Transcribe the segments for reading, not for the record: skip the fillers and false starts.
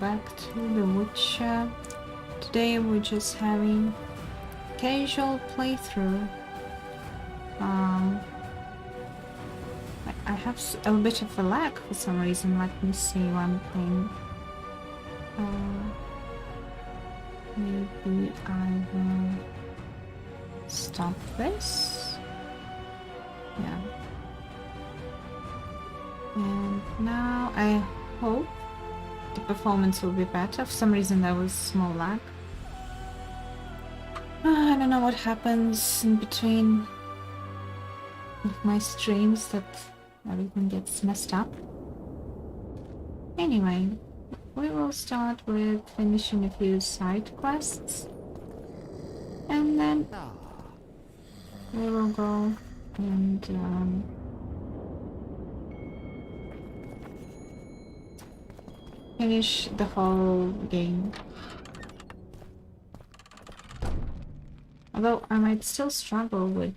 back to The Witcher. Today we're just having casual playthrough. I have a bit of a lag for some reason. Let me see what I'm playing. Maybe I will stop this. Yeah. And now I hope the performance will be better. For some reason there was small lag. I don't know what happens in between with my streams that everything gets messed up. Anyway, we will start with finishing a few side quests. And then we will go and finish the whole game. Although I might still struggle with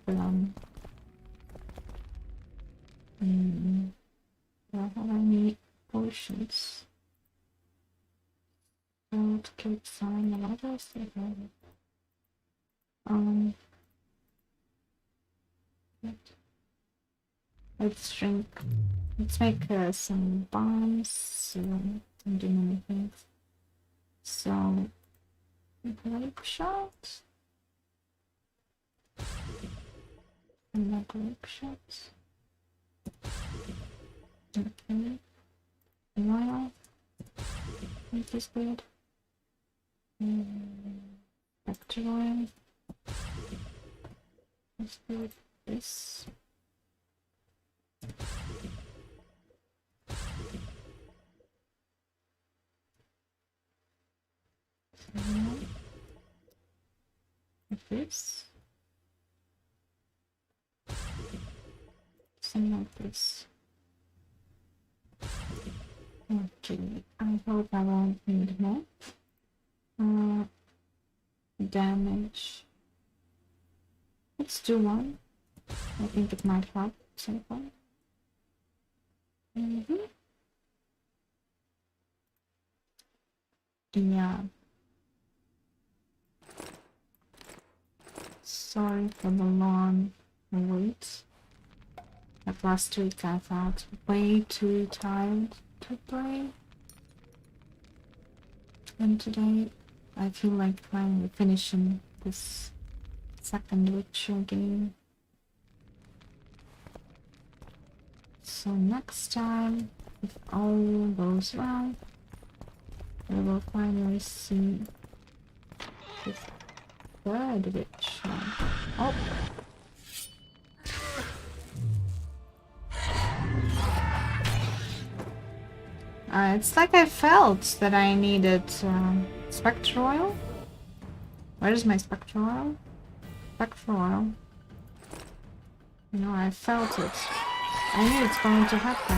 do I have any potions? Don't keep selling the others. Let's drink. Let's make some bombs. Don't do many things. So, grape shot. And more grape shots. Okay. Oil. Which is good. Factor oil. Let's do this. This. Something like this. Okay, I hope I won't need more. Damage. Let's do one. I think it might help at some point. Yeah. Sorry for the long wait. Like last week I felt way too tired to play. And today I feel like finally finishing this second Witcher game. So next time, if all goes well, we will finally see this third Witcher. Oh! It's like I felt that I needed spectral oil. Where is my spectral oil? Spectral oil. You know, I felt it. I knew it's going to happen.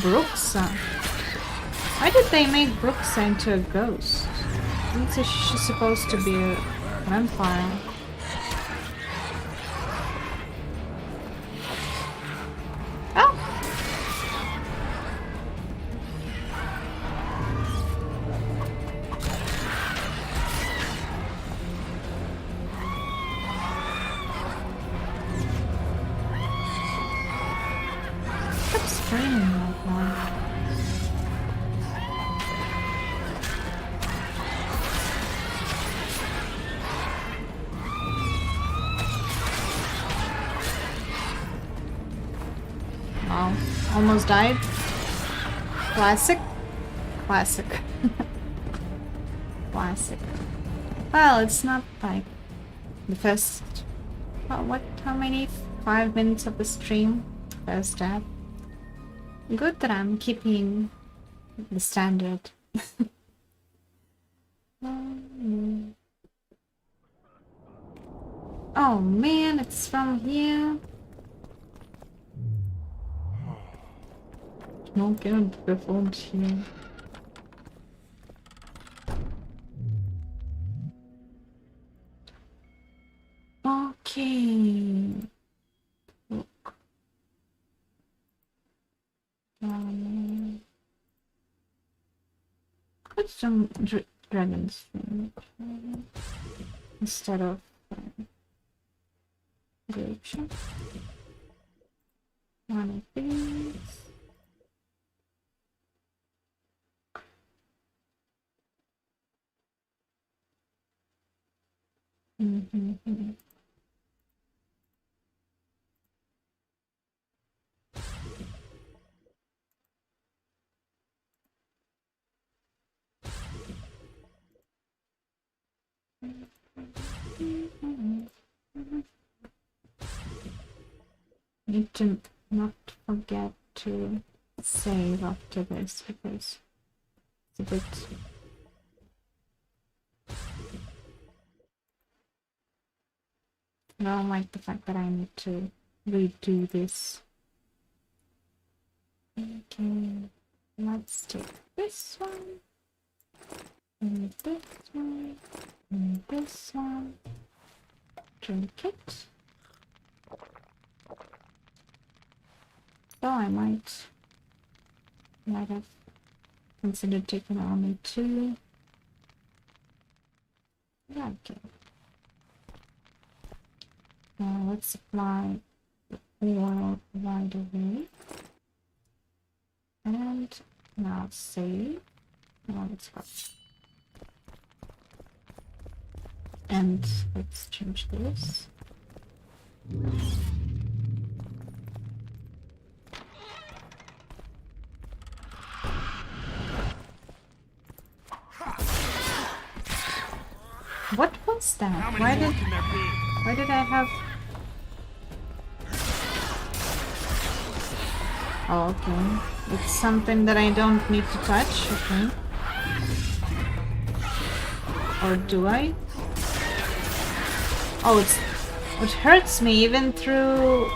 Bruxa? Why did they make Bruxa into a ghost? I think she's supposed to be a vampire. Wow, almost died. Classic. Classic. Classic. Well, it's not like the first... Well, how many? 5 minutes of the stream? First death. Good that I'm keeping the standard. Oh man, it's from here. No can be performed here. Okay. Look. Put some dragons thing instead of reaction. One of these. Need to not forget to save after this because it's a bit. I don't like the fact that I need to redo this. Okay, let's take this one, and this one, and this one. Drink it. Though I might have considered taking only 2. Yeah, okay. Now let's apply the oil right away. And now save. Now let's go. And let's change this. What was that? Why did I have... Oh, okay. It's something that I don't need to touch, okay. Or do I? Oh, it hurts me even through...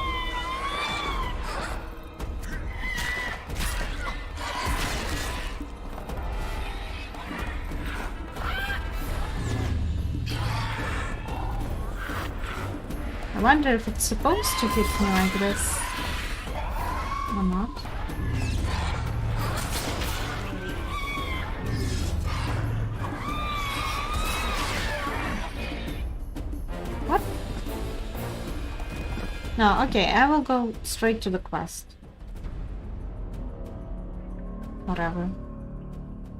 I wonder if it's supposed to hit me like this or not. What? No, okay, I will go straight to the quest. Whatever.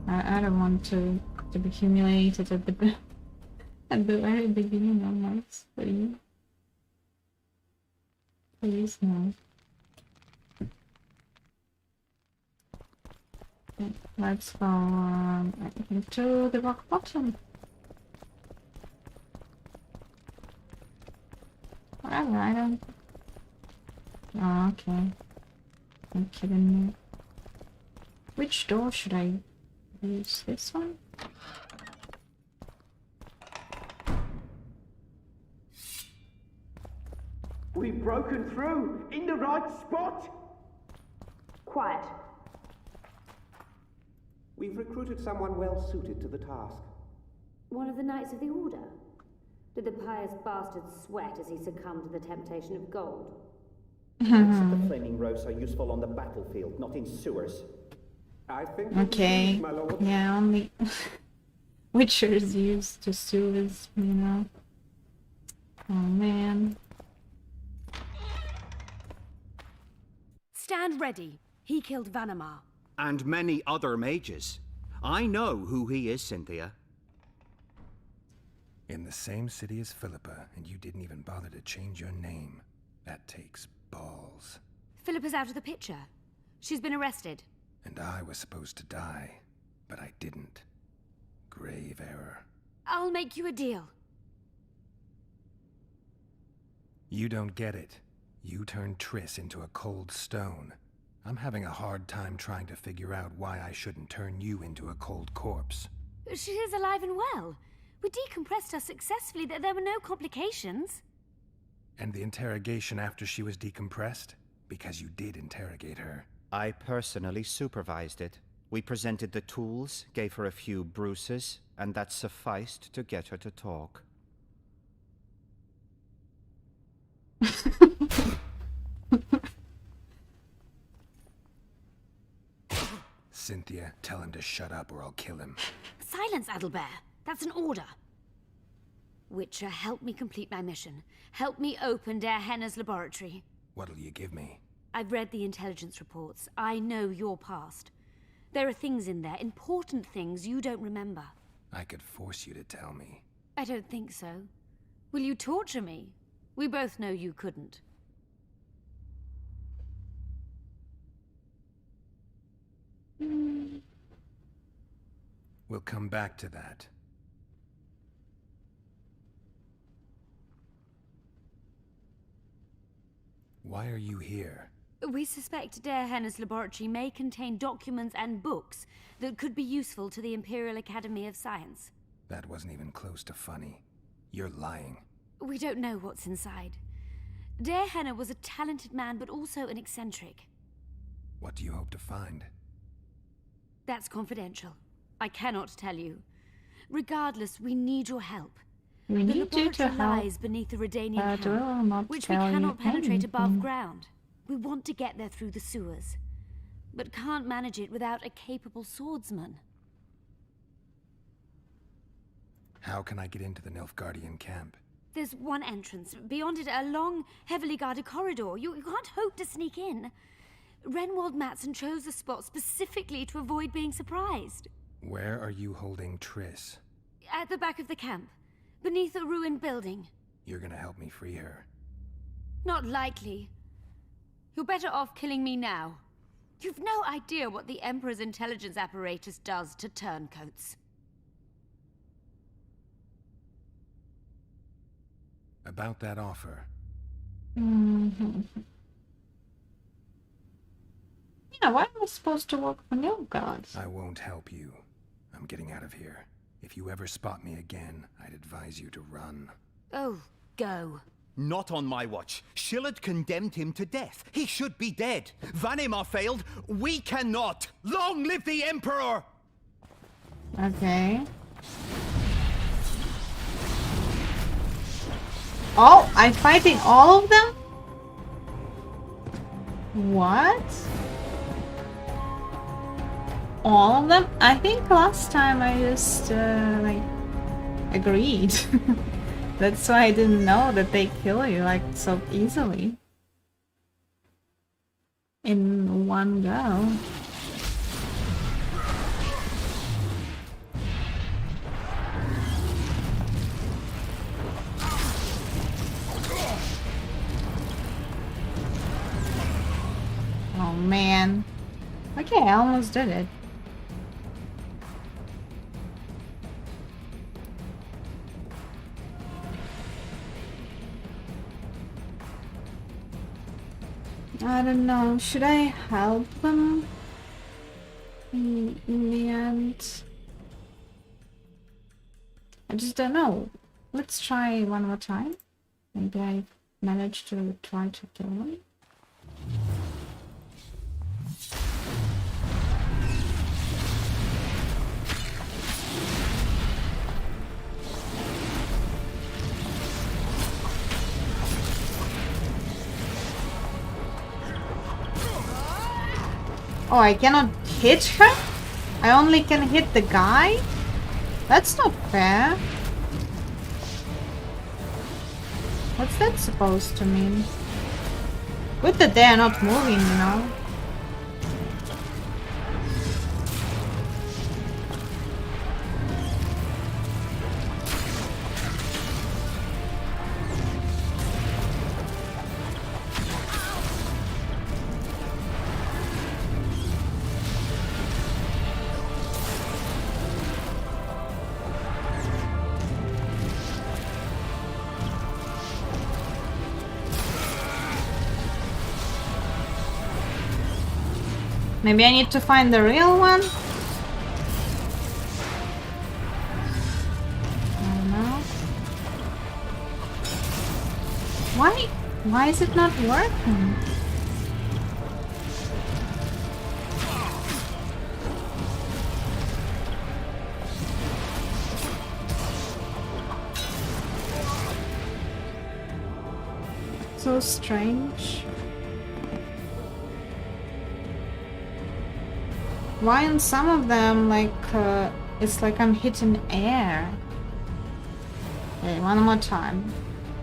I don't want to be humiliated at the very beginning of my stream. Please no. Okay, let's go into the rock bottom. Whatever, I don't... Oh, okay. You're kidding me. Which door should I use? This one? We've broken through! In the right spot! Quiet. We've recruited someone well suited to the task. One of the Knights of the Order? Did the pious bastard sweat as he succumbed to the temptation of gold? Knights of the Flaming Rose are useful on the battlefield, not in sewers. I think... Okay. My lord. Yeah, only Witchers used to sewers, you know. Oh man. Stand ready. He killed Vanamar. And many other mages. I know who he is, Cynthia. In the same city as Philippa, and you didn't even bother to change your name. That takes balls. Philippa's out of the picture. She's been arrested. And I was supposed to die, but I didn't. Grave error. I'll make you a deal. You don't get it. You turned Triss into a cold stone. I'm having a hard time trying to figure out why I shouldn't turn you into a cold corpse. She is alive and well. We decompressed her successfully. There were no complications. And the interrogation after she was decompressed? Because you did interrogate her. I personally supervised it. We presented the tools, gave her a few bruises, and that sufficed to get her to talk. Cynthia, tell him to shut up or I'll kill him. Silence, Adelbert. That's an order. Witcher, help me complete my mission. Help me open Der Henner's laboratory. What'll you give me? I've read the intelligence reports. I know your past. There are things in there, important things you don't remember. I could force you to tell me. I don't think so. Will you torture me? We both know you couldn't. We'll come back to that. Why are you here? We suspect Der Henner's laboratory may contain documents and books that could be useful to the Imperial Academy of Science. That wasn't even close to funny. You're lying. We don't know what's inside. Der Henner was a talented man, but also an eccentric. What do you hope to find? That's confidential. I cannot tell you. Regardless, we need your help. We The need you to laboratory help. lies beneath the Redanian But we'll camp, not which we tell you cannot penetrate above anything. ground. We want to get there through the sewers, but can't manage it without a capable swordsman. How can I get into the Nilfgaardian camp? There's one entrance. Beyond it, a long, heavily guarded corridor. You can't hope to sneak in. Renwald Matson chose the spot specifically to avoid being surprised. Where are you holding Triss? At the back of the camp, beneath a ruined building. You're gonna help me free her. Not likely. You're better off killing me now. You've no idea what the Emperor's intelligence apparatus does to turncoats. About that offer. Yeah, why am I supposed to work for Nilfgaard? I won't help you. I'm getting out of here. If you ever spot me again, I'd advise you to run. Oh, go. Not on my watch. Shillard condemned him to death. He should be dead. Vanimar failed. We cannot. Long live the Emperor! Okay. Oh, I'm fighting all of them? What? All of them? I think last time I just, like, agreed. That's why I didn't know that they kill you, like, so easily. In one go. Oh man. Okay, I almost did it. I don't know, should I help them in the end? I just don't know. Let's try one more time. Maybe I managed to try to kill them. Oh, I cannot hit her? I only can hit the guy? That's not fair. What's that supposed to mean? Good that they are not moving, you know. Maybe I need to find the real one? I don't know. Why is it not working? So strange. Why in some of them, like, it's like I'm hitting air? Okay, one more time.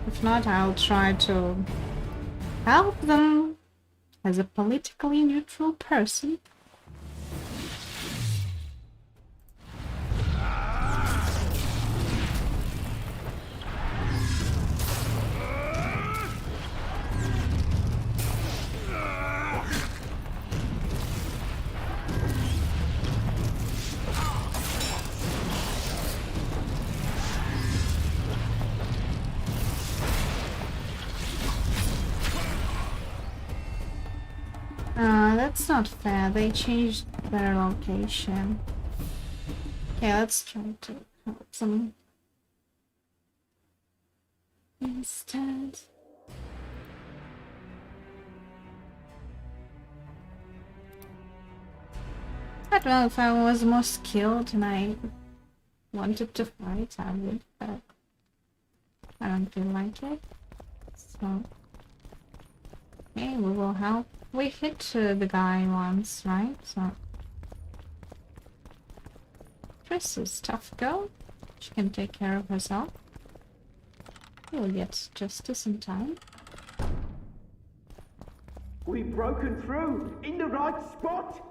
If not, I'll try to help them as a politically neutral person. That's not fair. They changed their location. Okay, let's try to help them instead. I don't know, if I was more skilled and I wanted to fight, I would, but I don't feel like it. So, okay, we will help. We hit the guy once, right? So, Triss is tough girl. She can take care of herself. We'll get justice in time. We've broken through in the right spot.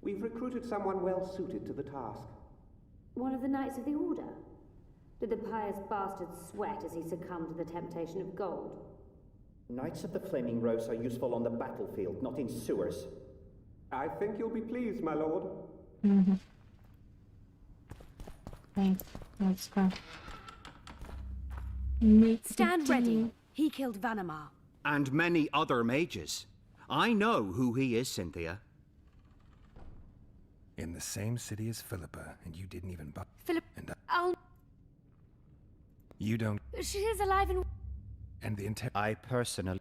We've recruited someone well suited to the task. One of the Knights of the Order? Did the pious bastard sweat as he succumbed to the temptation of gold? Knights of the Flaming Rose are useful on the battlefield, not in sewers. I think you'll be pleased, my lord. Mm-hmm. Thanks. Let's go. Stand ready. He killed Vanamar. And many other mages. I know who he is, Cynthia. In the same city as Philippa, and you didn't even buy. Philip, And I'll... you don't. She is alive and... And the entire. I personally...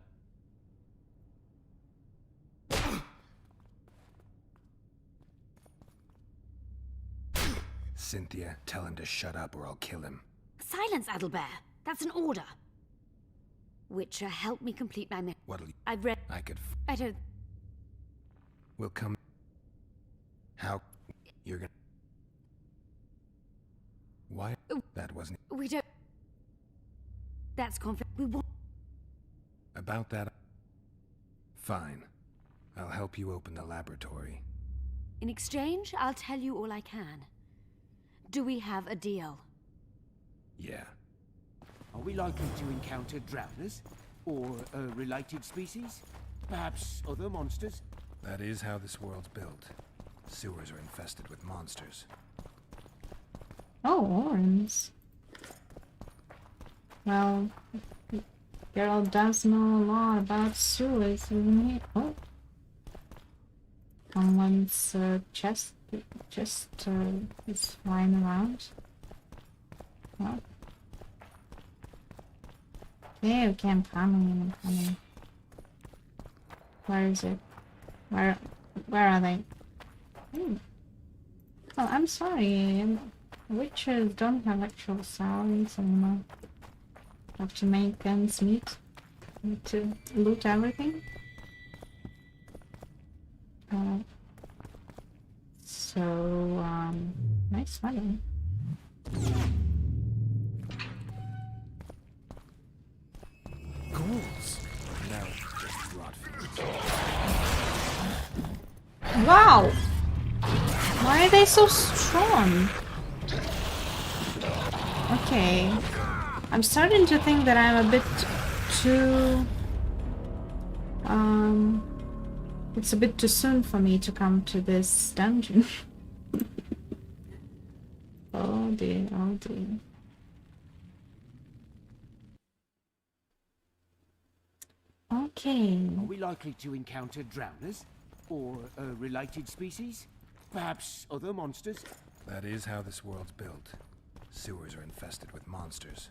Cynthia, tell him to shut up or I'll kill him. Silence, Adelbear. That's an order. Witcher, help me complete my mission. What'll you... I've read... I could... I don't... We'll come... How... You're gonna... Why? That wasn't... We don't... That's conflict. We want... About that... Fine. I'll help you open the laboratory. In exchange, I'll tell you all I can. Do we have a deal? Yeah. Are we likely to encounter drowners? Or a related species? Perhaps other monsters? That is how this world's built. Sewers are infested with monsters. Oh, worms. Well, Geralt does know a lot about sewers, doesn't he? Oh. Someone's chest is flying around. Oh. Yeah, okay, I'm coming. Where is it? Where are they? Oh, I'm sorry. Witches don't have actual salaries anymore. Have to make ends meet. Need to loot everything. Nice money. Ghouls! Now it's just rot fields. Wow! Why are they so strong? Okay. I'm starting to think that I'm a bit too... It's a bit too soon for me to come to this dungeon. Oh dear, oh dear. Okay. Are we likely to encounter drowners? Or a related species? Perhaps other monsters? That is how this world's built. Sewers are infested with monsters.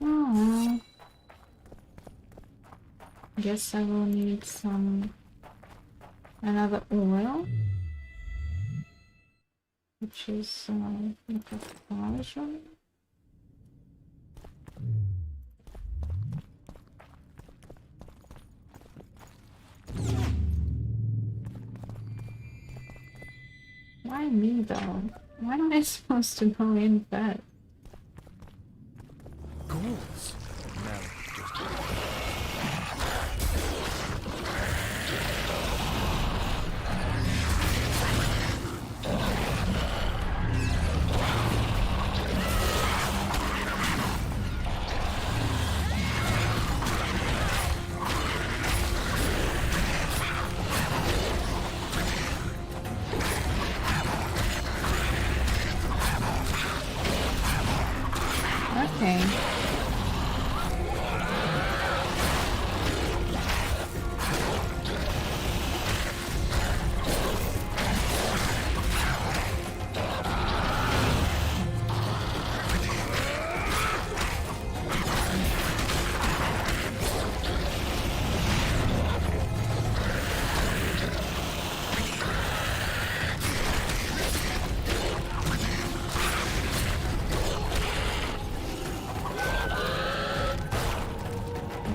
Oh. Guess I will need another oil. which is like a version. Why me though? Why am I supposed to go in bed? Ghouls. No, just Okay.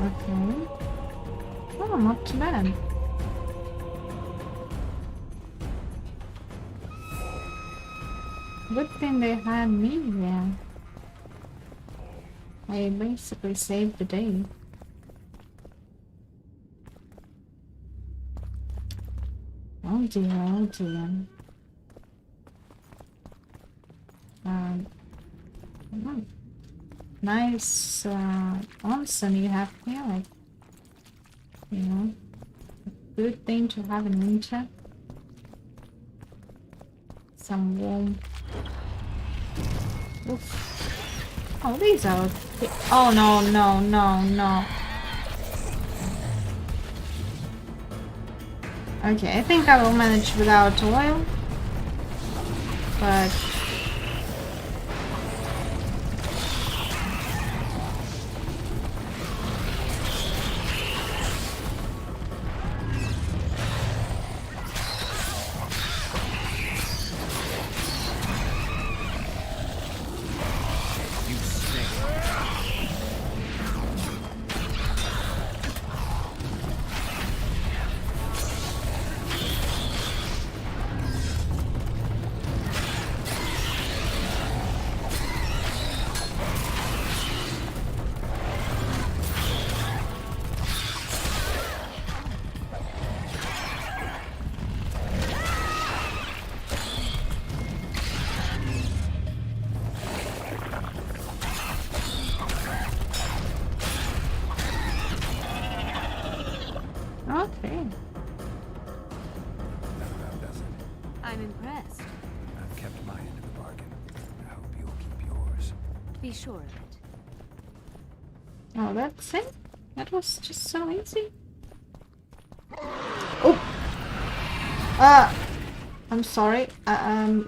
Okay. Oh, not too bad. Good thing they had me there. I basically saved the day. Oh dear, oh dear. Oh. Nice onsen you have here, like, you know, good thing to have in winter. Some warm. Oof. Oh, these are. Oh no, no, no, no. Okay, I think I will manage without oil, but. Okay. no, doesn't. I'm impressed. I've kept my end of the bargain. I hope you'll keep yours. Be sure of it. Oh, that's it? That was just so easy. Oh! I'm sorry. I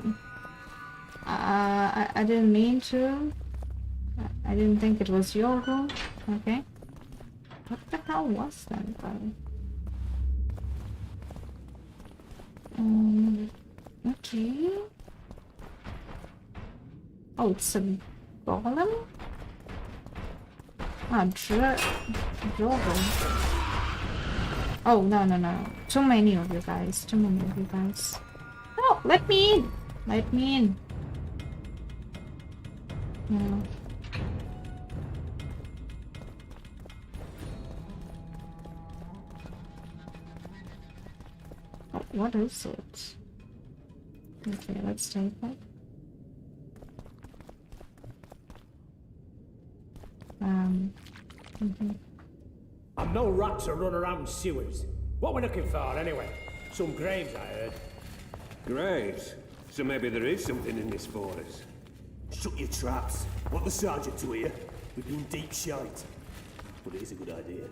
didn't mean to. I didn't think it was your room. Okay. What the hell was that, buddy? Okay. Oh, it's a golem? Ah, Drogo. Oh, no, no, no. Too many of you guys. Too many of you guys. No, let me in. Let me in. No. Oh, what is it? Okay, let's take that. I'm no rat to run around sewers. What we looking for, anyway? Some graves, I heard. Graves? So maybe there is something in this for us. Shut your traps. Want the sergeant to hear? We've been deep shite. But it is a good idea.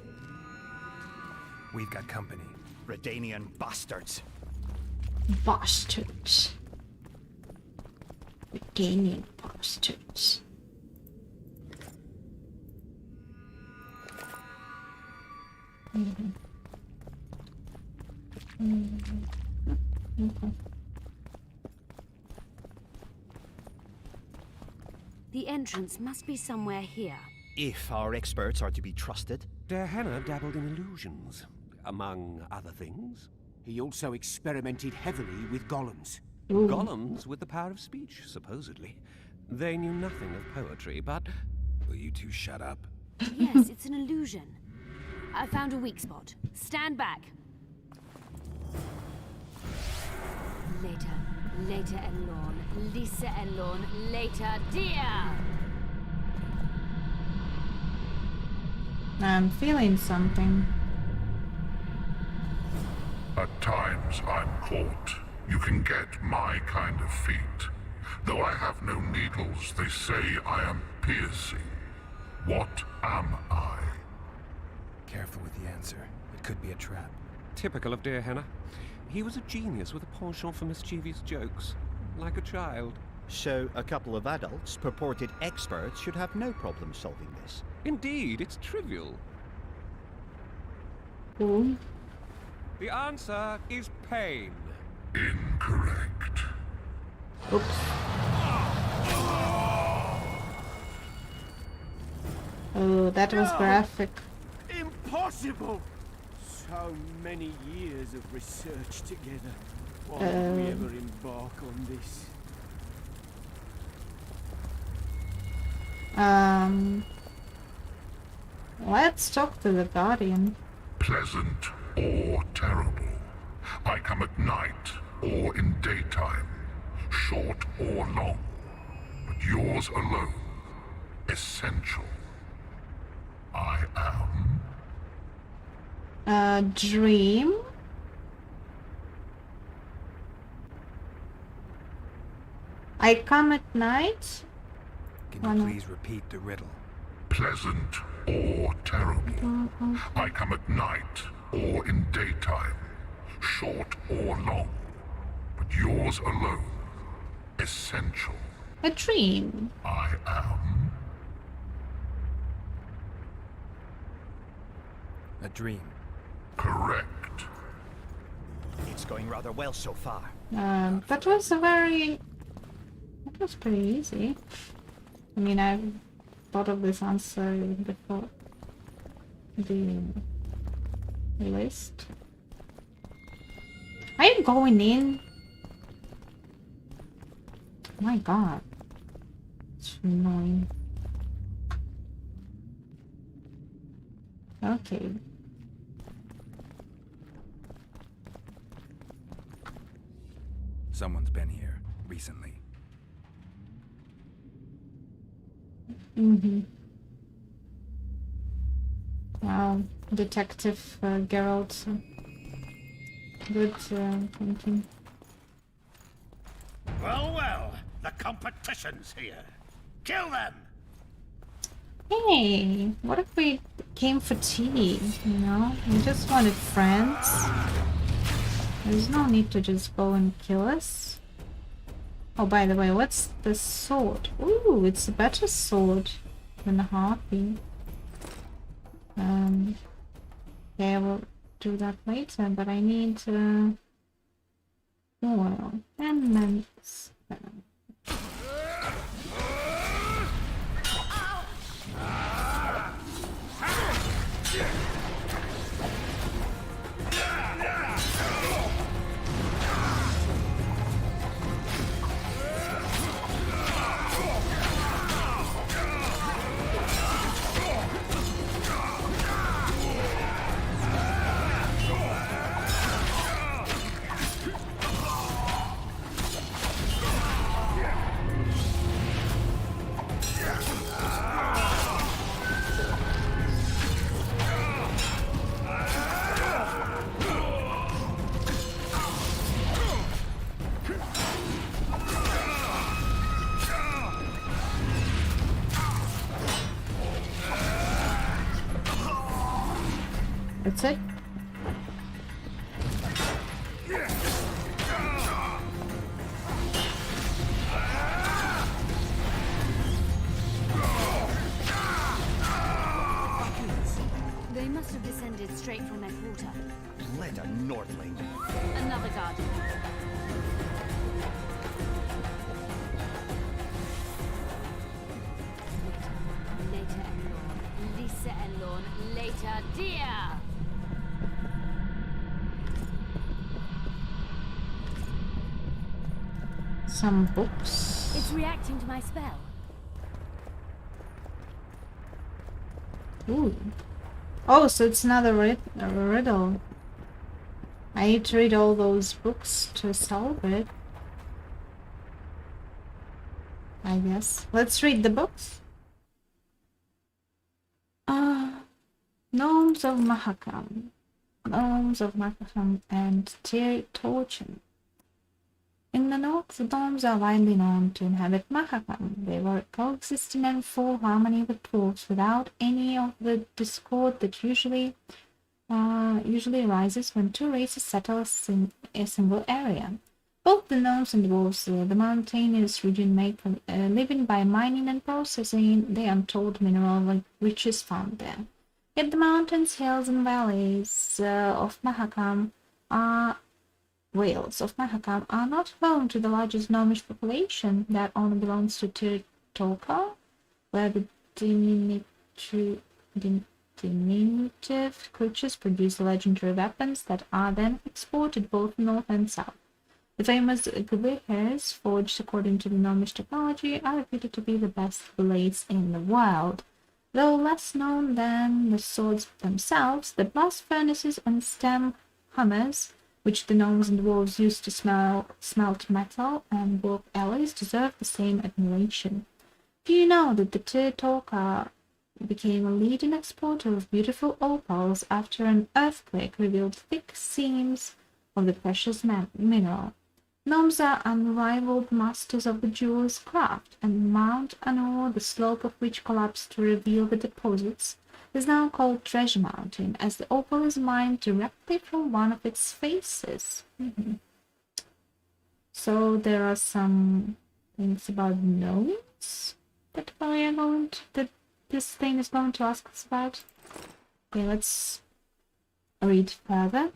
We've got company. Redanian bastards. Bastards. Redanian bastards. The entrance must be somewhere here. If our experts are to be trusted. Der Henner dabbled in illusions, among other things. He also experimented heavily with golems. Golems with the power of speech, supposedly. They knew nothing of poetry, but... Will you two shut up? Yes, it's an illusion. I found a weak spot. Stand back. Later, later Elorn, Lisa Elorn, later, dear! I'm feeling something. At times I'm caught. You can get my kind of feat. Though I have no needles, they say I am piercing. What am I? Careful with the answer. It could be a trap. Typical of dear Henner. He was a genius with a penchant for mischievous jokes, like a child. So a couple of adults, purported experts, should have no problem solving this. Indeed, it's trivial. Ooh. The answer is pain. Incorrect. Oops. Oh, that was graphic. Impossible! So many years of research together. Why did we ever embark on this? Let's talk to the Guardian. Pleasant or terrible. I come at night or in daytime. Short or long. But yours alone. Essential. I am... Dream? I come at night? Can you please repeat the riddle? Pleasant or terrible. I come at night or in daytime. Short or long. But yours alone. Essential. A dream. I am... A dream. correct. It's going rather well so far. That was a very... That was pretty easy. I mean, I've thought of this answer before. The list. Are you going in? My god. It's annoying. Okay. Someone's been here recently. Mm-hmm. Wow, Detective Geralt. Good thinking. Well, well, the competition's here. Kill them! Hey, what if we came for tea, you know? We just wanted friends. There's no need to just go and kill us. Oh, by the way, what's this sword? Ooh, it's a better sword than the harpy. Yeah, we'll do that later, but I need oil and mints. That's it. They must have descended straight from their quarter. Let a Northling. Another guardian. some books. It's reacting to my spell. Ooh. Oh, so it's another riddle. I need to read all those books to solve it. I guess. Let's read the books. Gnomes of Mahakam. Gnomes of Mahakam and Torchen. In the north, the gnomes are widely known to inhabit Mahakam. They were coexisting in full harmony with dwarves without any of the discord that usually arises when two races settle a single area. Both the gnomes and dwarves, the mountainous region, make a living by mining and processing the untold mineral riches found there. Yet the mountains, hills, and valleys of Mahakam are not home to the largest gnomish population. That only belongs to Tirtoka, where the diminutive creatures produce legendary weapons that are then exported both north and south. The famous Gwirs, forged according to the gnomish technology, are reputed to be the best blades in the world. Though less known than the swords themselves, the blast furnaces and stem hammers, which the gnomes and dwarves used to smelt metal and work alloys, deserve the same admiration. Do you know that the Tirtoka became a leading exporter of beautiful opals after an earthquake revealed thick seams of the precious mineral? Gnomes are unrivaled masters of the jeweler's craft, and Mount Anor, the slope of which collapsed to reveal the deposits, is now called Treasure Mountain, as the opal is mined directly from one of its faces. So there are some things about gnomes that this thing is going to ask us about. Okay, let's read further.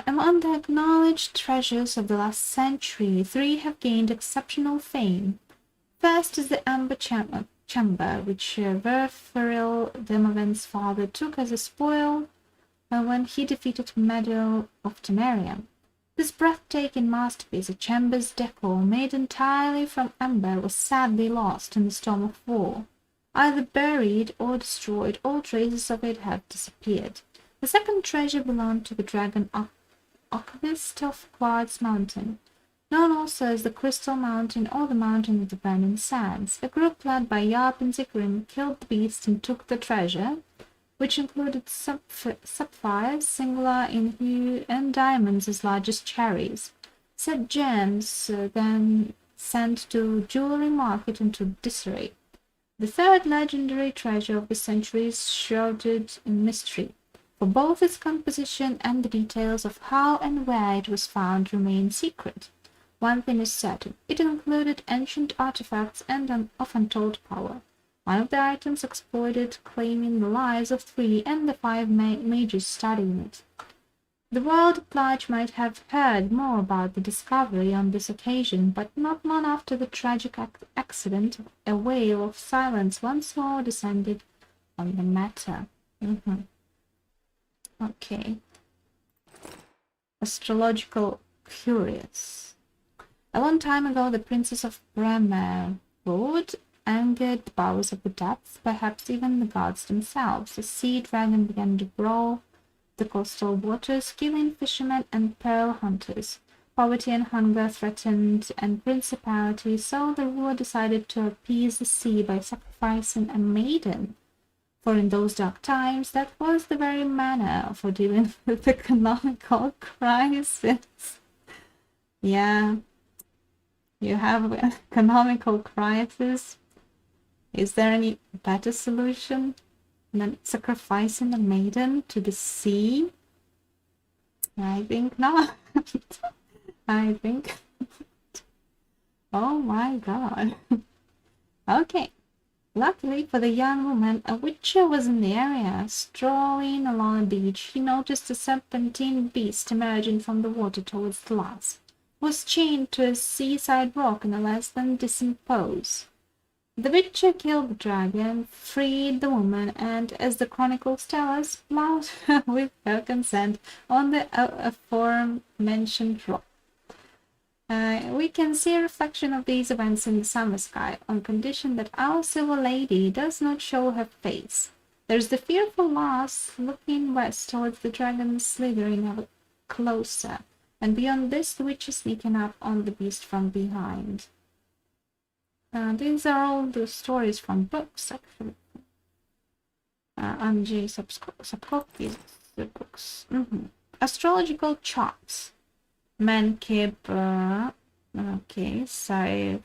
Among the acknowledged treasures of the last century, 3 have gained exceptional fame. First is the Amber Chamber, which Verferil Demavend's father took as a spoil when he defeated Medal of Temerium. This breathtaking masterpiece, a chamber's decor made entirely from amber, was sadly lost in the storm of war. Either buried or destroyed, all traces of it have disappeared. The second treasure belonged to the dragon Archivist of Quartz Mountain, known also as the Crystal Mountain or the Mountain of the Burning Sands. A group led by Yarp and Zikrim killed the beast and took the treasure, which included sapphires, singular in hue, and diamonds as large as cherries. Said gems then sent to jewelry market into disarray. The third legendary treasure of the century is shrouded in mystery, for both its composition and the details of how and where it was found remain secret. One thing is certain, it included ancient artifacts and of untold power. One of the items exploited, claiming the lives of 3 and the 5 mages studying it. The world at large might have heard more about the discovery on this occasion, but not long after the tragic accident, a wave of silence once more descended on the matter. Okay. Astrological curious. A long time ago, the princess of Bremer Road angered the powers of the depths, perhaps even the gods themselves. A sea dragon began to brawl the coastal waters, killing fishermen and pearl hunters. Poverty and hunger threatened and principality, so the ruler decided to appease the sea by sacrificing a maiden. For in those dark times, that was the very manner for dealing with economical crisis. Yeah, you have an economical crisis. Is there any better solution than sacrificing a maiden to the sea? I think not. I think. Oh my god. Okay. Luckily for the young woman, a witcher was in the area. Strolling along the beach, he noticed a serpentine beast emerging from the water towards the lass. It was chained to a seaside rock in a less than decent pose. The witcher killed the dragon, freed the woman, and, as the chronicles tell us, plowed her with her consent on the aforementioned rock. We can see a reflection of these events in the summer sky, on condition that our Silver Lady does not show her face. There's the fearful lass looking west towards the dragon's slithering ever closer, and beyond this the witch is sneaking up on the beast from behind. These are all the stories from books, actually. ENG subcopies the books. Astrological charts. Mankib, okay, Saif,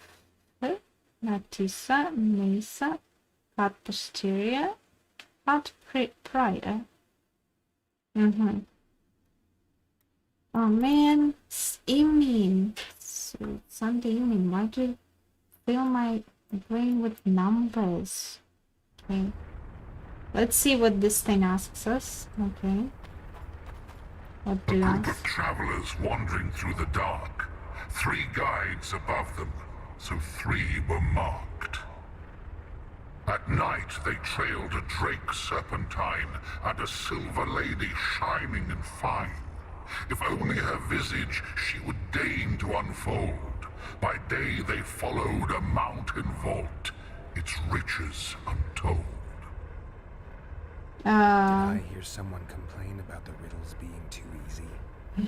Natissa, Mesa, Cat Posterior, Cat Prior. Oh man, it's evening. It's Sunday evening. Why do you fill my brain with numbers? Okay. Let's see what this thing asks us. Okay. What A do you group ask? of travelers wandering through the dark. 3 guides above them, so 3 were marked. At night they trailed a drake serpentine and a silver lady shining and fine. If only her visage she would deign to unfold. By day they followed a mountain vault, its riches untold. Did I hear someone complain about the riddles being too easy?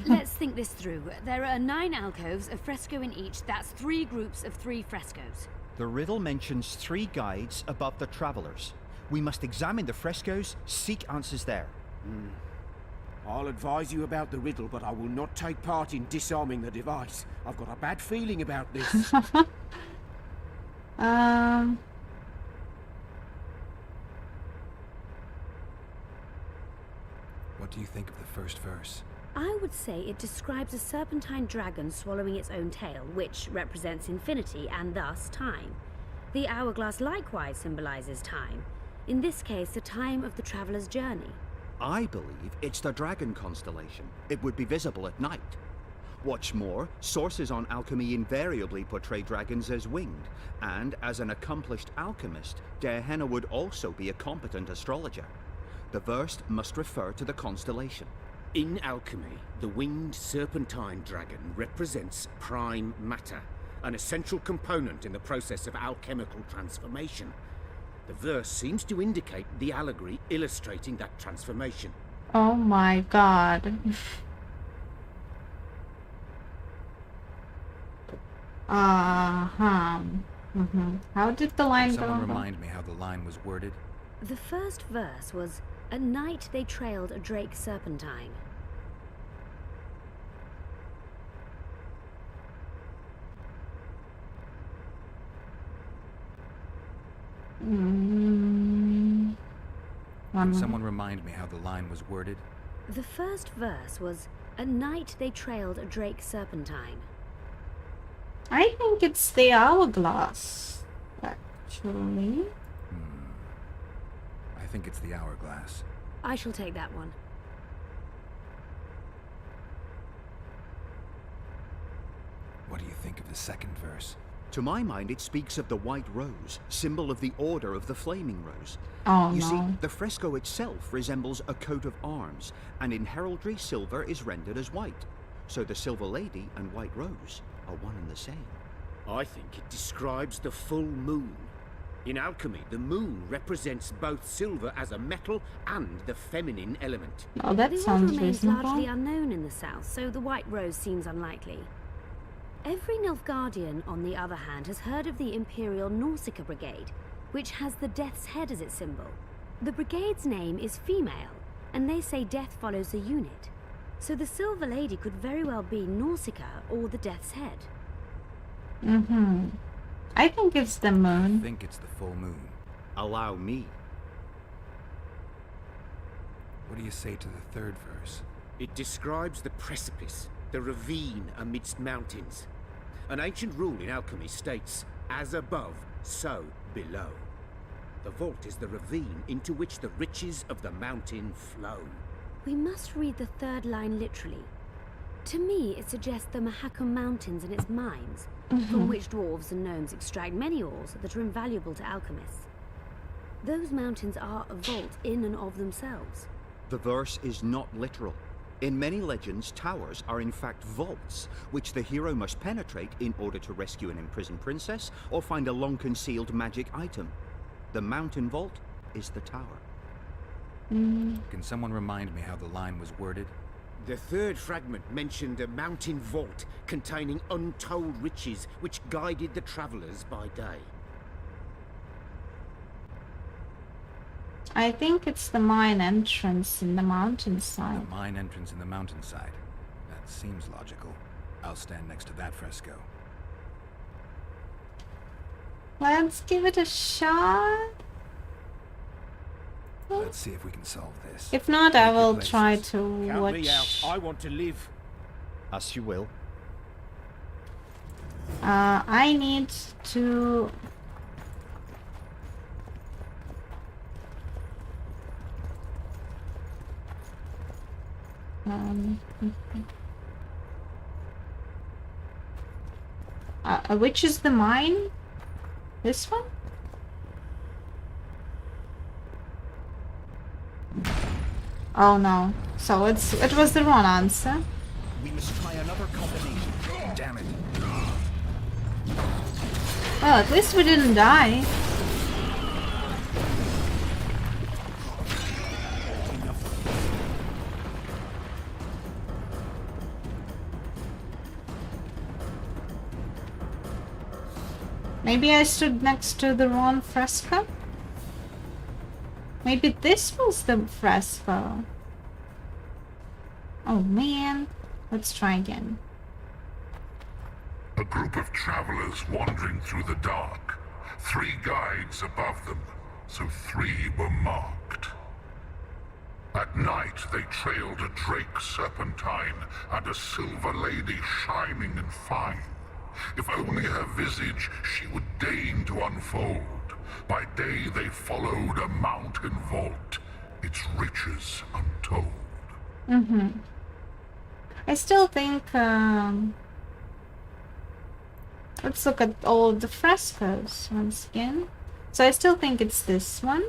Let's think this through. There are 9 alcoves, a fresco in each. That's 3 groups of 3 frescoes. The riddle mentions 3 guides above the travelers. We must examine the frescoes, seek answers there. I'll advise you about the riddle, but I will not take part in disarming the device. I've got a bad feeling about this. What do you think of the first verse? I would say it describes a serpentine dragon swallowing its own tail, which represents infinity and thus time. The hourglass likewise symbolizes time. In this case, the time of the traveler's journey. I believe it's the dragon constellation. It would be visible at night. What's more, sources on alchemy invariably portray dragons as winged, and as an accomplished alchemist, Gehenna would also be a competent astrologer. The verse must refer to the constellation. In alchemy, the winged serpentine dragon represents prime matter, an essential component in the process of alchemical transformation. The verse seems to indicate the allegory illustrating that transformation. Oh my god. How did the line Can go? someone remind me how the line was worded? The first verse was, "At night they trailed a drake serpentine." Can someone remind me how the line was worded? The first verse was, "At night they trailed a drake serpentine." I think it's the hourglass, actually. I think it's the hourglass. I shall take that one. What do you think of the second verse? To my mind, it speaks of the white rose, symbol of the Order of the Flaming Rose. Oh, you no. see, the fresco itself resembles a coat of arms, and in heraldry, silver is rendered as white. So the Silver Lady and White Rose are one and the same. I think it describes the full moon. In alchemy, the moon represents both silver as a metal and the feminine element. Oh, that The order sounds remains reasonable. largely unknown in the south, so the White Rose seems unlikely. Every Nilfgaardian, on the other hand, has heard of the Imperial Nausicaa Brigade, which has the Death's Head as its symbol. The brigade's name is female, and they say death follows the unit. So the Silver Lady could very well be Nausicaa or the Death's Head. I think it's the I moon. think it's the full moon. Allow me. What do you say to the third verse? It describes the precipice, the ravine amidst mountains. An ancient rule in alchemy states, "As above, so below." The vault is the ravine into which the riches of the mountain flow. We must read the third line literally. To me, it suggests the Mahakam Mountains and its mines, from which dwarves and gnomes extract many ores that are invaluable to alchemists. Those mountains are a vault in and of themselves. The verse is not literal. In many legends, towers are in fact vaults, which the hero must penetrate in order to rescue an imprisoned princess or find a long-concealed magic item. The mountain vault is the tower. Can someone remind me how the line was worded? The third fragment mentioned a mountain vault containing untold riches which guided the travellers by day. I think it's the mine entrance in the mountainside. The mine entrance in the mountainside. That seems logical. I'll stand next to that fresco. Let's give it a shot. Let's see if we can solve this. If not, I Take your will try places. to Count me out. watch. I want to live. As you will. I need to. Which is the mine? This one? Oh no. So it was the wrong answer. We must try another combination. Damn it. Well, at least we didn't die. Maybe I stood next to the wrong fresco? Maybe this was the fresco. Oh man. Let's try again. A group of travelers wandering through the dark. 3 guides above them, so 3 were marked. At night they trailed a drake serpentine and a silver lady shining and fine. If only her visage she would deign to unfold. By day they followed a mountain vault, its riches untold. I still think, let's look at all the frescoes once again. So I still think it's this one,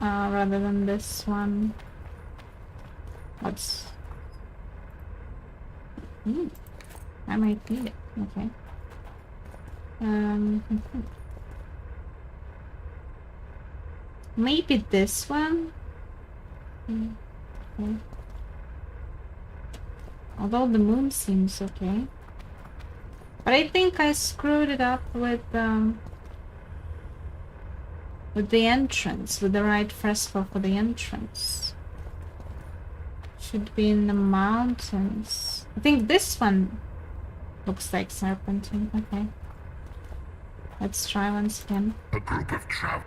rather than this one. Let's... I might need it, okay. Maybe this one? Okay. Although the moon seems okay. But I think I screwed it up with the entrance, with the right fresco for the entrance. Should be in the mountains. I think this one looks like serpentine. Okay. Let's try once again. A group of travelers.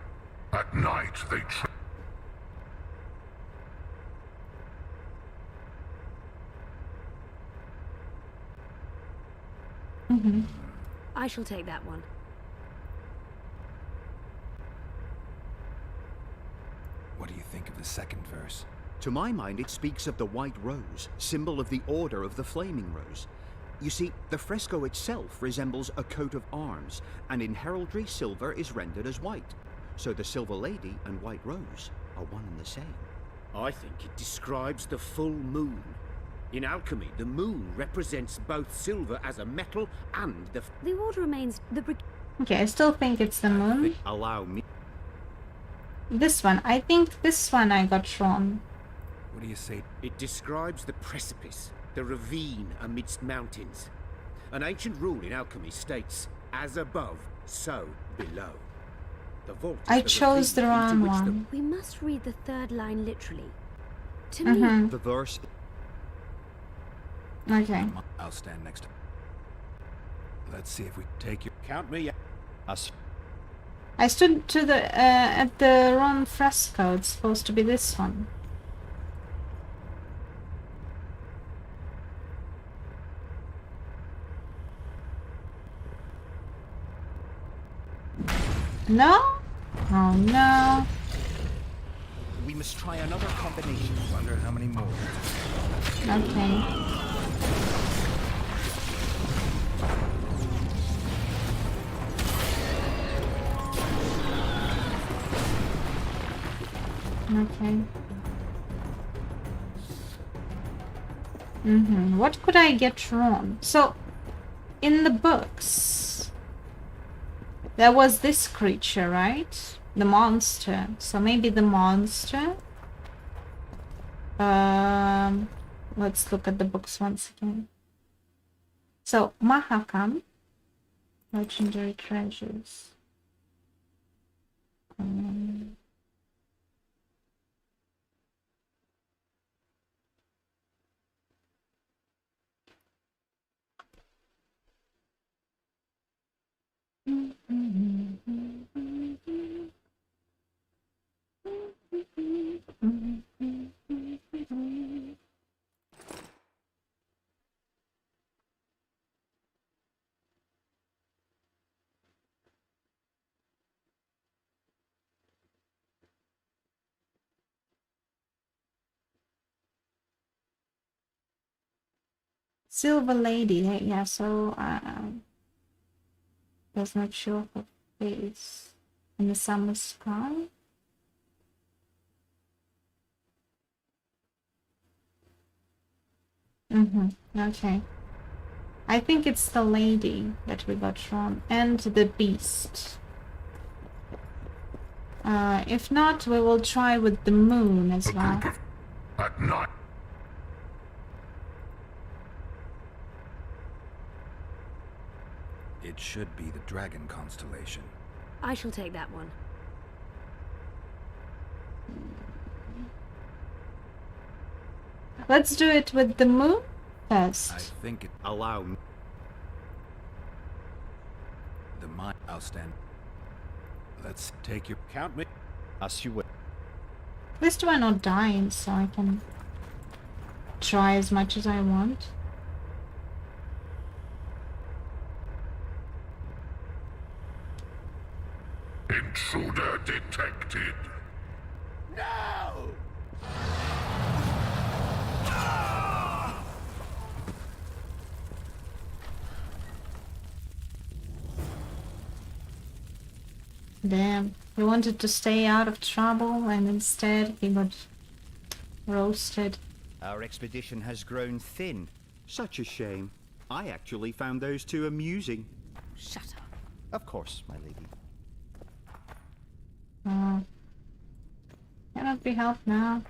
At night they I shall take that one. What do you think of the second verse? To my mind, it speaks of the white rose, symbol of the Order of the Flaming Rose. You see, the fresco itself resembles a coat of arms, and in heraldry, silver is rendered as white. So the Silver Lady and White Rose are one and the same. I think it describes the full moon. In alchemy, the moon represents both silver as a metal and The order remains the Okay, I still think it's the moon. Allow me. This one. I think this one I got wrong. What do you say? It describes the precipice, the ravine amidst mountains. An ancient rule in alchemy states, as above, so below. The vault is I the chose the ravine into wrong which one. We must read the third line literally. To me, The verse. Okay. I'll stand next to... Let's see if we take your... Count me out. As I stood to the at the wrong fresco. It's supposed to be this one. No? Oh no. we must try another combination. Wonder how many more. Okay. Okay. What could I get wrong? So, in the books, there was this creature, right? The monster. So maybe the monster. Let's look at the books once again. So, Mahakam. Legendary treasures. Silver Lady, yeah, so does not show her face in the summer sky. Okay. I think it's the lady that we got wrong, and the beast. If not, we will try with the moon as well. At night. It should be the dragon constellation. I shall take that one. Let's do it with the moon first. I think it... Allow me. The mine... I'll stand... Let's take your... Count me. As you will. At least we're not dying, so I can try as much as I want. Intruder detected. No! Damn, he wanted to stay out of trouble and instead he got roasted. Our expedition has grown thin. Such a shame. I actually found those two amusing. Shut up. Of course, my lady. Cannot be helped now.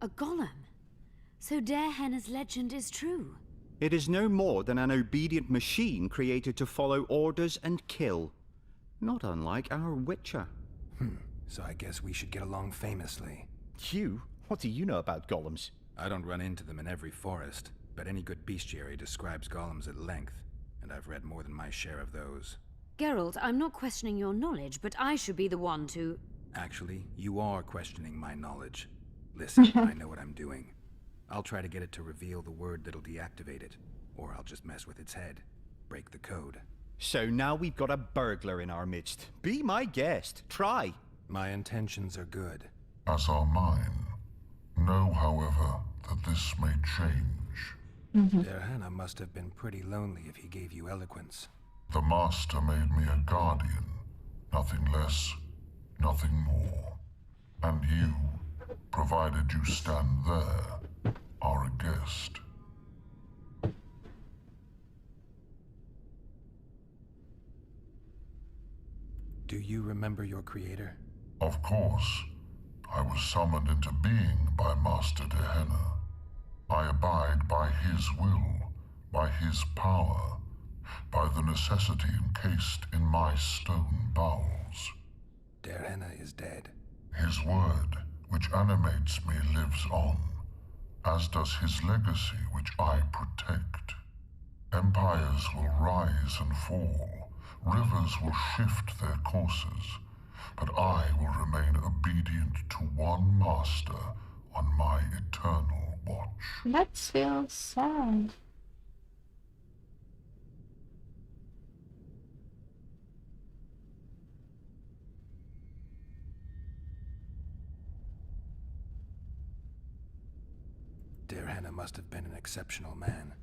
A golem. So Darehenna's legend is true. It is no more than an obedient machine created to follow orders and kill. Not unlike our Witcher. So I guess we should get along famously. You? What do you know about golems? I don't run into them in every forest, but any good bestiary describes golems at length, and I've read more than my share of those. Geralt, I'm not questioning your knowledge, but I should be the one to... Actually, you are questioning my knowledge. Listen, I know what I'm doing. I'll try to get it to reveal the word that'll deactivate it, or I'll just mess with its head. Break the code. So now we've got a burglar in our midst. Be my guest. Try. My intentions are good. As are mine. Know, however, that this may change. Darehenna must have been pretty lonely if he gave you eloquence. The Master made me a guardian. Nothing less, nothing more. And you, provided you stand there, are a guest. Do you remember your creator? Of course. I was summoned into being by Master Darehenna. I abide by his will, by his power, by the necessity encased in my stone bowels. Darehenna is dead. His word, which animates me, lives on, as does his legacy, which I protect. Empires will rise and fall, rivers will shift their courses, but I will remain obedient to one master on my eternal watch. That feels sad. Darehenna must have been an exceptional man.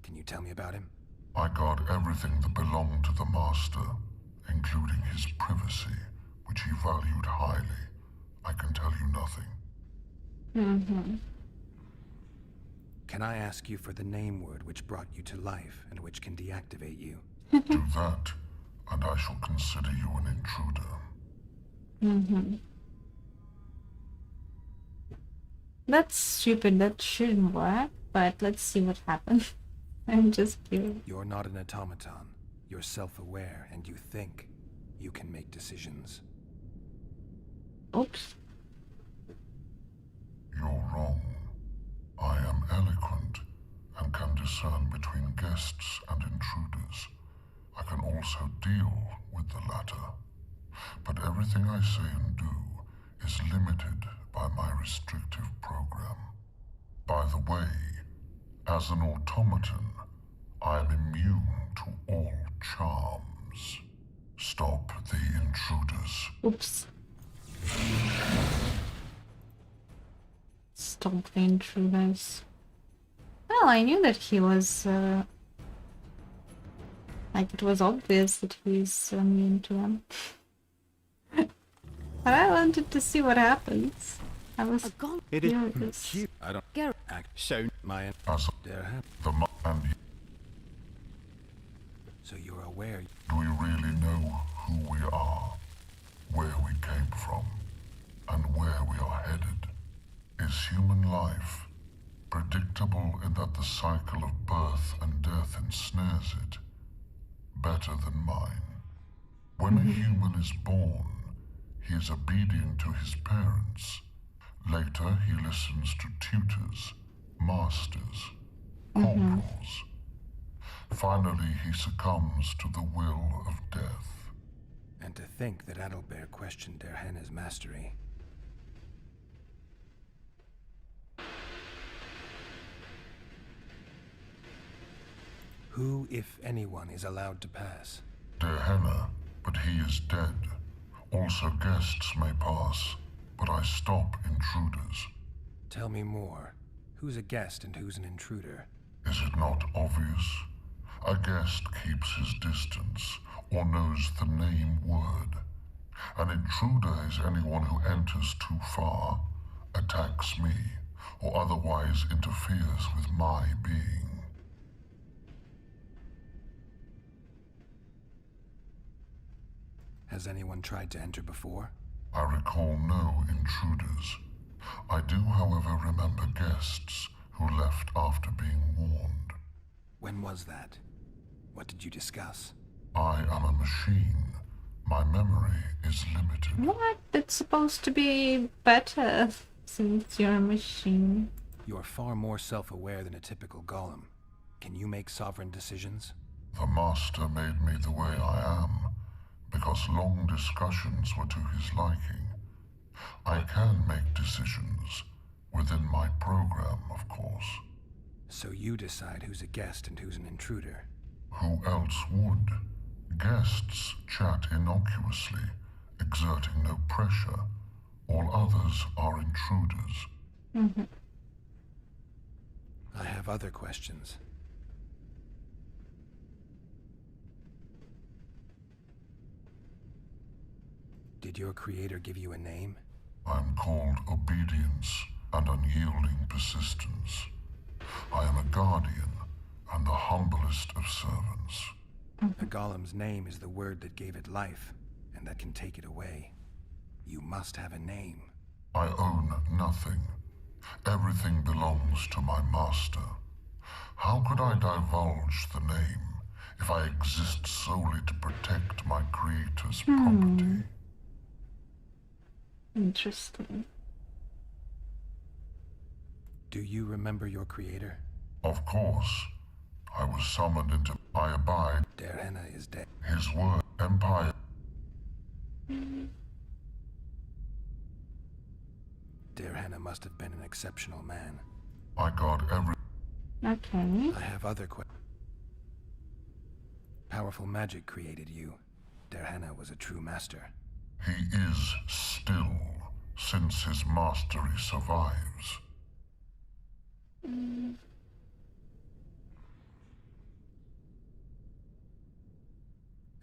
Can you tell me about him? I guard everything that belonged to the Master. including his privacy, which he valued highly. I can tell you nothing. Mm-hmm. Can I ask you for the name word which brought you to life and which can deactivate you? Do that, and I shall consider you an intruder. Mm-hmm. That's stupid. That shouldn't work, but let's see what happens. I'm just curious. You're not an automaton. You're self-aware, and you think you can make decisions. Oops. You're wrong. I am eloquent and can discern between guests and intruders. I can also deal with the latter. But everything I say and do is limited by my restrictive program. By the way, as an automaton, I am immune to all charms. Stop the intruders. Oops. Stop the intruders. Well, I knew that he was, like, it was obvious that he's immune to them. But I wanted to see what happens. I was It is curious. cute. I don't Go. act so my As there have. and So you're aware. do we really know who we are, where we came from, and where we are headed? Is human life predictable in that the cycle of birth and death ensnares it? Better than mine. When a human is born, he is obedient to his parents. Later, he listens to tutors, masters, corporals. Finally, he succumbs to the will of death. And to think that Adalbert questioned Der Henne's mastery. Who, if anyone, is allowed to pass? Der Henne, but he is dead. Also guests may pass, but I stop intruders. Tell me more. Who's a guest and who's an intruder? Is it not obvious? A guest keeps his distance, or knows the name word. An intruder is anyone who enters too far, attacks me, or otherwise interferes with my being. Has anyone tried to enter before? I recall no intruders. I do, however, remember guests who left after being warned. When was that? What did you discuss? I am a machine. My memory is limited. What? It's supposed to be better since you're a machine. You're far more self-aware than a typical golem. Can you make sovereign decisions? The master made me the way I am, because long discussions were to his liking. I can make decisions, within my program, of course. So you decide who's a guest and who's an intruder. Who else would? Guests chat innocuously, exerting no pressure. All others are intruders. I have other questions. Did your creator give you a name? I'm called obedience and unyielding persistence. I am a guardian and the humblest of servants. A golem's name is the word that gave it life, and that can take it away. You must have a name. I own nothing. Everything belongs to my master. How could I divulge the name if I exist solely to protect my creator's property? Interesting. Do you remember your creator? Of course. I was summoned into... I abide. Der Henne is dead. His word. Empire. Der Henne must have been an exceptional man. I got every... Okay. I have other questions. Powerful magic created you. Der Henne was a true master. He is still, since his mastery survives.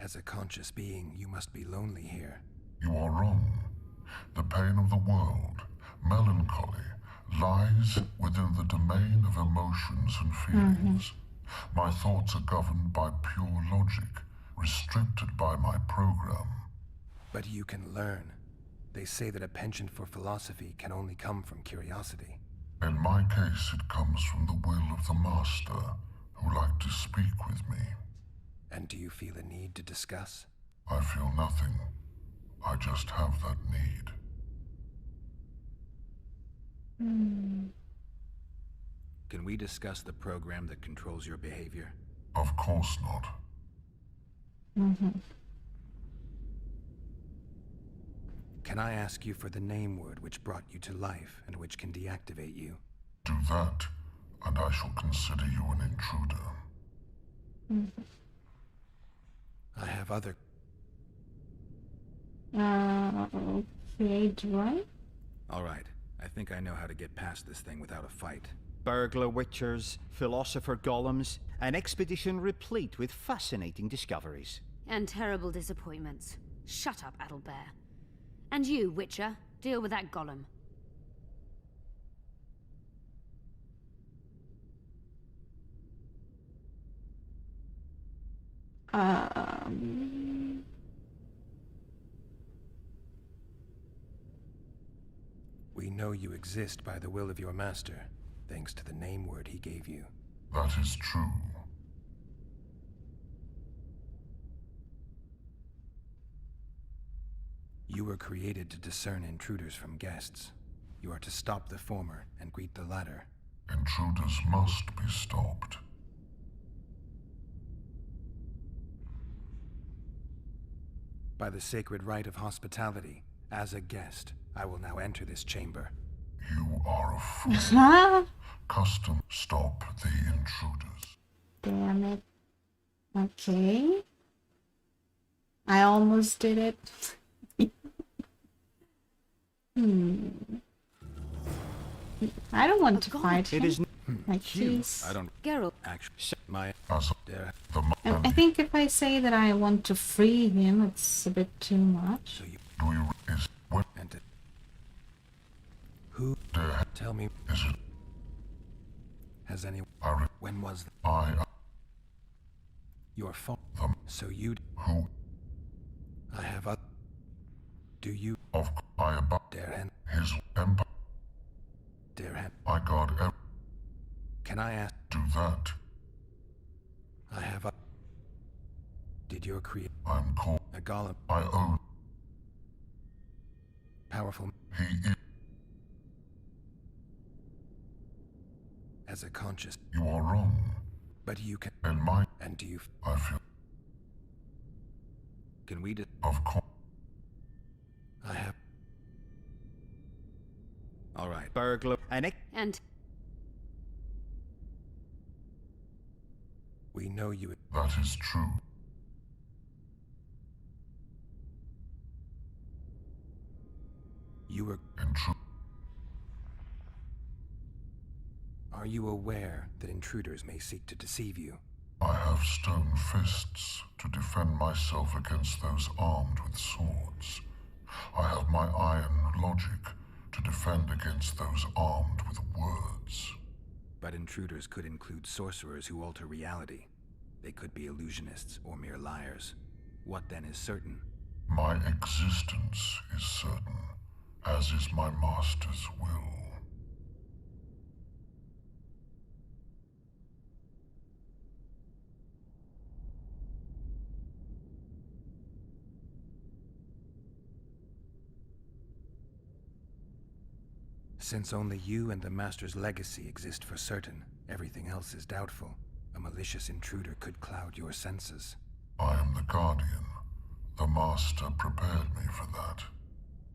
As a conscious being, you must be lonely here. You are wrong. The pain of the world, melancholy, lies within the domain of emotions and feelings. My thoughts are governed by pure logic, restricted by my program. But you can learn. They say that a penchant for philosophy can only come from curiosity. In my case, it comes from the will of the Master, who liked to speak with me. And do you feel a need to discuss? I feel nothing. I just have that need. Can we discuss the program that controls your behavior? Of course not. Can I ask you for the name word which brought you to life and which can deactivate you? Do that, and I shall consider you an intruder. I have other... Okay, do I? All right. I think I know how to get past this thing without a fight. Burglar witchers, philosopher golems, an expedition replete with fascinating discoveries. And terrible disappointments. Shut up, Adelbear. And you, Witcher, deal with that golem. We know you exist by the will of your master, thanks to the name word he gave you. That is true. You were created to discern intruders from guests. You are to stop the former and greet the latter. Intruders must be stopped. By the sacred rite of hospitality, as a guest, I will now enter this chamber. You are a fool. Custom, stop the intruders. Damn it. Okay. I almost did it. I don't want to fight him. It is Like, jeez. I don't Geralt. actually... My... As There. the man, I think if I say that I want to free him, it's a bit too much. So you... do you is what And to... Who... dare Tell me... is it? Has any... I re- When was... I Your fault? them So you... who I have a... Do you... of I about Dare hand... his empire. Dare hand... I guard Can I ask... do that. I have a... Did your create... I'm called. A golem... I own. Powerful... He is. As a conscious... You are wrong. But you can... In my, And do you... I feel. Can we... Of course. I have... All right. burglar, an And We know you... That is true. You were... Intrude. Are you aware that intruders may seek to deceive you? I have stone fists to defend myself against those armed with swords. I have my iron logic to defend against those armed with words. But intruders could include sorcerers who alter reality. They could be illusionists or mere liars. What then is certain? My existence is certain, as is my master's will. Since only you and the Master's legacy exist for certain, everything else is doubtful. A malicious intruder could cloud your senses. I am the Guardian. The Master prepared me for that.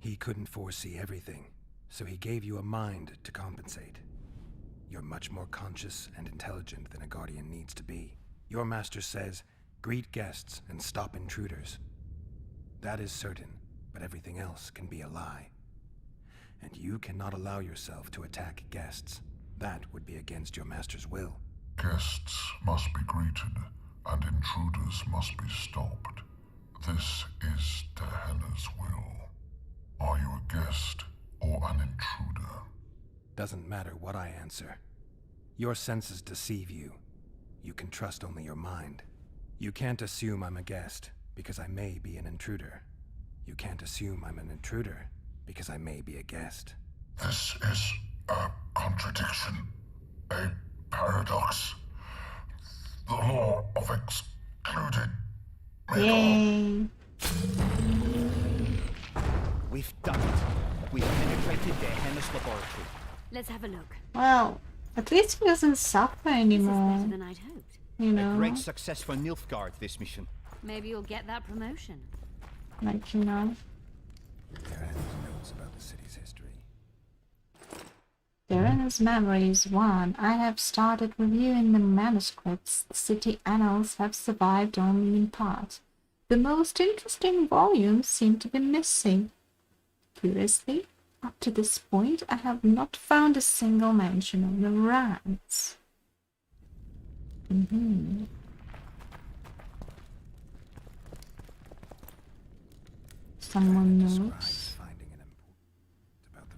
He couldn't foresee everything, so he gave you a mind to compensate. You're much more conscious and intelligent than a Guardian needs to be. Your Master says, greet guests and stop intruders. That is certain, but everything else can be a lie. And you cannot allow yourself to attack guests. That would be against your Master's will. Guests must be greeted, and intruders must be stopped. This is Diana's will. Are you a guest or an intruder? Doesn't matter what I answer. Your senses deceive you. You can trust only your mind. You can't assume I'm a guest, because I may be an intruder. You can't assume I'm an intruder, because I may be a guest. This is a contradiction. A paradox. The law of excluded. Yay. We've done it. We've penetrated Gehenna's laboratory. Let's have a look. Well, at least he doesn't suffer This is anymore. better than I'd hoped. You A know, great success for Nilfgaard, this mission. Maybe you'll get that promotion. like, you know. There are notes about the city's history. Darren's Memories 1. I have started reviewing the manuscripts. The city annals have survived only in part. The most interesting volumes seem to be missing. Curiously, up to this point, I have not found a single mention of the rats. Someone knows. Describes finding an important about the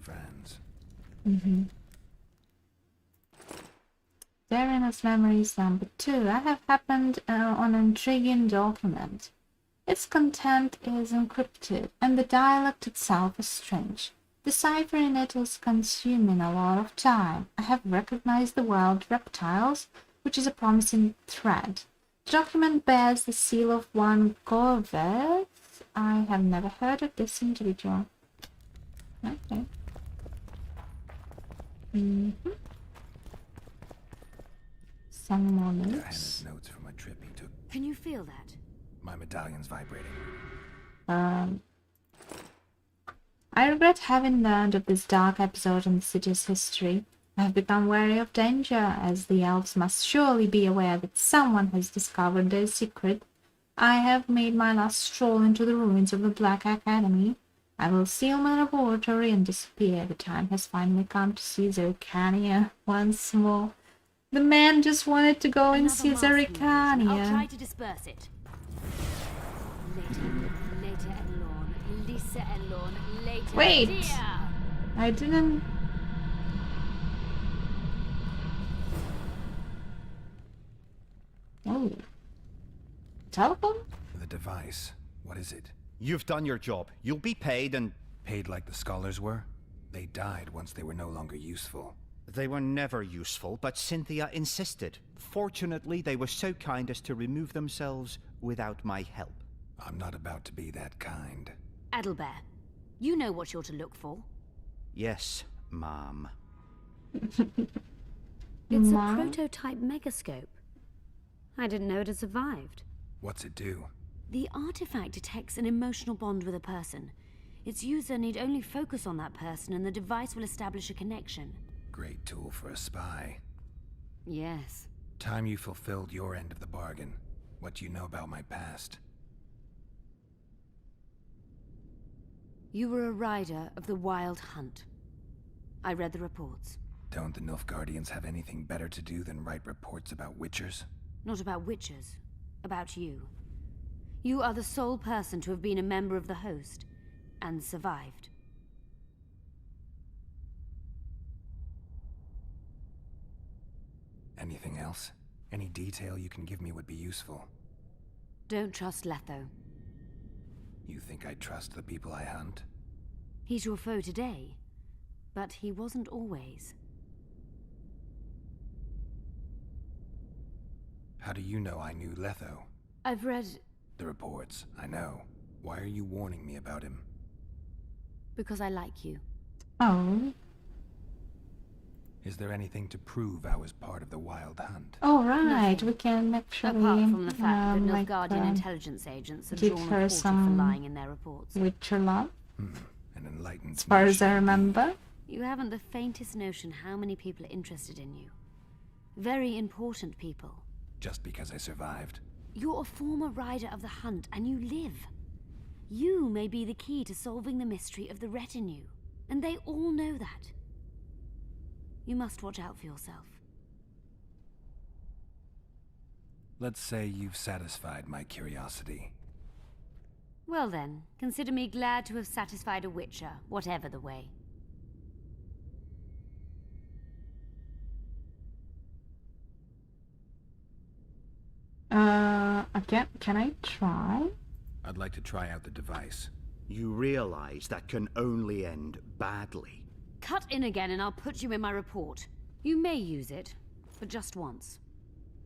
Vrans. Darren's Memories number 2. I have happened on an intriguing document. Its content is encrypted, and the dialect itself is strange. Deciphering it is consuming a lot of time. I have recognized the word reptiles, which is a promising thread. The document bears the seal of one Gorveth. I have never heard of this individual. Okay. Some more notes. Diana's notes from a trip he took. Can you feel that? My medallion's vibrating. I regret having learned of this dark episode in the city's history. I have become wary of danger, as the elves must surely be aware that someone has discovered their secret. I have made my last stroll into the ruins of the Black Academy. I will seal my laboratory and disappear. The time has finally come to see Zericania once more. The man just wanted to go and see I'll try Zericania. to disperse it. Later Elorn, Lisa Elorn, later Wait. Dia. I didn't... Oh. Telephone? The device. What is it? You've done your job. You'll be paid and... Paid like the scholars were? They died once they were no longer useful. They were never useful, but Cynthia insisted. Fortunately, they were so kind as to remove themselves without my help. I'm not about to be that kind. Adelbert, you know what you're to look for. Yes, ma'am. It's Mom? a prototype megascope. I didn't know it had survived. What's it do? The artifact detects an emotional bond with a person. Its user need only focus on that person and the device will establish a connection. Great tool for a spy. Yes. Time you fulfilled your end of the bargain. What do you know about my past? You were a rider of the Wild Hunt. I read the reports. Don't the Nilfgaardians have anything better to do than write reports about witchers? Not about witches. About you. You are the sole person to have been a member of the host, and survived. Anything else? Any detail you can give me would be useful. Don't trust Letho. You think I trust the people I hunt? He's your foe today, but he wasn't always. How do you know I knew Letho? I've read... The reports, I know. Why are you warning me about him? because I like you. Oh. Is there anything to prove I was part of the Wild Hunt? Oh, right. Nothing. We can actually... Apart from the fact that like, Nilfgaardian intelligence agents are give drawn her and quartered for some lying in their reports. Witcher love, An enlightened as far as I nation. remember. You haven't the faintest notion how many people are interested in you. Very important people. Just because I survived? You're a former rider of the hunt, and you live. You may be the key to solving the mystery of the retinue, and they all know that. You must watch out for yourself. Let's say you've satisfied my curiosity. Well then, consider me glad to have satisfied a Witcher, whatever the way. Again, can I try? I'd like to try out the device. You realize that can only end badly. Cut in again and I'll put you in my report. You may use it, but just once.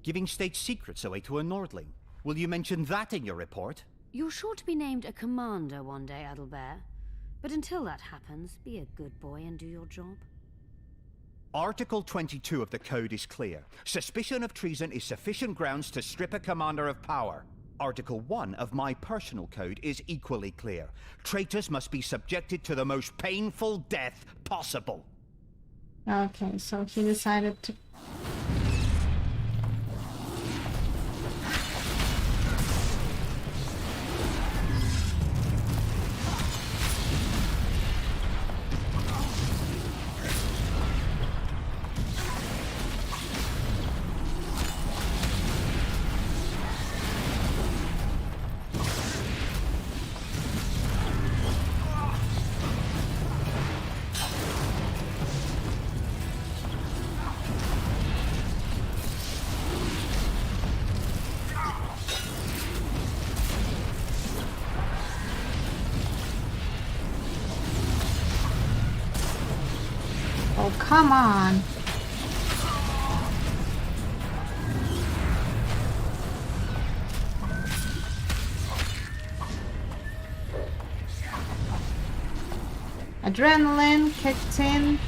Giving state secrets away to a Nordling. Will you mention that in your report? You're sure to be named a commander one day, Adalbert. But until that happens, be a good boy and do your job. Article 22 of the Code is clear. Suspicion of treason is sufficient grounds to strip a commander of power. Article 1 of my personal code is equally clear. Traitors must be subjected to the most painful death possible. Okay, so he decided to... Oh, come on. Adrenaline kicked in.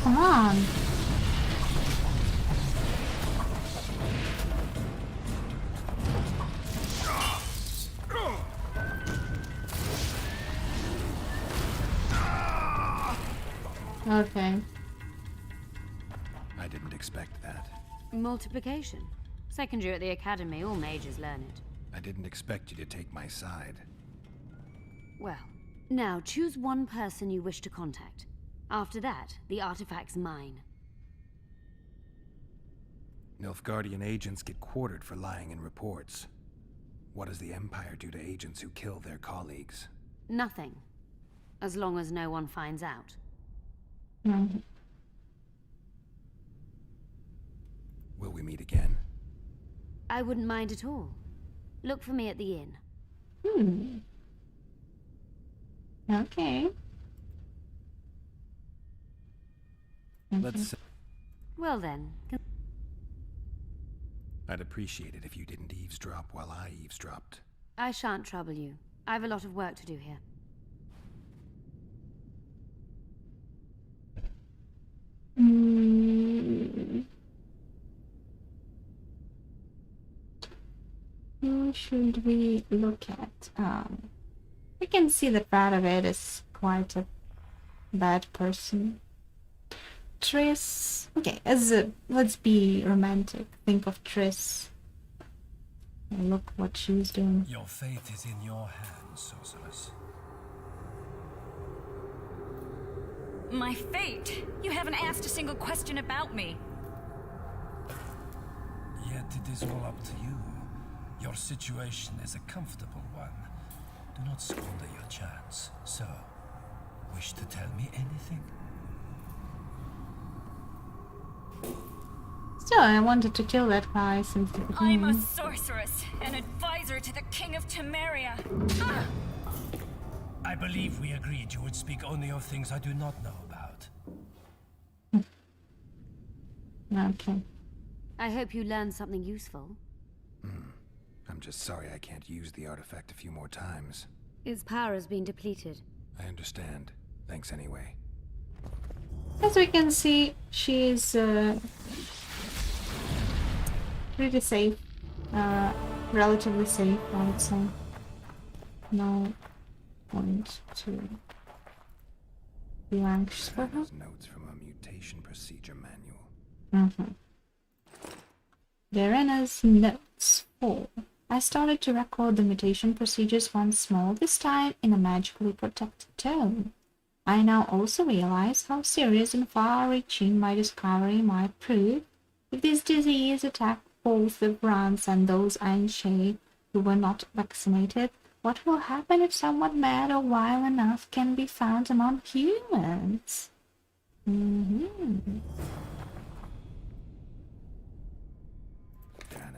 Come on. Okay. I didn't expect that. Multiplication. Second year at the academy, all mages learn it. I didn't expect you to take my side. Well, now choose one person you wish to contact. After that, the artifact's mine. Nilfgaardian agents get quartered for lying in reports. What does the Empire do to agents who kill their colleagues? Nothing. As long as no one finds out. Will we meet again? I wouldn't mind at all. Look for me at the inn. Okay. Let's... Well then. I'd appreciate it if you didn't eavesdrop while I eavesdropped. I shan't trouble you. I have a lot of work to do here. Who should we look at? We can see that Radovid is quite a bad person. Triss. Okay, let's be romantic. Think of Triss. And look what she's doing. Your fate is in your hands, sorceress. My fate? You haven't asked a single question about me. Yet it is all up to you. Your situation is a comfortable one. Do not squander your chance. So, wish to tell me anything? Still, I wanted to kill that guy since the beginning. I'm a sorceress, an advisor to the King of Temeria. Ah! I believe we agreed you would speak only of things I do not know about. Okay. I hope you learned something useful. I'm just sorry I can't use the artifact a few more times. Its power has been depleted. I understand. Thanks anyway. As we can see, she is pretty safe. Relatively safe, I would say. No point to be anxious for her. Notes from a mutation procedure manual. Verena's notes 4. I started to record the mutation procedures once more, this time in a magically protected tone. I now also realize how serious and far-reaching my discovery might prove if this disease attacked both the Brants and those ENG who were not vaccinated. What will happen if someone mad or wild enough can be found among humans? Diana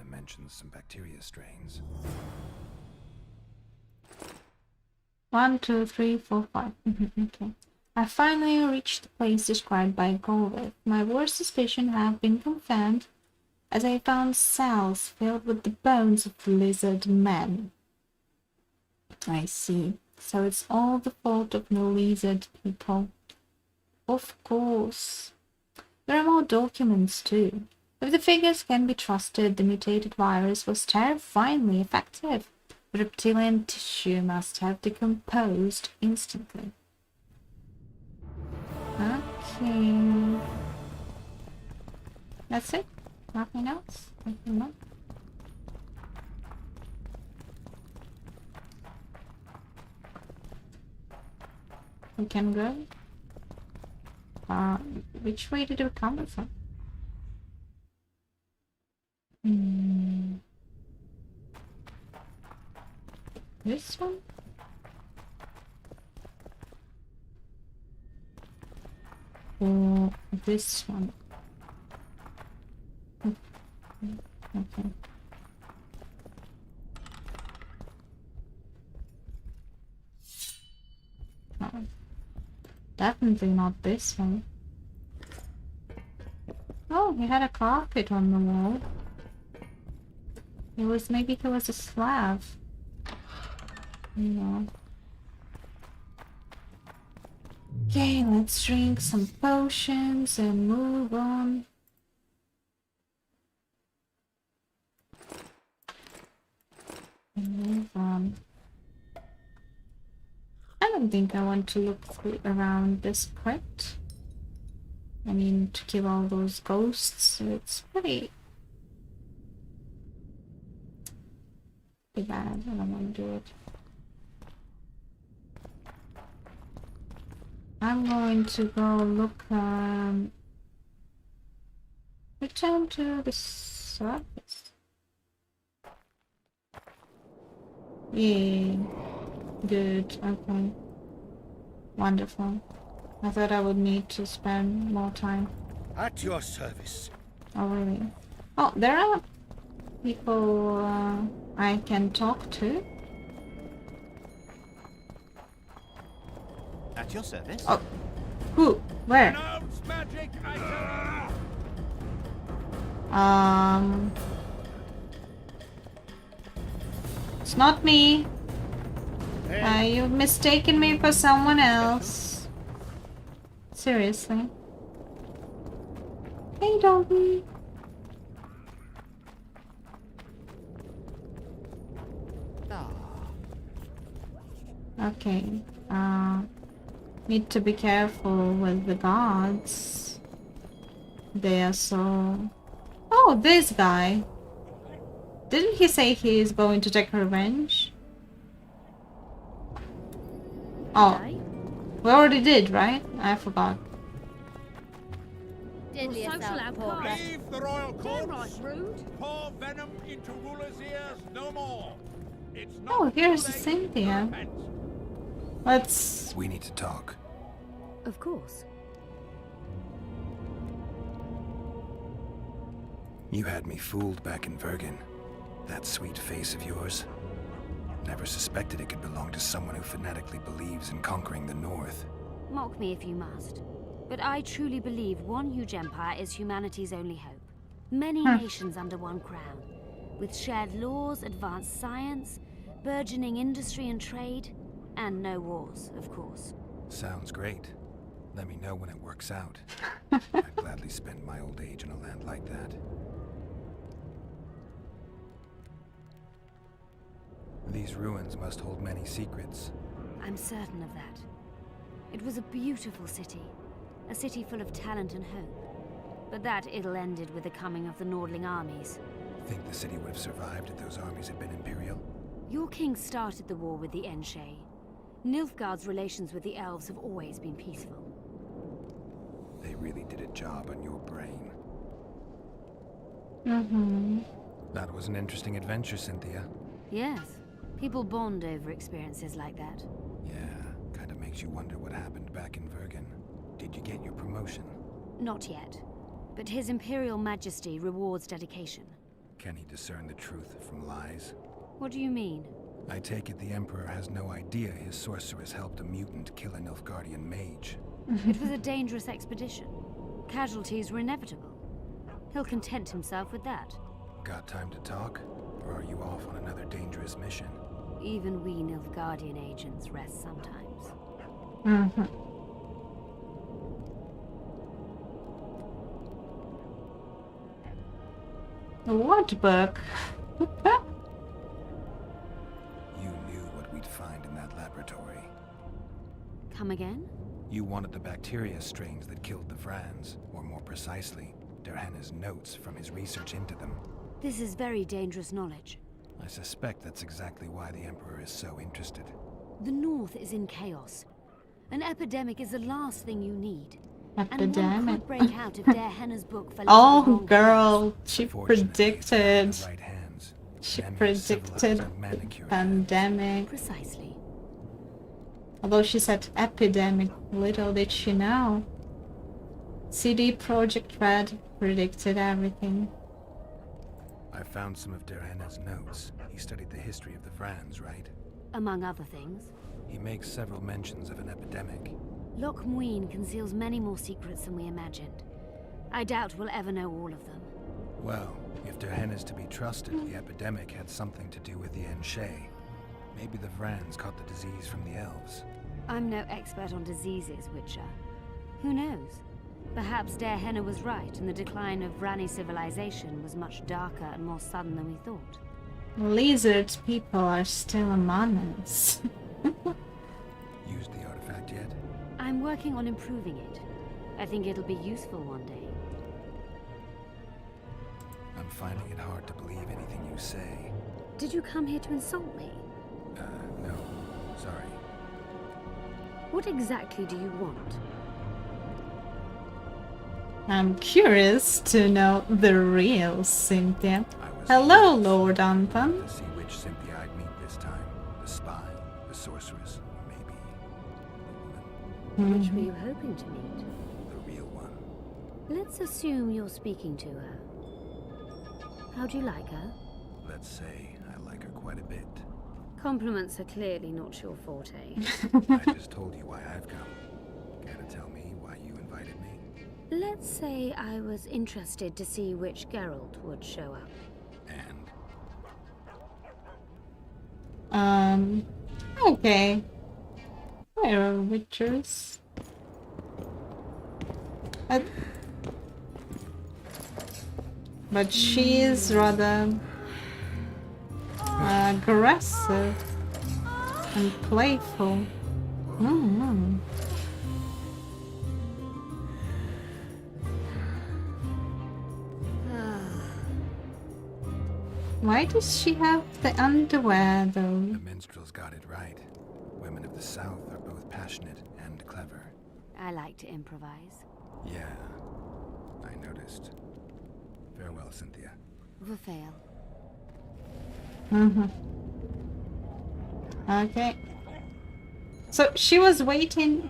mentions some bacteria strains. 1, 2, 3, 4, 5. Okay. I finally reached the place described by Golveth. My worst suspicions have been confirmed, as I found cells filled with the bones of lizard men. I see. So it's all the fault of the lizard people. Of course. There are more documents too. If the figures can be trusted, the mutated virus was terrifyingly effective. Reptilian tissue must have decomposed instantly. Okay. That's it? Nothing else? Nothing more? We can go. Which way did we come from? This one? Or this one? Okay. No. Definitely not this one. Oh, he had a carpet on the wall. Maybe there was a slab. No. Okay, let's drink some potions and move on. I don't think I want to look around this crypt. I mean, to kill all those ghosts, it's pretty bad. I don't want to do it. I'm going to go look, return to the surface. Yeah, good, okay. Wonderful. I thought I would need to spend more time. At your service. Oh, really? Oh, there are people I can talk to. At your service? Oh, who? Where? It's not me. You've mistaken me for someone else. Seriously. Hey, doggy. Okay. Need to be careful with the guards. They are so... Oh, this guy. Didn't he say he is going to take revenge? Oh, we already did, right? I forgot. Diddly yourself, poor Beth. Leave the royal courts. Pour venom into rulers' ears no more. It's not Oh, here's Cynthia. Let's... We need to talk. Of course. You had me fooled back in Vergen. That sweet face of yours. Never suspected it could belong to someone who fanatically believes in conquering the North. Mock me if you must. But I truly believe one huge empire is humanity's only hope. Many nations under one crown, with shared laws, advanced science, burgeoning industry and trade. And no wars, of course. Sounds great. Let me know when it works out. I'd gladly spend my old age in a land like that. These ruins must hold many secrets. I'm certain of that. It was a beautiful city. A city full of talent and hope. But that ill ended with the coming of the Nordling armies. Think the city would have survived if those armies had been Imperial? Your king started the war with the ENG. Nilfgaard's relations with the elves have always been peaceful. They really did a job on your brain. That was an interesting adventure, Cynthia. Yes. People bond over experiences like that. Yeah, kind of makes you wonder what happened back in Vergen. Did you get your promotion? Not yet. But His Imperial Majesty rewards dedication. Can he discern the truth from lies? What do you mean? I take it the Emperor has no idea his sorceress helped a mutant kill a Nilfgaardian mage. It was a dangerous expedition. Casualties were inevitable. He'll content himself with that. Got time to talk? Or are you off on another dangerous mission? Even we Nilfgaardian agents rest sometimes. What book? You knew what we'd find in that laboratory. Come again? You wanted the bacteria strains that killed the Vrans, or more precisely, Derhenna's notes from his research into them. This is very dangerous knowledge. I suspect that's exactly why the Emperor is so interested. The North is in chaos. An epidemic is the last thing you need. And one Epidemic. could break out if Derhenna's book fell into the Oh, wrong girl, she Fortunately, predicted. the right hands. She Many predicted civilized manicured pandemic. Precisely. Although she said epidemic, little did she know. CD Projekt Red predicted everything. I found some of Derhenna's notes. He studied the history of the Vrans, right? Among other things. He makes several mentions of an epidemic. Loch Muin conceals many more secrets than we imagined. I doubt we'll ever know all of them. Well, if Derhenna's to be trusted, the epidemic had something to do with the ENG. Maybe the Vrans caught the disease from the elves. I'm no expert on diseases, Witcher. Who knows? Perhaps Derhenna was right, and the decline of Vrani civilization was much darker and more sudden than we thought. Lizard people are still among us. Used the artifact yet? I'm working on improving it. I think it'll be useful one day. I'm finding it hard to believe anything you say. Did you come here to insult me? No. Sorry. What exactly do you want? I'm curious to know the real Cynthia. Hello, Lord Anton. To see which Cynthia I'd meet this time. The spy, the sorceress, or maybe the woman. Which were you hoping to meet? The real one. Let's assume you're speaking to her. How do you like her? Let's say I like her quite a bit. Compliments are clearly not your forte. I just told you why I've come. Care to tell me why you invited me? Let's say I was interested to see which Geralt would show up. Okay. Where are witchers? But she is rather aggressive and playful. Why does she have the underwear though? The minstrels got it right. Women of the South are both passionate and clever. I like to improvise. Yeah, I noticed. Farewell, Cynthia. Verfail. Okay. So she was waiting.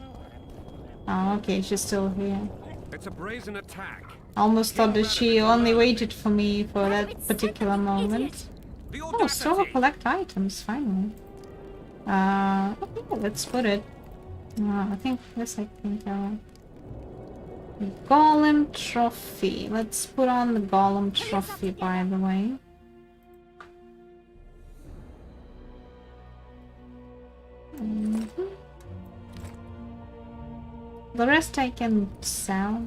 Oh, okay, she's still here. It's a brazen attack. Almost thought that she only waited for me for that particular moment. Oh, store collect items, finally. Okay, let's put it. I think, yes, I think, Golem Trophy. Let's put on the Golem Trophy, by the way. Mhm. The rest I can sell.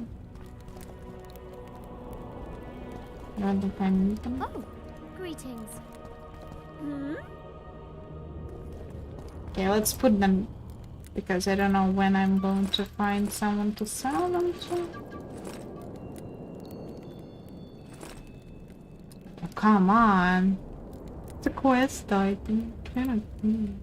I don't think I need them. Oh, greetings. Hmm? Okay, let's put them, because I don't know when I'm going to find someone to sell them to. Oh, come on. It's a quest item. Cannot be.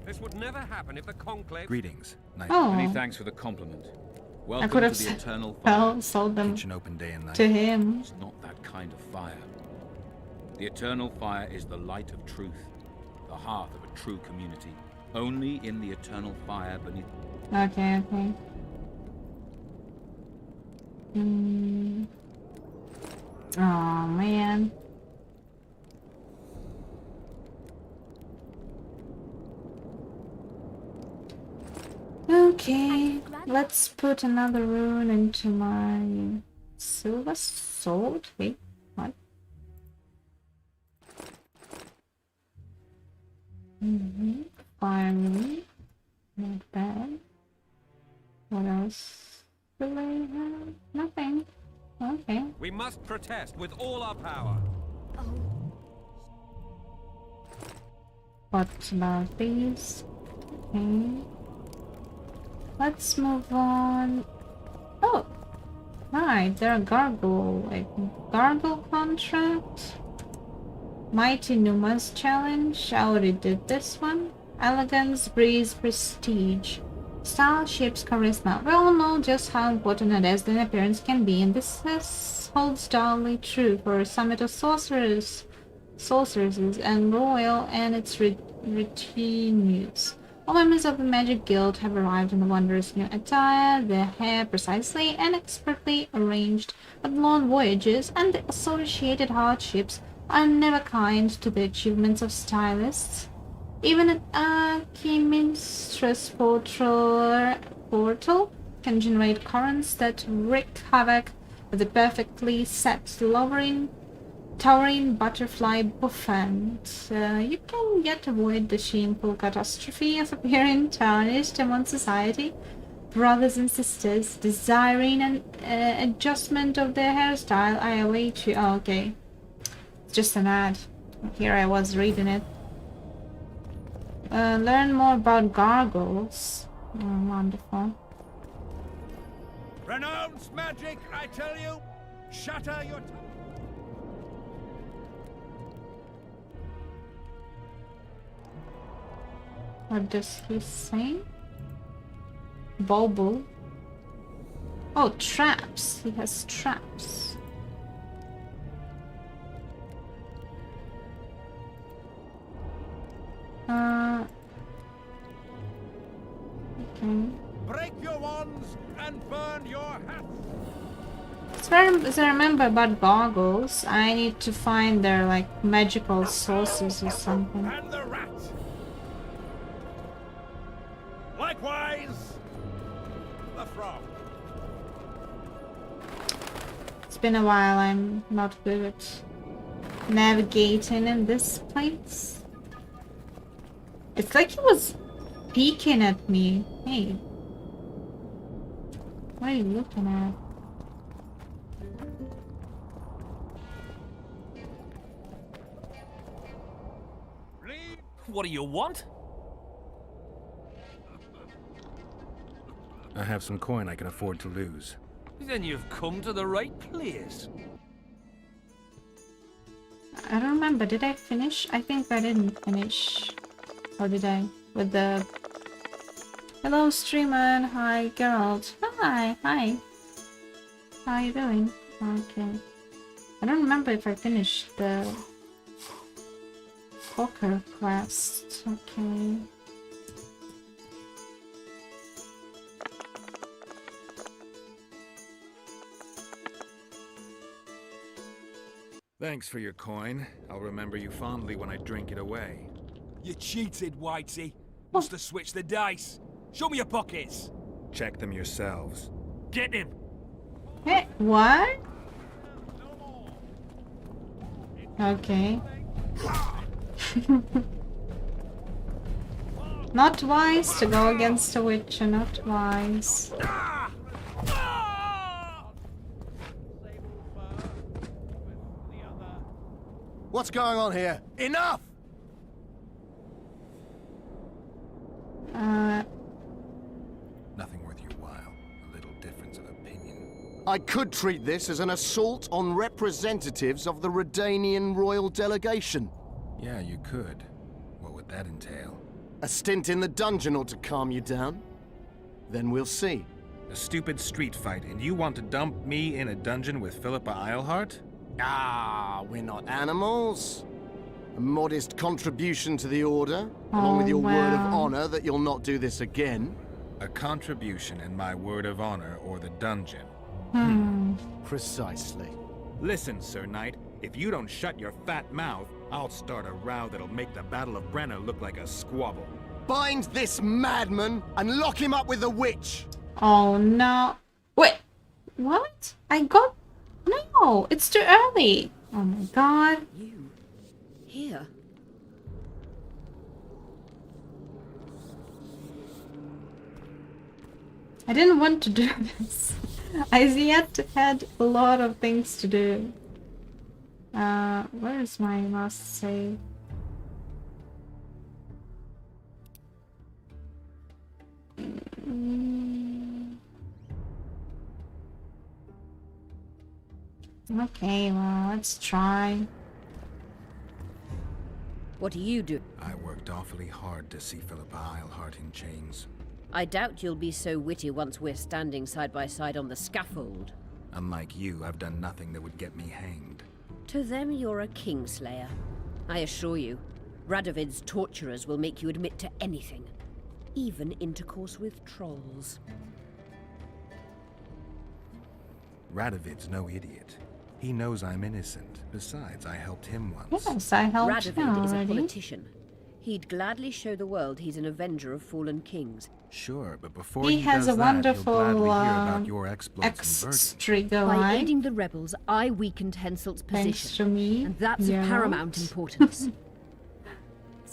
This would never happen if the Conclave... Greetings. Nice. Oh. Many thanks for the compliment. I Welcome could to have the eternal fire. sold them Kitchen open day and night. to him. It's not that kind of fire. The eternal fire is the light of truth, the hearth of a true community. Only in the eternal fire beneath... Okay, okay. Oh man. Okay, let's put another rune into my silver sword. Wait, what? Fine. Not bad. What else do I have? Nothing. Okay. We must protest with all our power. What about these? Okay. Let's move on. Oh! Right, there are gargle contract. Mighty Numa's challenge. I already did this one. Elegance, breeze, prestige. Style, shapes, charisma. We all know just how important a dazzling appearance can be, and this holds doubly true for a summit of sorceresses and royal and its retinues. All members of the Magic Guild have arrived in the wondrous new attire, their hair precisely and expertly arranged, but long voyages and the associated hardships are never kind to the achievements of stylists. Even an alchemist's portal can generate currents that wreak havoc with a perfectly set towering butterfly buffet. You can yet avoid the shameful catastrophe of appearing tarnished among society. Brothers and sisters desiring an adjustment of their hairstyle, I await you. Oh, okay. It's just an ad. Here I was reading it. Learn more about gargles. Oh, wonderful. Renounce magic, I tell you! Shatter your... What does he say? Bulbul. Oh, traps. He has traps. Okay. Break your wands and burn your hats! As I remember about goggles, I need to find their like magical sources or something. And the rat! Likewise, the frog. It's been a while. I'm not good at navigating in this place. It's like he was peeking at me. Hey, what are you looking at? What do you want? I have some coin I can afford to lose. Then you've come to the right place. I don't remember. Did I finish? I think I didn't finish. Or did I? With the... Hello, streamer. Hi, Geralt. Hi, hi. How are you doing? Okay. I don't remember if I finished the... Poker quest. Okay. Thanks for your coin. I'll remember you fondly when I drink it away. You cheated, Whitey. Must have switched the dice. Show me your pockets. Check them yourselves. Get him. Hey, what? Okay. Not wise to go against a witcher, not wise. What's going on here? Enough! Nothing worth your while. A little difference of opinion. I could treat this as an assault on representatives of the Redanian royal delegation. Yeah, you could. What would that entail? A stint in the dungeon ought to calm you down. Then we'll see. A stupid street fight, and you want to dump me in a dungeon with Philippa Eilhart? Ah, we're not animals. A modest contribution to the Order, along with your word of honor that you'll not do this again. A contribution and my word of honor, or the dungeon. Precisely. Listen, Sir Knight, if you don't shut your fat mouth, I'll start a row that'll make the Battle of Brenna look like a squabble. Bind this madman and lock him up with the witch! Oh no. Wait. What? I got... No, it's too early. Oh my god. You here? I didn't want to do this. I yet had a lot of things to do. Where is my last save? Okay, well, let's try. What do you do? I worked awfully hard to see Philippa Eilhart in chains. I doubt you'll be so witty once we're standing side by side on the scaffold. Unlike you, I've done nothing that would get me hanged. To them, you're a kingslayer. I assure you, Radovid's torturers will make you admit to anything. Even intercourse with trolls. Radovid's no idiot. He knows I'm innocent. Besides, I helped him once. Yes, I helped him Radovid is a already. politician. He'd gladly show the world he's an avenger of fallen kings. Sure, but before He has does a that, wonderful he'll gladly hear about your exploits in X-trigger By line. aiding the rebels, I weakened Henselt's position. Thanks to me. And that's yes. of paramount importance.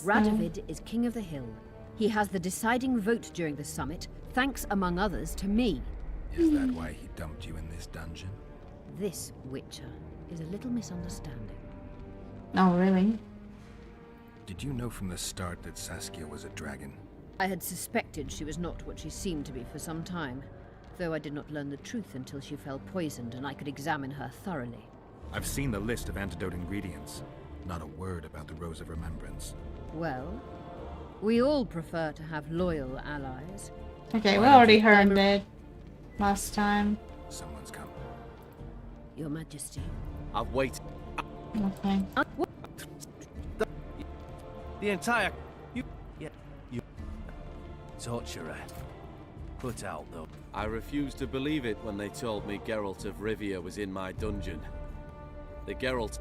Radovid is king of the hill. He has the deciding vote during the summit, thanks among others to me. Is that why he dumped you in this dungeon? This, Witcher, is a little misunderstanding. Oh, really? Did you know from the start that Saskia was a dragon? I had suspected she was not what she seemed to be for some time, though I did not learn the truth until she fell poisoned and I could examine her thoroughly. I've seen the list of antidote ingredients. Not a word about the Rose of Remembrance. Well, we all prefer to have loyal allies. Okay, we already heard it last time. Someone's come. Your Majesty. I've waited. Okay. The entire... You... Torturer. Put out, though. I refused to believe it when they told me Geralt of Rivia was in my dungeon. The Geralt...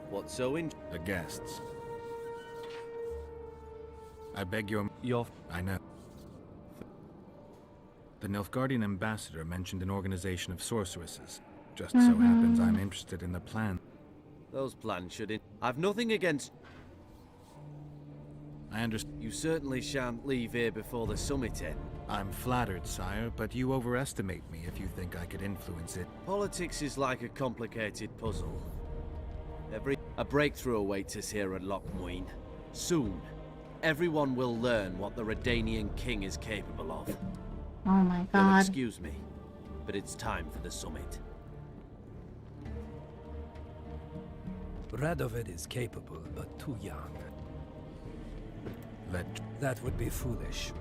What's so in... The guests. I beg your... I know. The Nilfgaardian ambassador mentioned an organization of sorceresses. Just so happens I'm interested in the plan. Those plans should... I've nothing against... I understand. You certainly shan't leave here before the summit ends. I'm flattered, sire, but you overestimate me if you think I could influence it. Politics is like a complicated puzzle. A breakthrough awaits us here at Lochmuin. Soon, everyone will learn what the Redanian king is capable of. Oh my You'll god. excuse me, but it's time for the summit. Radovid is capable, but too young. That would be foolish.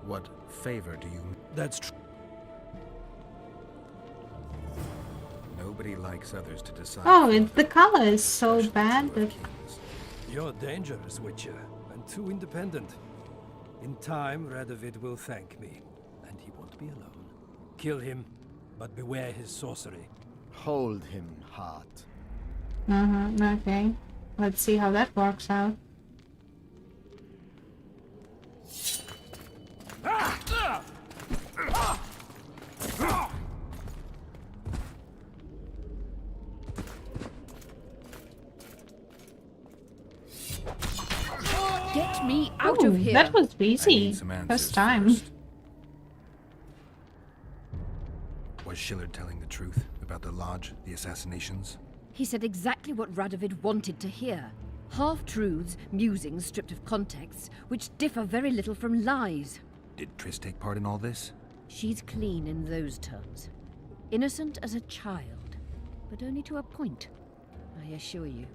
What favor do you... That's true. Nobody likes others to decide. Oh, the color is so bad that... You're dangerous, Witcher, and too independent. In time, Radovid will thank me, and he won't be alone. Kill him, but beware his sorcery. Hold him, heart. Okay. Let's see how that works out. Ooh, here. that was I easy. need some answers First time. first. Was Schiller telling the truth about the lodge, the assassinations? He said exactly what Radovid wanted to hear. Half-truths, musings stripped of context, which differ very little from lies. Did Triss take part in all this? She's clean in those terms. Innocent as a child, but only to a point. I assure you,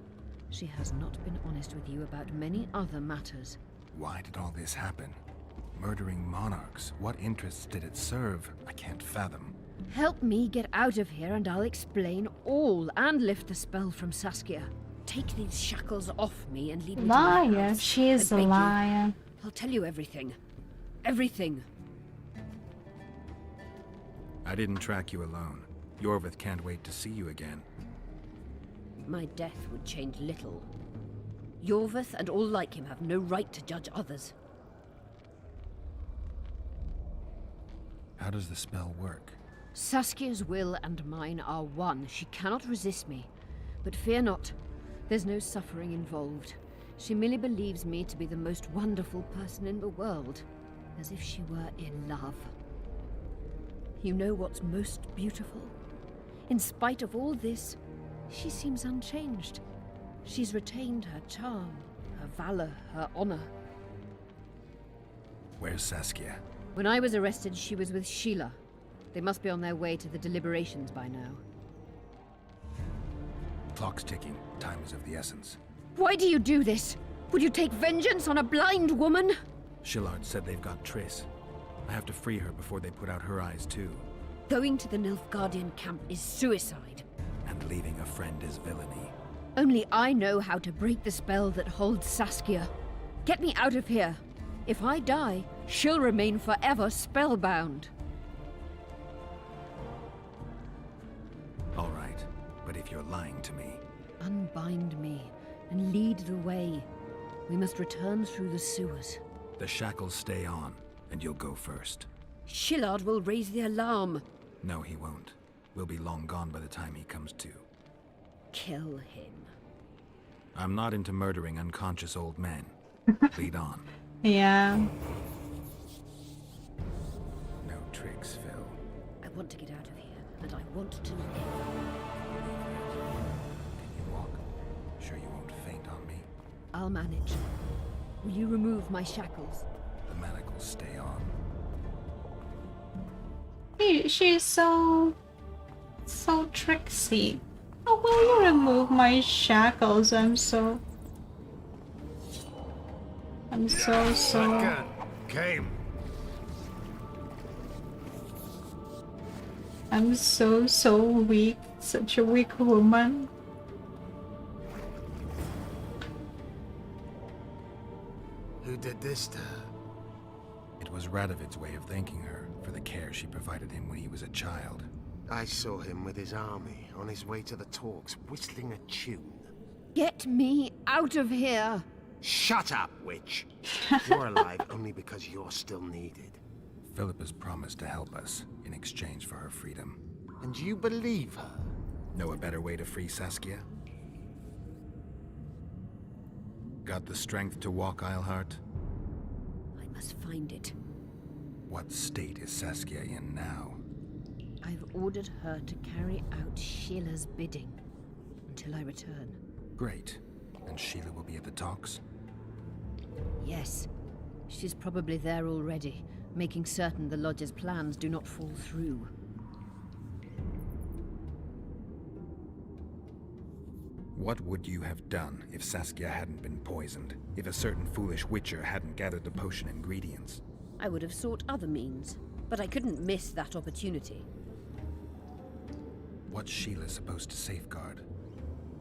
she has not been honest with you about many other matters. Why did all this happen? Murdering monarchs, what interests did it serve? I can't fathom. Help me get out of here and I'll explain all and lift the spell from Saskia. Take these shackles off me and lead me to my Liar. house. She is I a beg you. liar. I'll tell you everything. Everything. I didn't track you alone. Yorvith can't wait to see you again. My death would change little. Yorvith and all like him have no right to judge others. How does the spell work? Saskia's will and mine are one. She cannot resist me. But fear not. There's no suffering involved. She merely believes me to be the most wonderful person in the world. As if she were in love. You know what's most beautiful? In spite of all this, she seems unchanged. She's retained her charm, her valor, her honor. Where's Saskia? When I was arrested, she was with Sheila. They must be on their way to the deliberations by now. Clock's ticking. Time is of the essence. Why do you do this? Would you take vengeance on a blind woman? Shillard said they've got Triss. I have to free her before they put out her eyes too. Going to the Nilfgaardian camp is suicide. And leaving a friend is villainy. Only I know how to break the spell that holds Saskia. Get me out of here. If I die, she'll remain forever spellbound. All right, but if you're lying to me... Unbind me and lead the way. We must return through the sewers. The shackles stay on, and you'll go first. Shillard will raise the alarm. No, he won't. We'll be long gone by the time he comes to. Kill him. I'm not into murdering unconscious old men. Lead on. Yeah. No tricks, Phil. I want to get out of here, and I want to live. Can you walk? Sure you won't faint on me? I'll manage. Will you remove my shackles? The manacles stay on. She's so tricksy. How will you remove my shackles? I'm so Came. I'm so weak. Such a weak woman. Who did this to her? It was Radovid's way of thanking her for the care she provided him when he was a child. I saw him with his army on his way to the talks, whistling a tune. Get me out of here! Shut up, witch! You're alive only because you're still needed. Philippa's promised to help us in exchange for her freedom. And you believe her? Know a better way to free Saskia? Got the strength to walk, Eilhart? I must find it. What state is Saskia in now? I've ordered her to carry out Sheila's bidding until I return. Great. And Sheila will be at the talks? Yes. She's probably there already, making certain the Lodge's plans do not fall through. What would you have done if Saskia hadn't been poisoned? If a certain foolish witcher hadn't gathered the potion ingredients? I would have sought other means, but I couldn't miss that opportunity. What's Sheila supposed to safeguard?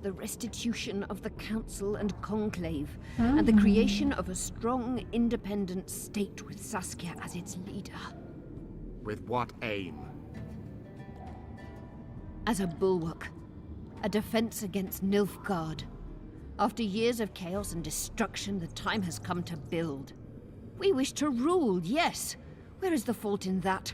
The restitution of the Council and Conclave, and the creation of a strong, independent state with Saskia as its leader. With what aim? As a bulwark. A defense against Nilfgaard. After years of chaos and destruction, the time has come to build. We wish to rule, yes. Where is the fault in that?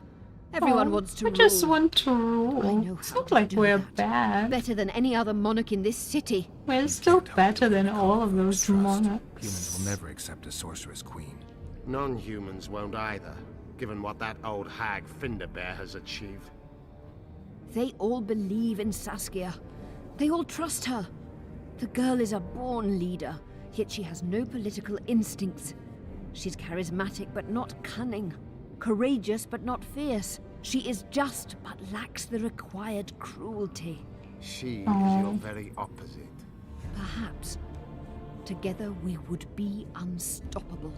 Everyone wants to rule. I just want to rule. I know It's how not to like do we're that. bad. Better than any other monarch in this city. We're still better than all of those monarchs. Humans will never accept a sorceress queen. Non-humans won't either, given what that old hag Finderbear has achieved. They all believe in Saskia. They all trust her. The girl is a born leader, yet she has no political instincts. She's charismatic but not cunning, courageous but not fierce. She is just but lacks the required cruelty. She is your very opposite. Perhaps together we would be unstoppable.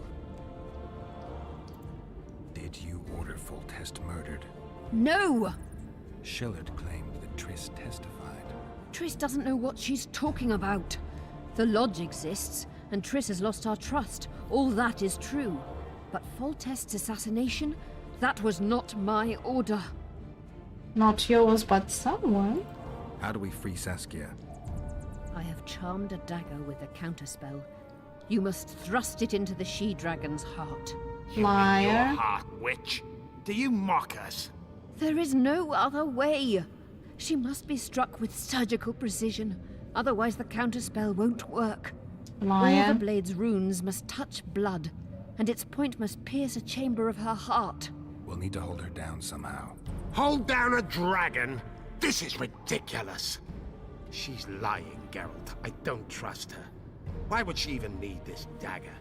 Did you order Foltest murdered? No! Shillard claimed that Triss testified. Triss doesn't know what she's talking about. The Lodge exists, and Triss has lost our trust. All that is true. But Foltest's assassination? That was not my order. Not yours, but someone. How do we free Saskia? I have charmed a dagger with a counterspell. You must thrust it into the she-dragon's heart. Liar. Your heart, witch. Do you mock us? There is no other way. She must be struck with surgical precision. Otherwise the counterspell won't work. Liar. All the blade's runes must touch blood, and its point must pierce a chamber of her heart. We'll need to hold her down somehow. Hold down a dragon? This is ridiculous. She's lying, Geralt. I don't trust her. Why would she even need this dagger?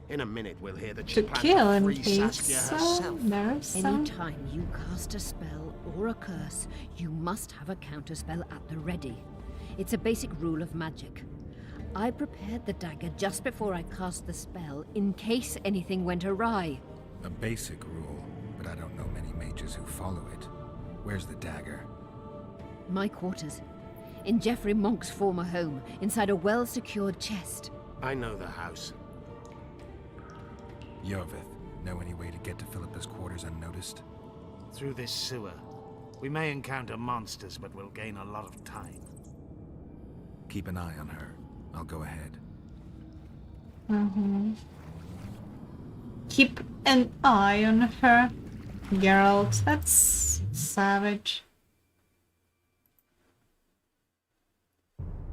In a minute, we'll hear that she To plans kill to in free case Saskia herself. there's some. Anytime you cast a spell or a curse, you must have a counterspell at the ready. It's a basic rule of magic. I prepared the dagger just before I cast the spell, in case anything went awry. A basic rule, but I don't know many mages who follow it. Where's the dagger? My quarters. In Geoffrey Monk's former home, inside a well-secured chest. I know the house. Yorvith, know any way to get to Philippa's quarters unnoticed? Through this sewer. We may encounter monsters, but we'll gain a lot of time. Keep an eye on her. I'll go ahead. Keep an eye on her. Geralt, that's savage.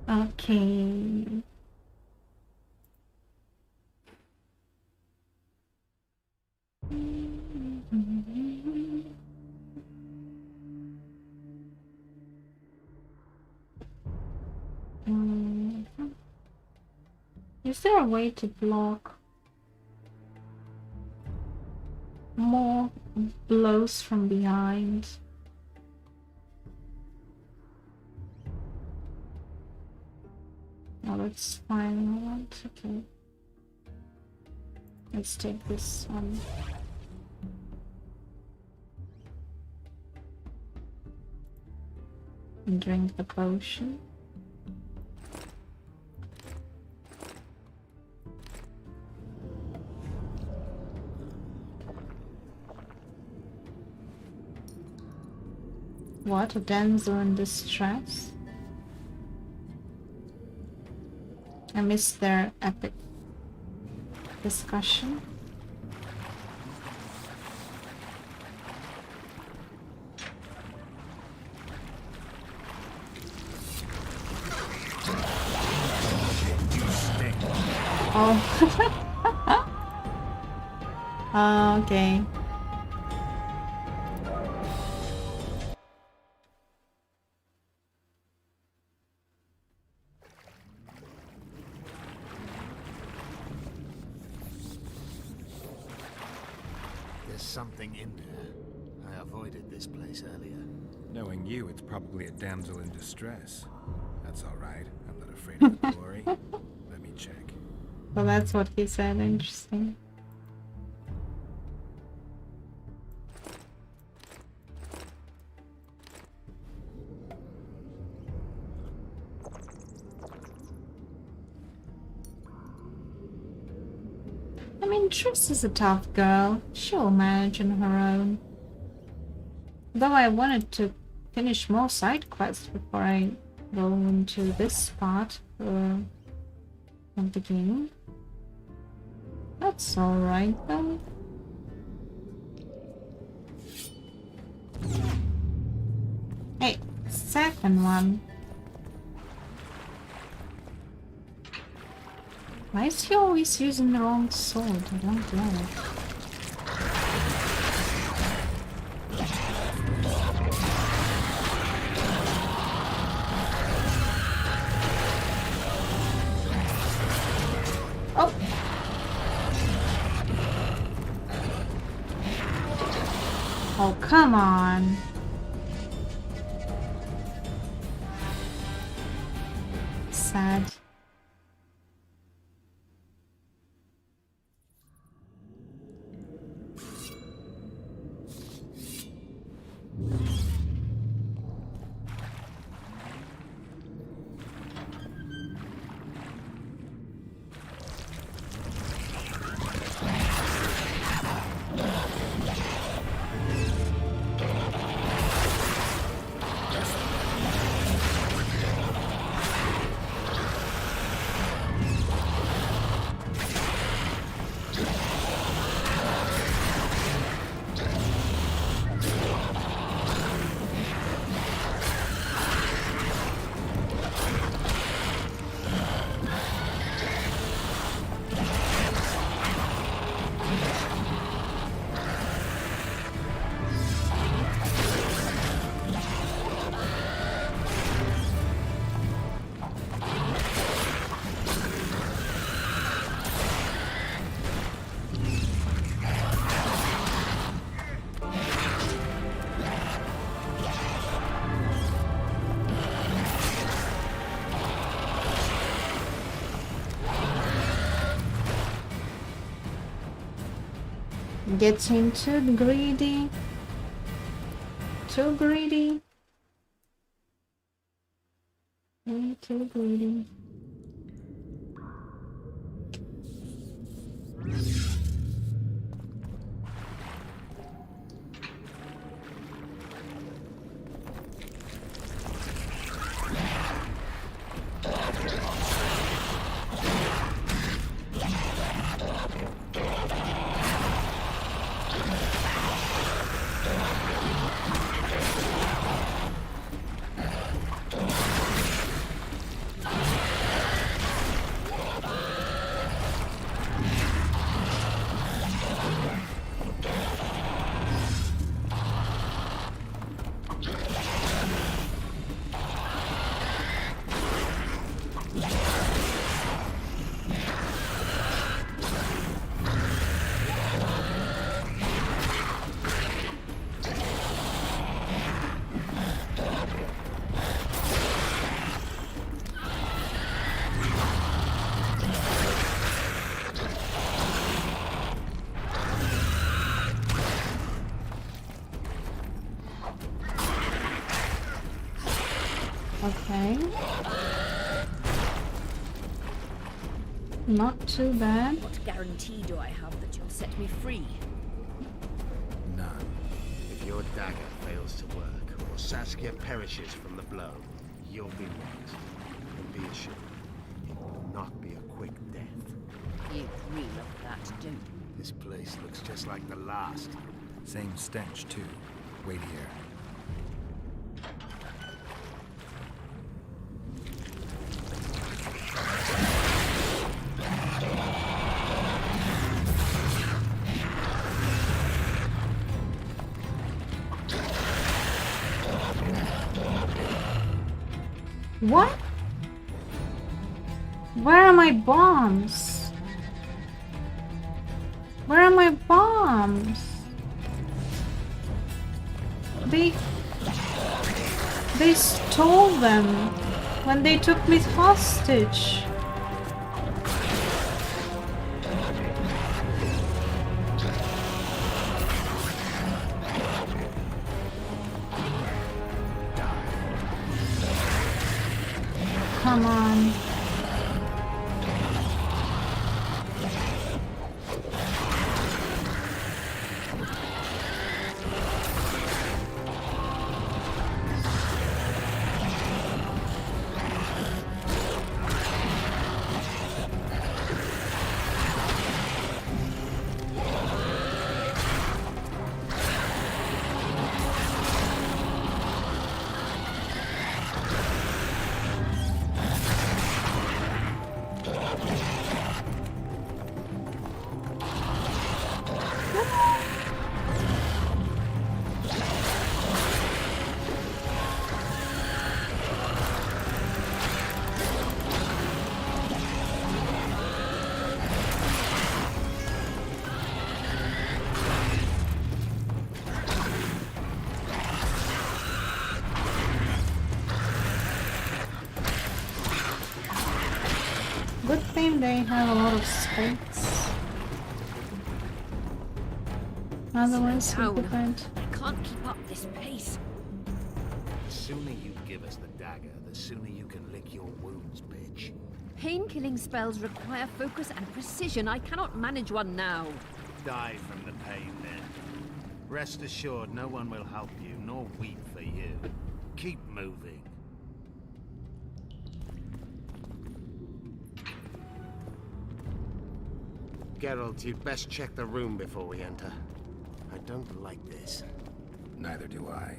Okay. Is there a way to block more blows from behind? No, that's fine. I want. Okay. Let's take this one. And drink the potion. What? A damsel in distress? I missed their epic discussion. Oh. Okay. Something in there. I avoided this place earlier. Knowing you, it's probably a damsel in distress. That's all right. I'm not afraid of the glory. Let me check. Well, that's what he said. Interesting. I mean, Triss is a tough girl. She'll manage on her own. Though I wanted to finish more side quests before I go into this part of the game. That's alright though. Hey, second one. Why is he always using the wrong sword? I don't get it. Oh! Oh, come on! Sad. Getting too greedy. Too greedy. Way too greedy. Okay. Not too bad. What guarantee do I have that you'll set me free? None. If your dagger fails to work, or Saskia perishes from the blow, you'll be next. And be assured, it will not be a quick death. You agree with that, don't you? This place looks just like the last. Same stench, too. Wait here. What? Where are my bombs? Where are my bombs? They stole them when they took me hostage. Come on. they have a lot of space. Otherwise, Slow we down. could. I can't keep up this pace. The sooner you give us the dagger, the sooner you can lick your wounds, bitch. Pain-killing spells require focus and precision. I cannot manage one now. Die from the pain, then. Rest assured, no one will help you, nor weep for you. Keep moving. Geralt, you'd best check the room before we enter. I don't like this. Neither do I.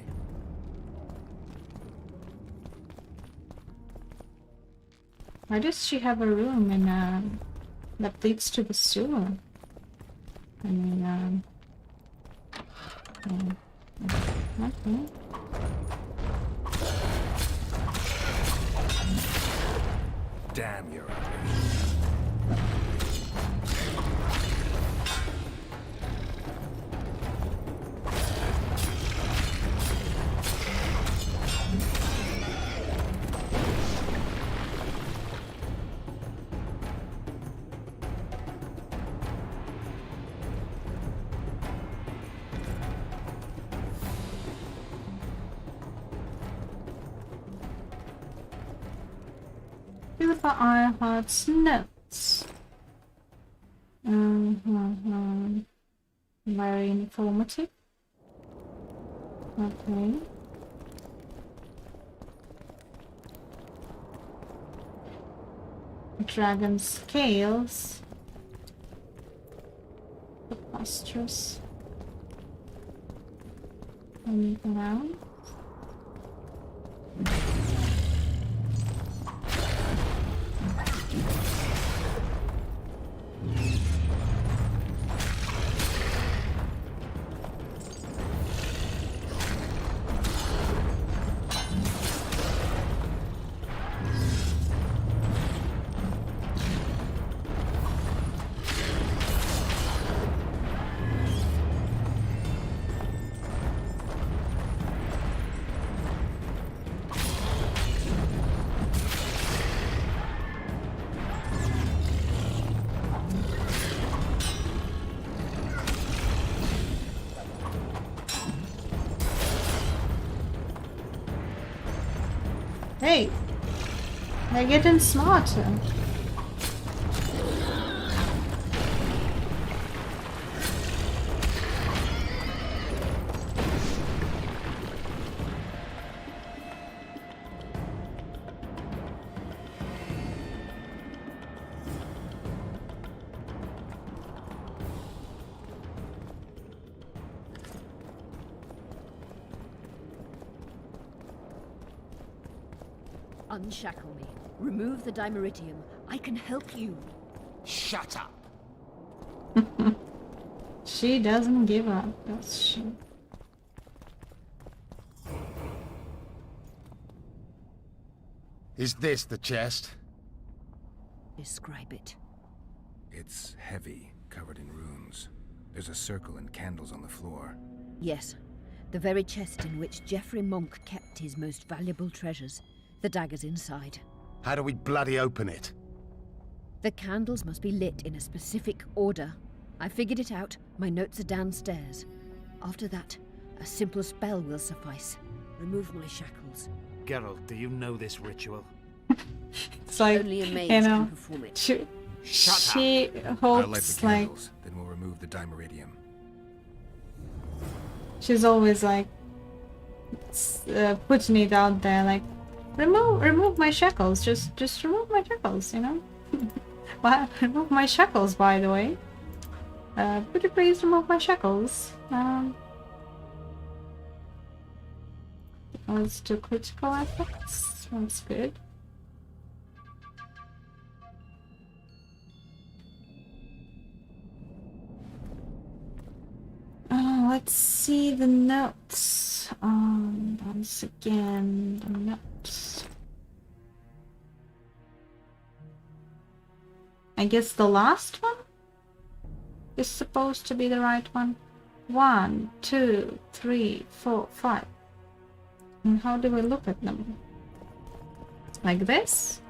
Why does she have a room in that leads to the sewer? I mean, okay. Damn your Philippa Earhart's notes. Very informative. Okay. Dragon scales. Preposterous. Anything else? Hey, they're getting smarter. Unshackle me. Remove the dimeridium. I can help you. Shut up! She doesn't give up, does she? Is this the chest? Describe it. It's heavy, covered in runes. There's a circle and candles on the floor. Yes. The very chest in which Geoffrey Monk kept his most valuable treasures. The dagger's inside. How do we bloody open it? The candles must be lit in a specific order. I figured it out. My notes are downstairs. After that, a simple spell will suffice. Remove my shackles. Geralt, do you know this ritual? It's like, Only a mage you know, can perform it. she I'll light the hopes like candles, then we'll remove the dimeridium. she's always like putting it out there, like remove my shackles, just remove my shackles, you know. Well, remove my shackles, by the way. Would you please remove my shackles? Let's do critical effects. That's good. Let's see the notes. Once again, the notes. I guess the last one is supposed to be the right one. 1, 2, 3, 4, 5. And how do we look at them? Like this?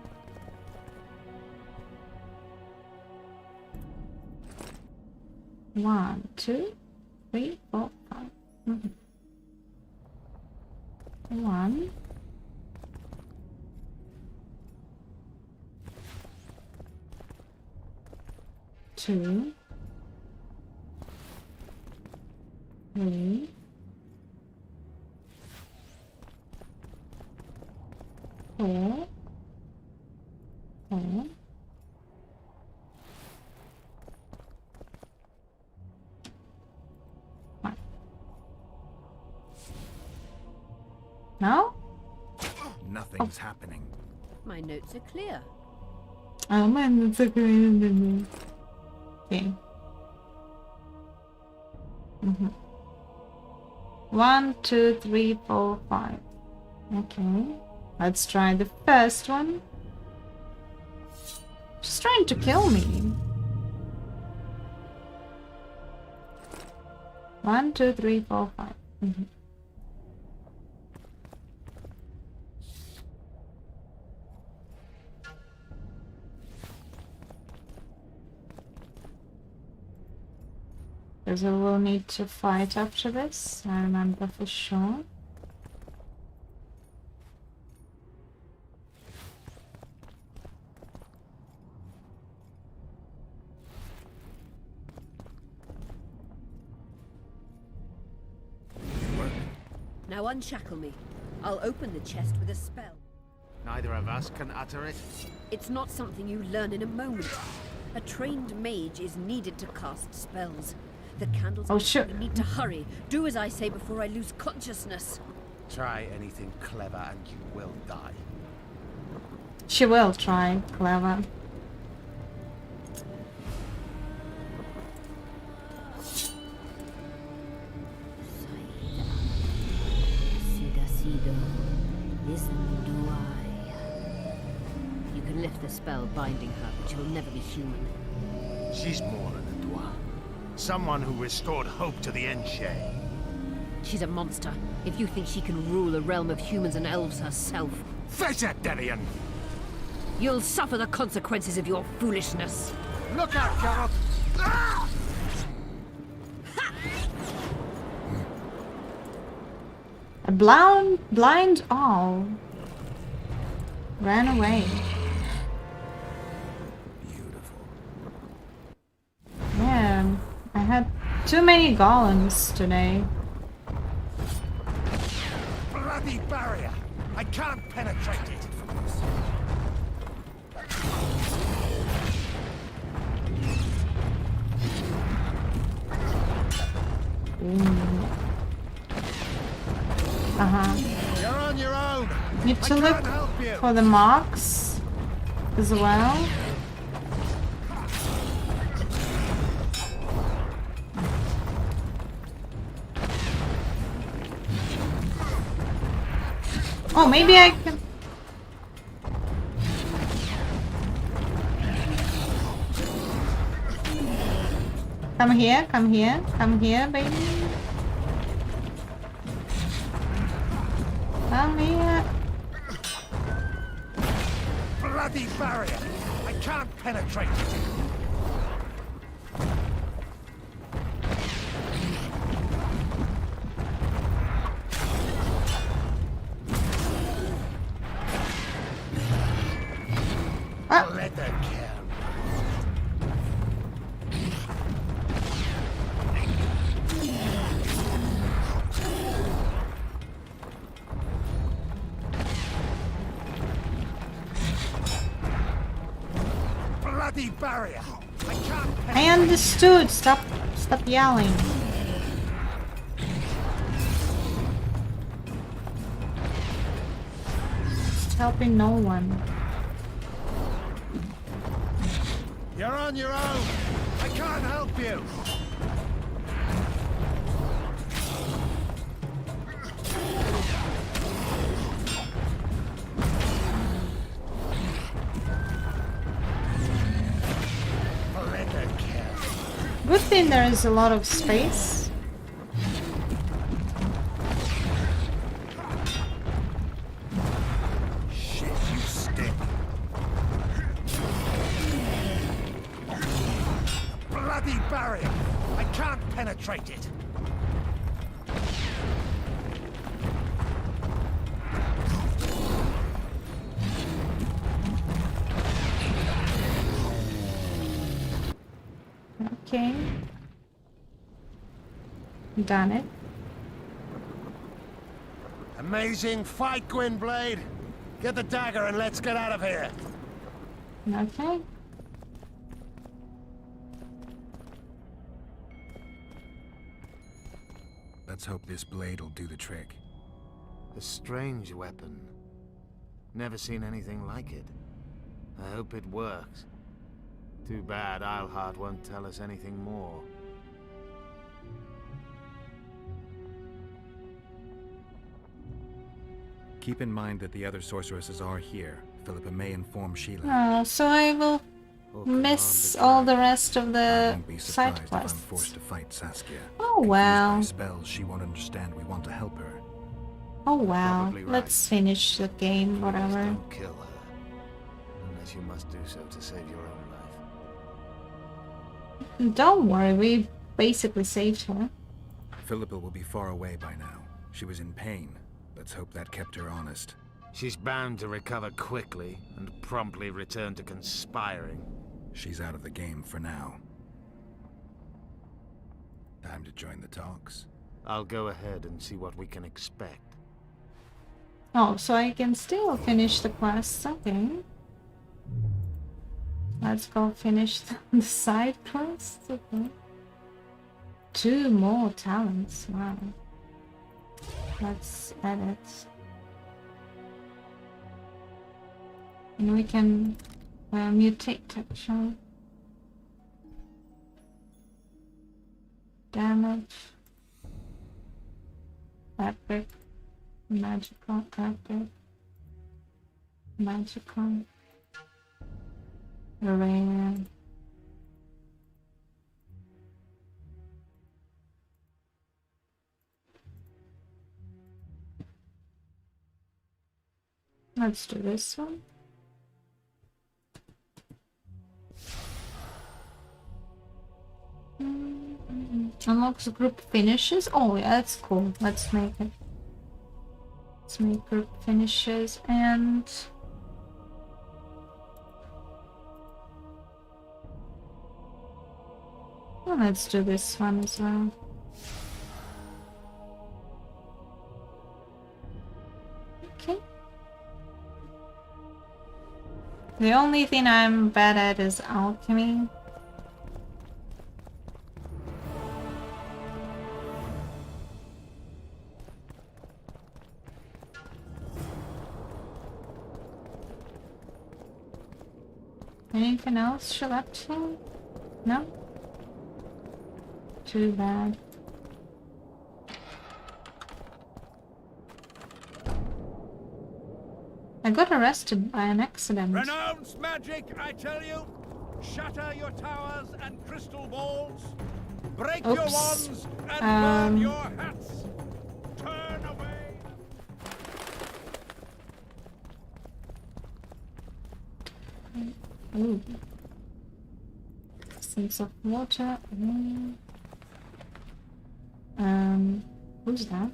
1, 2, 3, 4, 5. 1. 2, 3, 4, 4. No? Nothing's happening. My notes are clear. Oh man, that's a good. Okay. 1, 2, 3, 4, 5. Okay. Let's try the first one. She's trying to kill me. 1, 2, 3, 4, 5. Because we will need to fight after this, I remember for sure. Now unshackle me. I'll open the chest with a spell. Neither of us can utter it. It's not something you learn in a moment. A trained mage is needed to cast spells. The candles we need to hurry. Do as I say before I lose consciousness. Try anything clever and you will die. She will try, clever. Listen, do I? You can lift the spell binding her, but she will never be human. She's more than a dwarf. Someone who restored hope to the ENG. She's a monster. If you think she can rule a realm of humans and elves herself. Vegetarian! You'll suffer the consequences of your foolishness. Look out, Geralt! Ah! A blind owl ran away. Yeah, I had too many golems today. Bloody barrier! I can't penetrate it! You're on your own. Need to look for the marks as well. Oh, maybe I can. Come here, come here, come here, baby. Come here. Bloody barrier! I can't penetrate it! Let her kill. Bloody barrier! I can't. I understood. Stop yelling. It's helping no one. You're on your own. I can't help you. Good thing there is a lot of space. Shit, you stink. Bloody barrier! I penetrate it. Okay. Done it. Amazing fight, Gwynblade. Get the dagger and let's get out of here. Okay. Let's hope this blade will do the trick. A strange weapon. Never seen anything like it. I hope it works. Too bad Eilhart won't tell us anything more. Keep in mind that the other sorceresses are here. Philippa may inform Sheila. Oh, so I will miss all the rest of I the won't be side surprised if I'm quests. forced to fight Saskia. Oh Confused well. by spells, she won't understand we want to help her. Oh well. Probably right. Let's finish the game, whatever. Don't kill her. Unless you must do so to save your own life. Don't worry, we basically saved her. Philippa will be far away by now. She was in pain. Let's hope that kept her honest. She's bound to recover quickly and promptly return to conspiring. She's out of the game for now. Time to join the talks. I'll go ahead and see what we can expect. Oh, so I can still finish the quests. Okay. Let's go finish the side quests. Okay. 2 more talents. Wow. Let's edit. And we can mutate actually. Damage. Epic. Magical. Epic. Magical. Rare. Let's do this one. Unlocks group finishes. Oh yeah, that's cool. Let's make it. Let's make group finishes and well, let's do this one as well. Okay. The only thing I'm bad at is alchemy. Anything else she'll up to? No? Too bad. I got arrested by an accident. Renounce magic, I tell you! Shatter your towers and crystal balls! Break your wands and burn your hats! Turn away! Ooh. Sense of water. Who's that?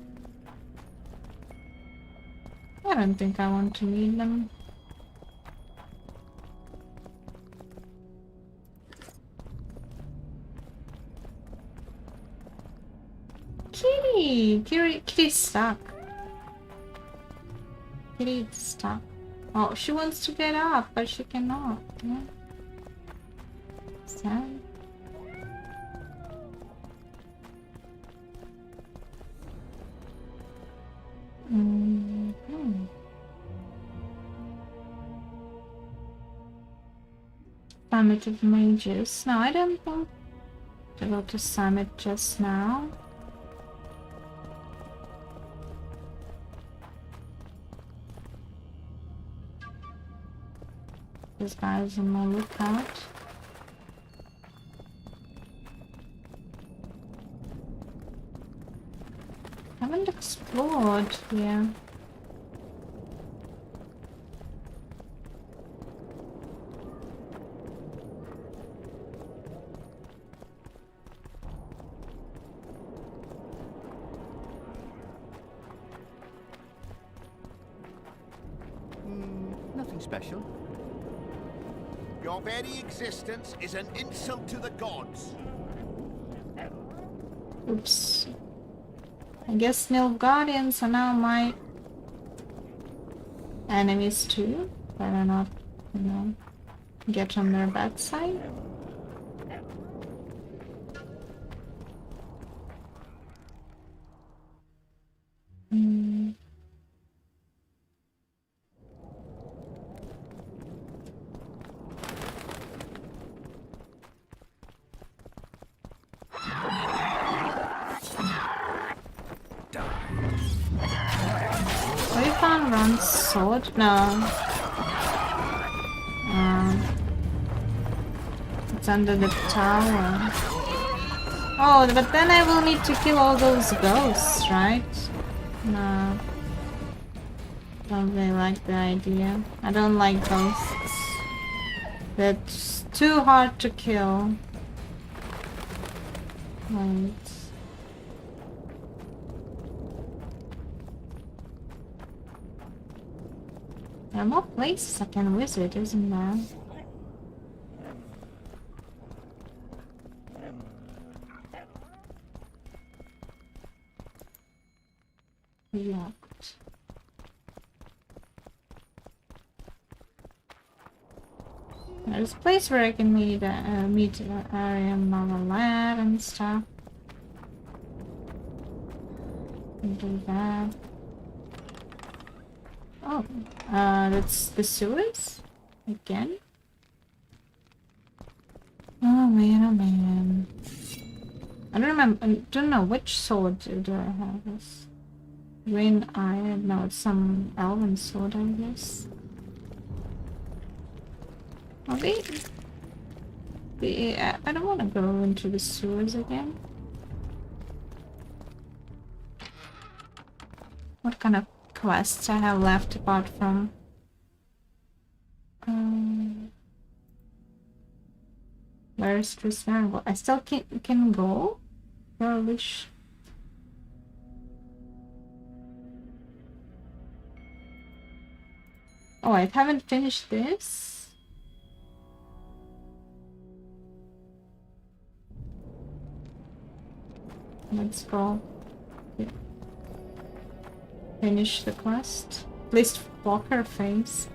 I don't think I want to need them. Kitty! Kitty's stuck. Kitty's stuck. Oh, she wants to get up, but she cannot. Yeah. Sad. Summit of Mages. No, I don't think to go to Summit just now. This guy's on the lookout. Haven't explored here. anything special? Your very existence is an insult to the gods. Oops. I guess Nilfgaardians are now my enemies too. Better not, you know, get on their bad side. We found Ron's sword? No. It's under the tower. Oh, but then I will need to kill all those ghosts, right? No. Don't really like the idea. I don't like ghosts. That's too hard to kill. Wait. There are more places I can visit, isn't there? Locked. There's a place where I can meet Arian Malalat and stuff. Can do that. Oh, that's the sewers? Again? Oh man, oh man. I don't know which sword do I have this. Green iron, no, it's some elven sword, I guess. Okay. I don't want to go into the sewers again. What kind of quests I have left apart from where's this variable? I still can go? Or which? Oh, I haven't finished this. Let's go. Finish the quest. At least walk her face.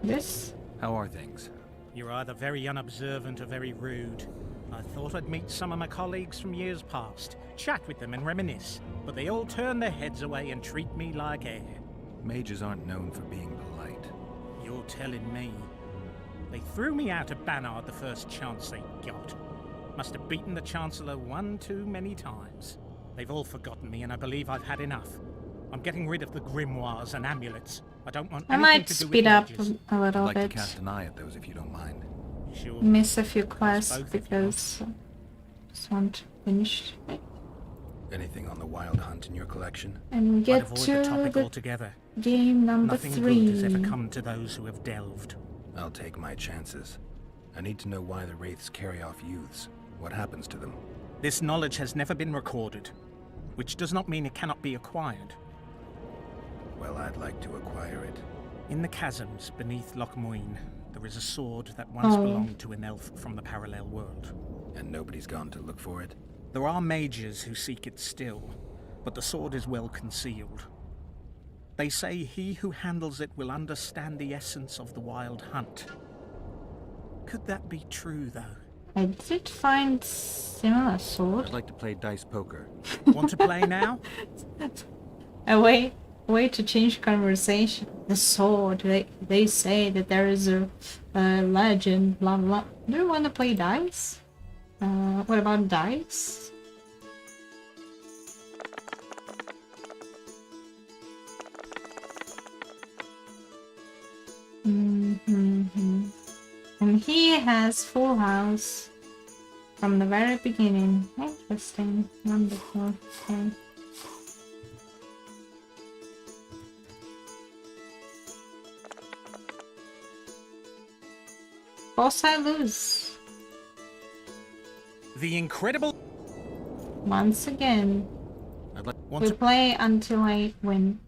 This? How are things? You're either very unobservant or very rude. I thought I'd meet some of my colleagues from years past, chat with them and reminisce, but they all turn their heads away and treat me like air. Mages aren't known for being polite. You're telling me. They threw me out of Banard the first chance they got. Must have beaten the Chancellor one too many times. They've all forgotten me and I believe I've had enough. I'm getting rid of the grimoires and amulets. I don't want anything might to do speed with up mages. a little I'd like bit. to cast an eye at those if you don't mind. Sure. Miss a few quests because just want to finish it. Anything on the wild hunt in your collection? And I'd get avoid to the topic the altogether. game number Nothing 3. good has ever come to those who have delved. I'll take my chances. I need to know why the wraiths carry off youths. What happens to them? This knowledge has never been recorded, which does not mean it cannot be acquired. Well, I'd like to acquire it. In the chasms beneath Loch Muin, there is a sword that once Oh. belonged to an elf from the parallel world. And nobody's gone to look for it? There are mages who seek it still, but the sword is well concealed. They say he who handles it will understand the essence of the wild hunt. Could that be true, though? I did find similar sword. I'd like to play dice poker. Want to play now? A way to change conversation. The sword. They say that there is a legend. Blah blah. Do you want to play dice? What about dice? And he has full house from the very beginning. Interesting. Wonderful. Okay. Boss, I lose. The incredible... Once again. We play until I win.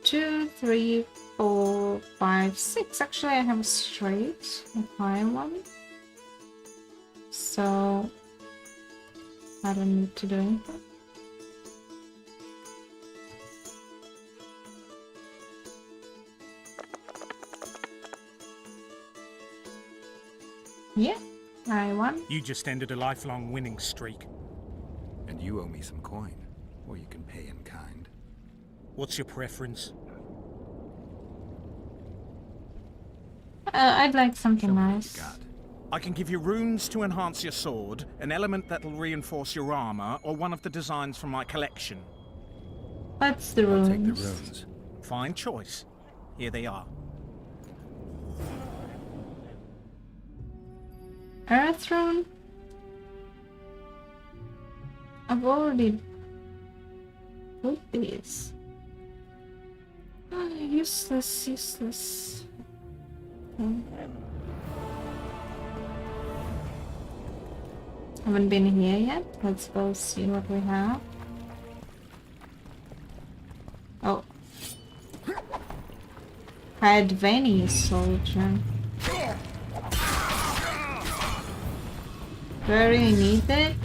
Two, three, 4, 5, 6. Actually, I have a straight, a high one. So I don't need to do anything. Yeah, I won. You just ended a lifelong winning streak. And you owe me some coin, or you can pay in kind. What's your preference? I'd like something nice. I can give you runes to enhance your sword, an element that'll reinforce your armor, or one of the designs from my collection. What's the runes? I'll take the runes. Fine choice. Here they are. Earth rune? I've already put these. Oh, useless, useless. Okay. Haven't been here yet. Let's go see what we have. Oh. Advani soldier. Do I really need it?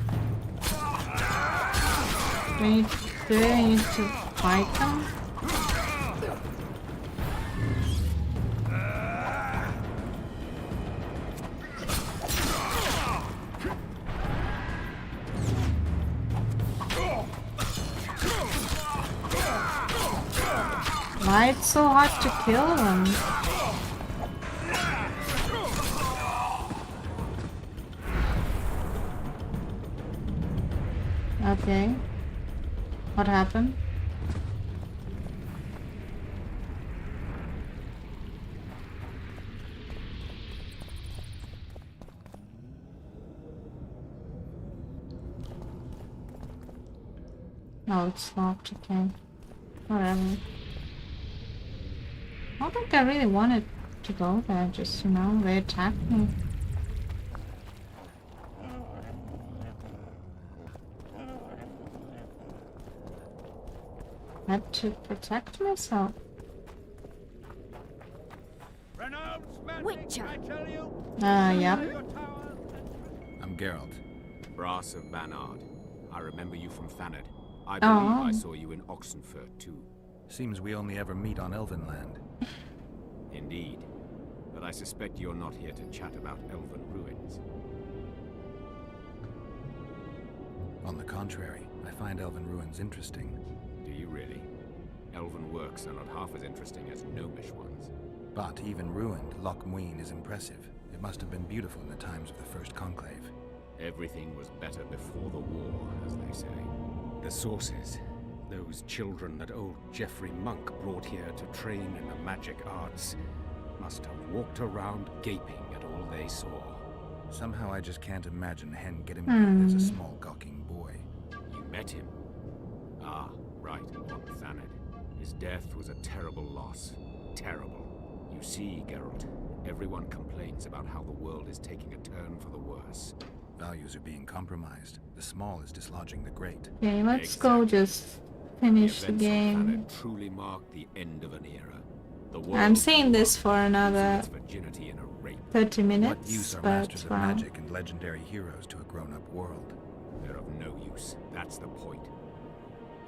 Do I need to fight them? Why it's so hard to kill them? Okay. What happened? No, it's locked, okay. Whatever. I don't think I really wanted to go there, just, you know, they attacked me. I had to protect myself. Witcher! Yep. I'm Geralt, Brass of Banard. I remember you from Thanad. I Oh. believe I saw you in Oxenfurt too. Seems we only ever meet on Elven land. Indeed. But I suspect you're not here to chat about Elven ruins. On the contrary, I find Elven ruins interesting. Do you really? Elven works are not half as interesting as gnomish ones. But even ruined, Loch Muin is impressive. It must have been beautiful in the times of the First Conclave. Everything was better before the war, as they say. The sources, those children that old Geoffrey Monk brought here to train in the magic arts, must have walked around gaping at all they saw. Somehow I just can't imagine Hen getting me as a small gawking boy. You met him? Ah, right, on Thanad. His death was a terrible loss. Terrible. You see, Geralt, everyone complains about how the world is taking a turn for the worse. Values are being compromised. The small is dislodging the great. Okay, let's go just finish the game. Thanad truly marked the end of an era. The I'm saying this for another 30 minutes, What use are but masters of magic and legendary heroes to a grown-up world? They're of no use. That's the point.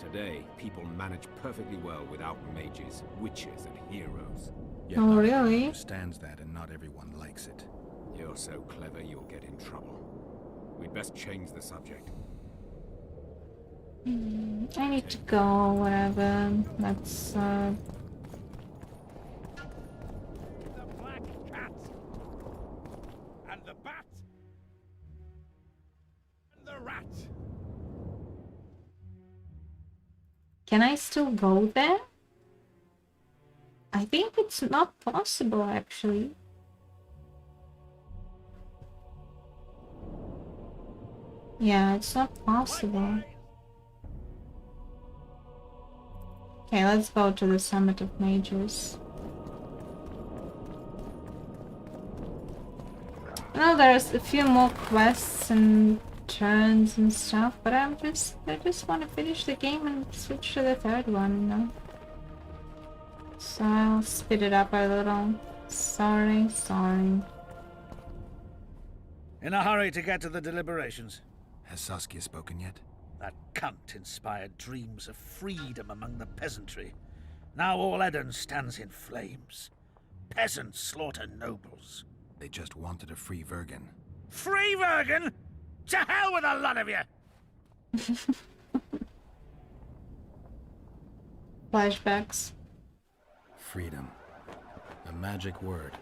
Today, people manage perfectly well without mages, witches, and heroes. Yet Oh, not really? everyone understands that, and not everyone likes it. You're so clever, you'll get in trouble. We'd best change the subject. I need to go, whatever. Let's, The black cat. And the bat. And the rat. Can I still go there? I think it's not possible, actually. Yeah, it's not possible. Okay, let's go to the Summit of Mages. know there's a few more quests and turns and stuff, but I just want to finish the game and switch to the third one, you know. So I'll speed it up a little. Sorry. In a hurry to get to the deliberations. Has Saskia spoken yet? That cunt inspired dreams of freedom among the peasantry. Now all Eden stands in flames. Peasants slaughter nobles. They just wanted a free Vergen. Free Vergen? To hell with a lot of you! Flashbacks. Freedom. A magic word.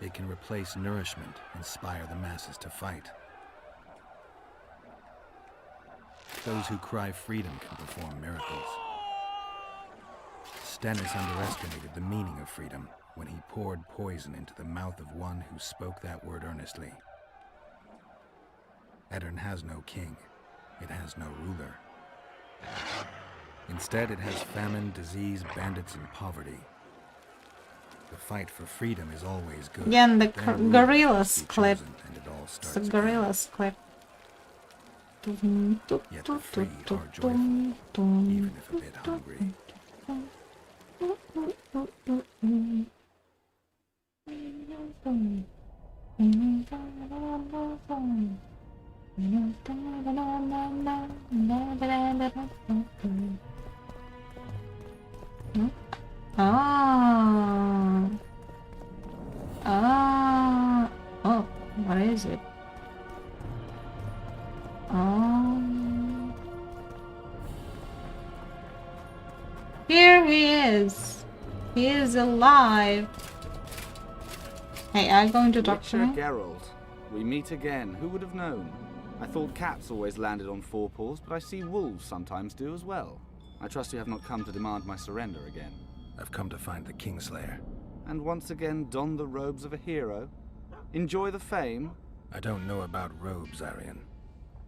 It can replace nourishment, inspire the masses to fight. Those who cry freedom can perform miracles. Stennis underestimated the meaning of freedom when he poured poison into the mouth of one who spoke that word earnestly. Edirn has no king. It has no ruler. Instead, it has famine, disease, bandits, and poverty. The fight for freedom is always good. Again, the Then gorillas clip. and it all It's starts the again. gorillas clip. Yet the free are joyful, even if a bit hungry. Oh, what is it? Here he is. He is alive. Hey, are you going to talk to Witcher me? Geralt, we meet again. Who would have known? I thought cats always landed on four paws, but I see wolves sometimes do as well. I trust you have not come to demand my surrender again. I've come to find the Kingslayer. And once again don the robes of a hero? Enjoy the fame? I don't know about robes, Arian,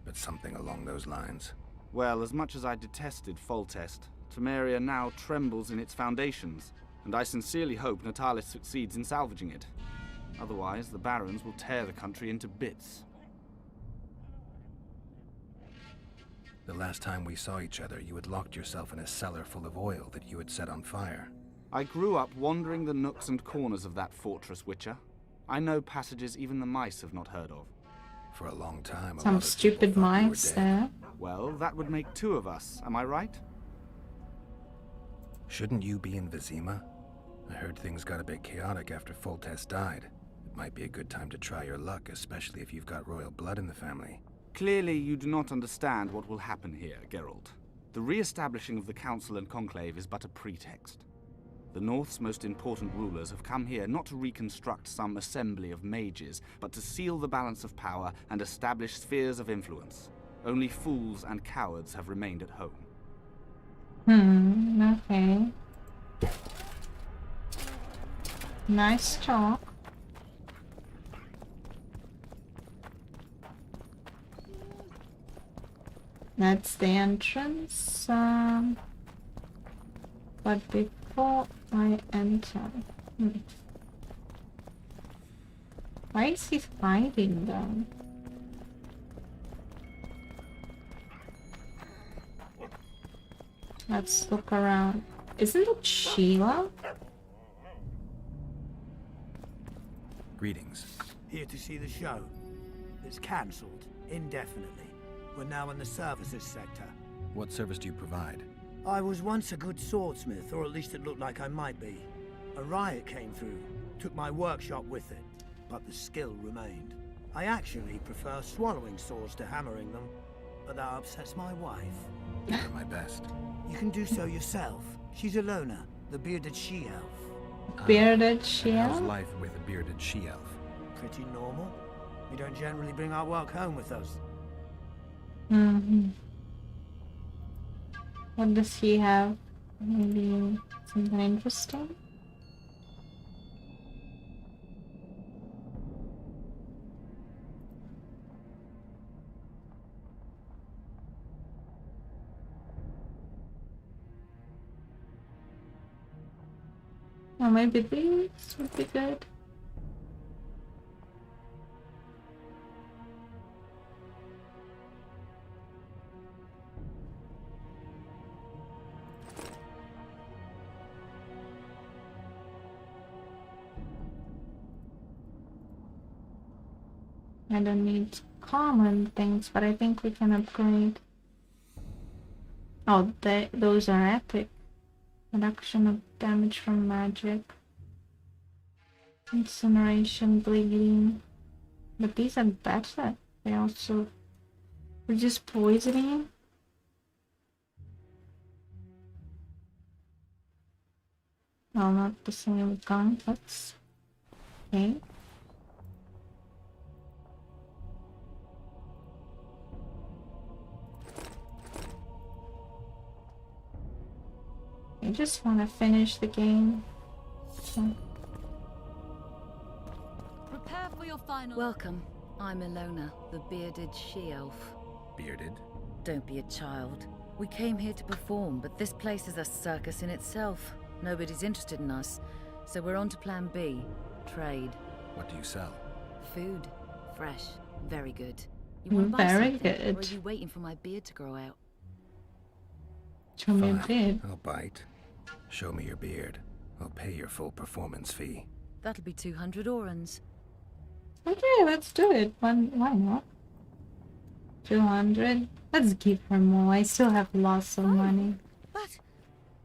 but something along those lines. Well, as much as I detested Foltest, Temeria now trembles in its foundations, and I sincerely hope Natalis succeeds in salvaging it. Otherwise, the barons will tear the country into bits. The last time we saw each other, you had locked yourself in a cellar full of oil that you had set on fire. I grew up wandering the nooks and corners of that fortress, Witcher. I know passages even the mice have not heard of. For a long time, Some stupid mice there. Well, that would make two of us, am I right? Shouldn't you be in Vizima? I heard things got a bit chaotic after Foltest died. It might be a good time to try your luck, especially if you've got royal blood in the family. Clearly, you do not understand what will happen here, Geralt. The re-establishing of the Council and Conclave is but a pretext. The North's most important rulers have come here not to reconstruct some assembly of mages, but to seal the balance of power and establish spheres of influence. Only fools and cowards have remained at home. Okay. Nice talk. That's the entrance. But before I enter... Why is he fighting them? Let's look around. Isn't it Sheila? Greetings. Here to see the show. It's cancelled, indefinitely. We're now in the services sector. What service do you provide? I was once a good swordsmith, or at least it looked like I might be. A riot came through, took my workshop with it, but the skill remained. I actually prefer swallowing swords to hammering them, but that upsets my wife. Give her my best. You can do so yourself. She's Alona, the bearded she-elf. Bearded she-elf? How's life with a bearded she-elf? Pretty normal. We don't generally bring our work home with us. What does he have? Maybe something interesting? Or maybe this would be good. I don't need common things, but I think we can upgrade. Oh, those are epic. Reduction of damage from magic. Incineration, bleeding. But these are better. They also reduce poisoning. Well, not the same gauntlets. Okay. I just want to finish the game. So. Prepare for your final. Welcome. I'm Ilona, the bearded she-elf. Bearded? Don't be a child. We came here to perform, but this place is a circus in itself. Nobody's interested in us, so we're on to plan B. Trade. What do you sell? Food. Fresh. Very good. You want to buy Very something, good. or are you waiting for my beard to grow out? Show me a beard. I'll bite. Show me your beard. I'll pay your full performance fee. That'll be 200 orans. Okay, let's do it. Why not? 200. Let's give her more. I still have lots of money. But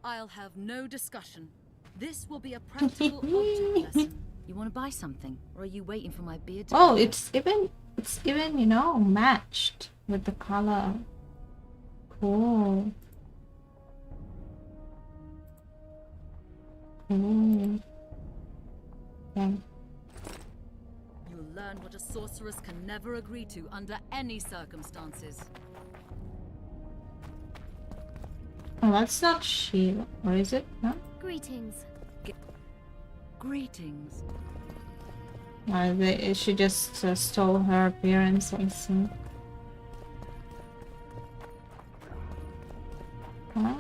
I'll have no discussion. This will be a practical object lesson. You want to buy something, or are you waiting for my beard to Oh, grow out? it's even, you know, matched with the color. Cool. Cool. Okay. You'll learn what a sorceress can never agree to under any circumstances. Oh, that's not Sheila. Or is it? No? Greetings. Greetings. She just stole her appearance, I see. Huh?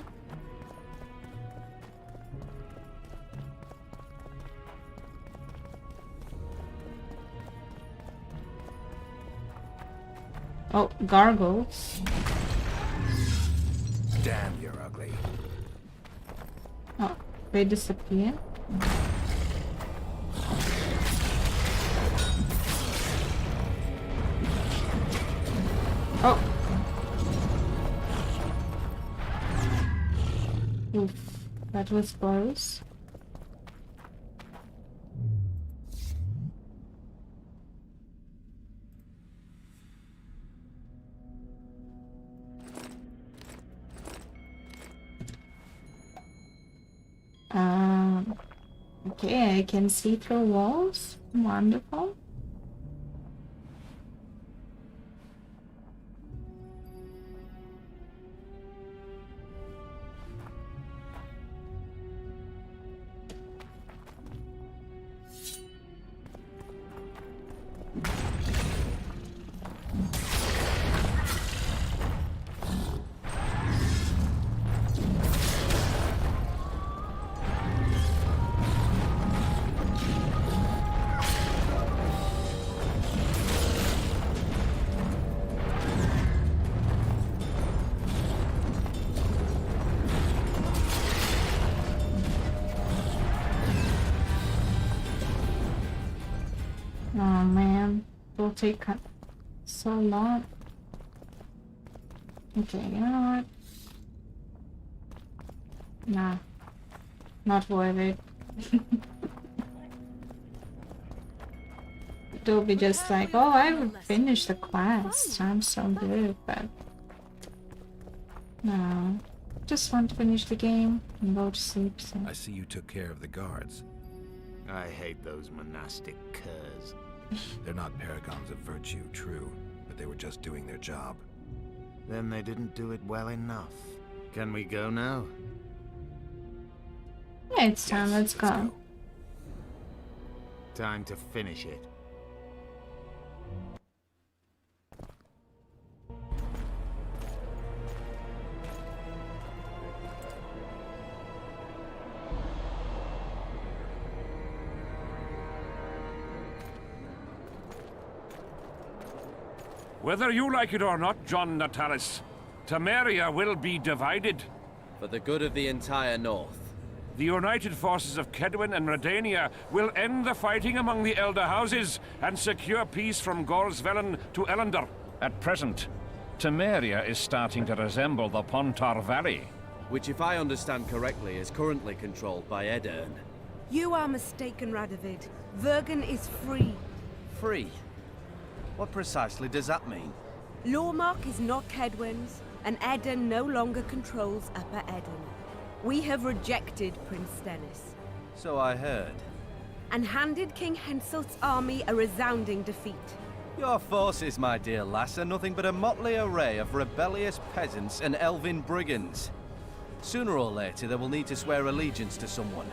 Oh, gargles. Damn, you're ugly. Oh, they disappear. Oh. Oof, that was close. Okay, I can see through walls. Wonderful. Oh man, it'll take so long. Okay, you know what? Nah, not worth it. It'll be just like, oh, I finished the quest. I'm so good, but no, just want to finish the game and go to sleep. So. I see you took care of the guards. I hate those monastic curs. They're not paragons of virtue, true, but they were just doing their job. Then they didn't do it well enough. Can we go now? Yeah, it's time. Let's go. Time to finish it. Whether you like it or not, John Natalis, Temeria will be divided. For the good of the entire North. The united forces of Kedwin and Redania will end the fighting among the Elder Houses and secure peace from Gorsvelen to Ellender. At present, Temeria is starting to resemble the Pontar Valley. Which, if I understand correctly, is currently controlled by Edirn. You are mistaken, Radovid. Vergen is free. Free? What precisely does that mean? Lawmark is not Kedwin's, and Edirn no longer controls Upper Edirn. We have rejected Prince Stennis. So I heard. And handed King Henselt's army a resounding defeat. Your forces, my dear lass, are nothing but a motley array of rebellious peasants and elven brigands. Sooner or later, they will need to swear allegiance to someone,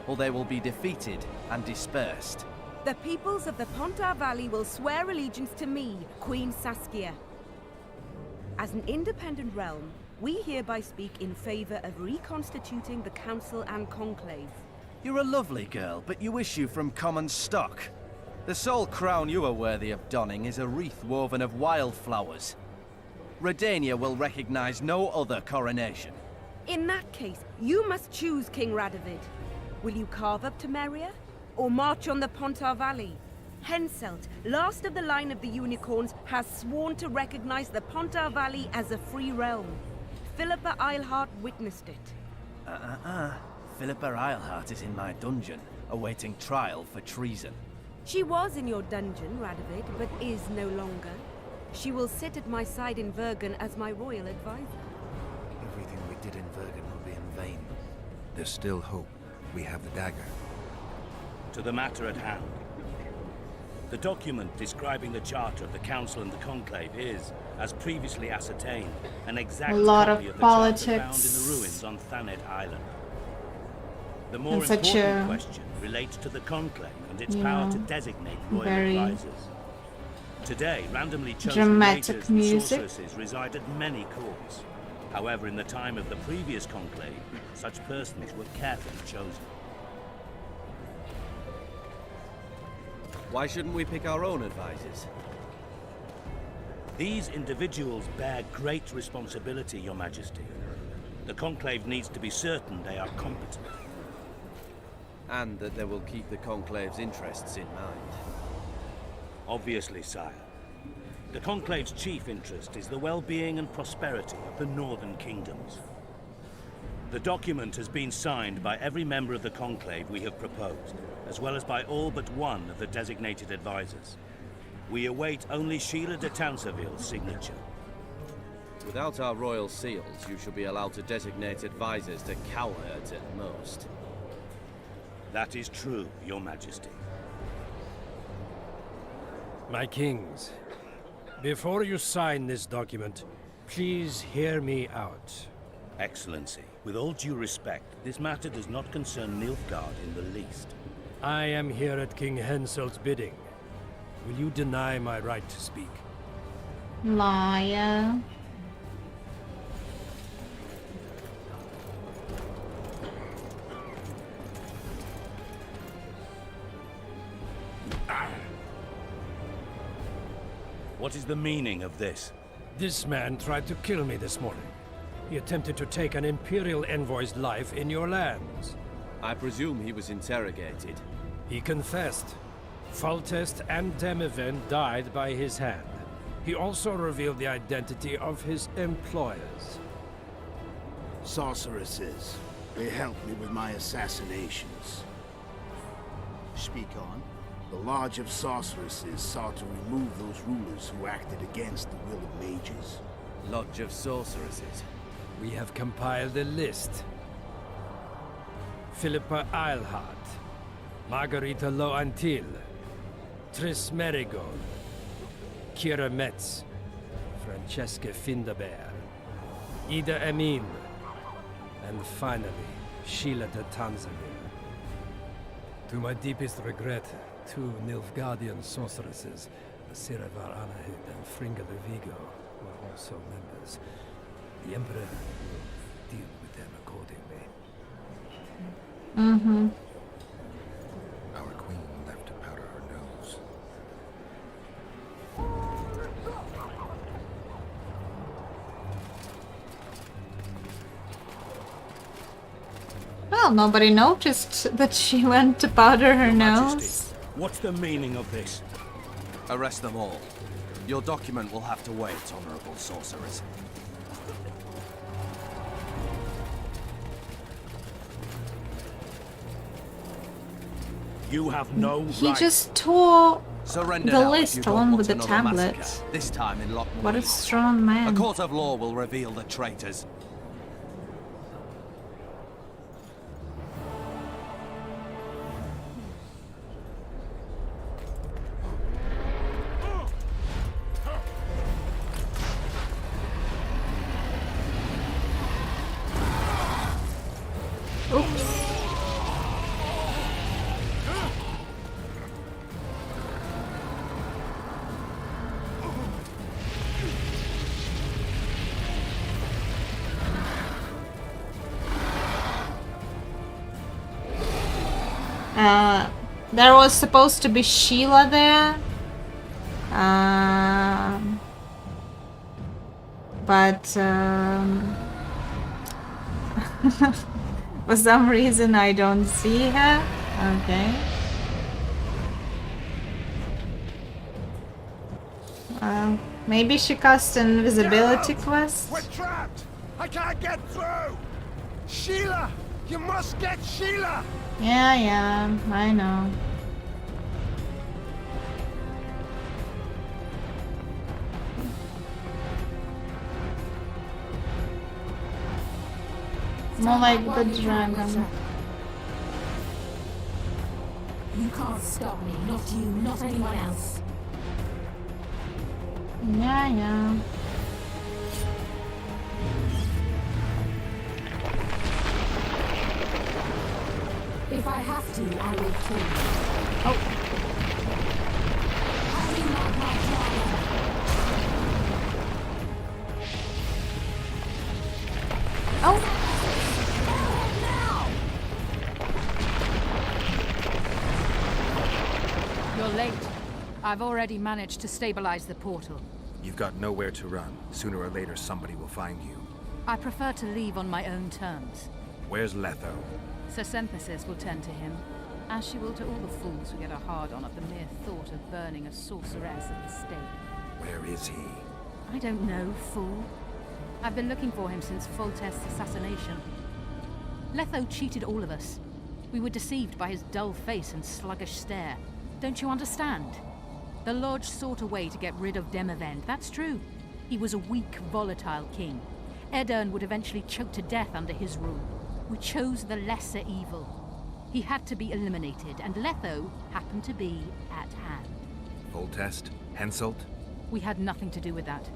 or they will be defeated and dispersed. The peoples of the Pontar Valley will swear allegiance to me, Queen Saskia. As an independent realm, we hereby speak in favor of reconstituting the Council and Conclave. You're a lovely girl, but you issue from common stock. The sole crown you are worthy of donning is a wreath woven of wildflowers. Redania will recognize no other coronation. In that case, you must choose, King Radovid. Will you carve up Temeria, or march on the Pontar Valley? Henselt, last of the line of the Unicorns, has sworn to recognize the Pontar Valley as a free realm. Philippa Eilhart witnessed it. Philippa Eilhart is in my dungeon, awaiting trial for treason. She was in your dungeon, Radovid, but is no longer. She will sit at my side in Vergen as my royal advisor. Everything we did in Vergen will be in vain. There's still hope. We have the dagger. To the matter at hand. The document describing the charter of the Council and the Conclave is, as previously ascertained, an exact copy of the charter found in the ruins on Thanet Island. The more important question relates to the Conclave and its power to designate royal advisors. Today, randomly chosen mages and sorceresses reside at many courts. However, in the time of the previous Conclave, such persons were carefully chosen. Why shouldn't we pick our own advisors? These individuals bear great responsibility, Your Majesty. The Conclave needs to be certain they are competent. And that they will keep the Conclave's interests in mind. Obviously, sire. The Conclave's chief interest is the well-being and prosperity of the Northern Kingdoms. The document has been signed by every member of the Conclave we have proposed, as well as by all but one of the designated advisors. We await only Sheila de Tanseville's signature. Without our royal seals, you should be allowed to designate advisors to cowherds at most. That is true, Your Majesty. My kings, before you sign this document, please hear me out. Excellency, with all due respect, this matter does not concern Nilfgaard in the least. I am here at King Henselt's bidding. Will you deny my right to speak? Liar. What is the meaning of this? This man tried to kill me this morning. He attempted to take an Imperial envoy's life in your lands. I presume he was interrogated. He confessed. Foltest and Demiven died by his hand. He also revealed the identity of his employers. Sorceresses. They helped me with my assassinations. Speak on. The Lodge of Sorceresses sought to remove those rulers who acted against the will of mages. Lodge of Sorceresses? We have compiled a list. Philippa Eilhart, Margarita Loantil, Triss Merigold, Kira Metz, Francesca Findaber, Ida Emin, and finally, Sheila de Tanseville. To my deepest regret, 2 Nilfgaardian sorceresses, Siravar Anahid and Fringa de Vigo, were also members. The Emperor will deal with them accordingly. Mm-hmm. Our queen left to powder her nose. Well, nobody noticed that she went to powder her nose. What's the meaning of this? Arrest them all. Your document will have to wait, honorable sorcerers. You have no He right. just tore Surrender the now if list you don't along want with the another tablet. massacre, this time in Loch What a Moy. strong A man. court of law will reveal the traitors. Oops. There was supposed to be Sheila there. But for some reason I don't see her. Okay. Maybe she cast an invisibility quest. We're trapped! I can't get through! Sheila! You must get Sheila! Yeah, I know. More like the dragon. You can't stop me, not you, not anyone else. Yeah. If I have to, I will kill you. Oh. How do you like my dragon? Oh. You're late. I've already managed to stabilize the portal. You've got nowhere to run. Sooner or later, somebody will find you. I prefer to leave on my own terms. Where's Letho? Sir Synthesis will tend to him, as she will to all the fools who get a hard-on at the mere thought of burning a sorceress at the stake. Where is he? I don't know, fool. I've been looking for him since Foltest's assassination. Letho cheated all of us. We were deceived by his dull face and sluggish stare. Don't you understand? The Lodge sought a way to get rid of Demavend, that's true. He was a weak, volatile king. Edirn would eventually choke to death under his rule. We chose the lesser evil. He had to be eliminated, and Letho happened to be at hand. Foltest? Henselt? We had nothing to do with that.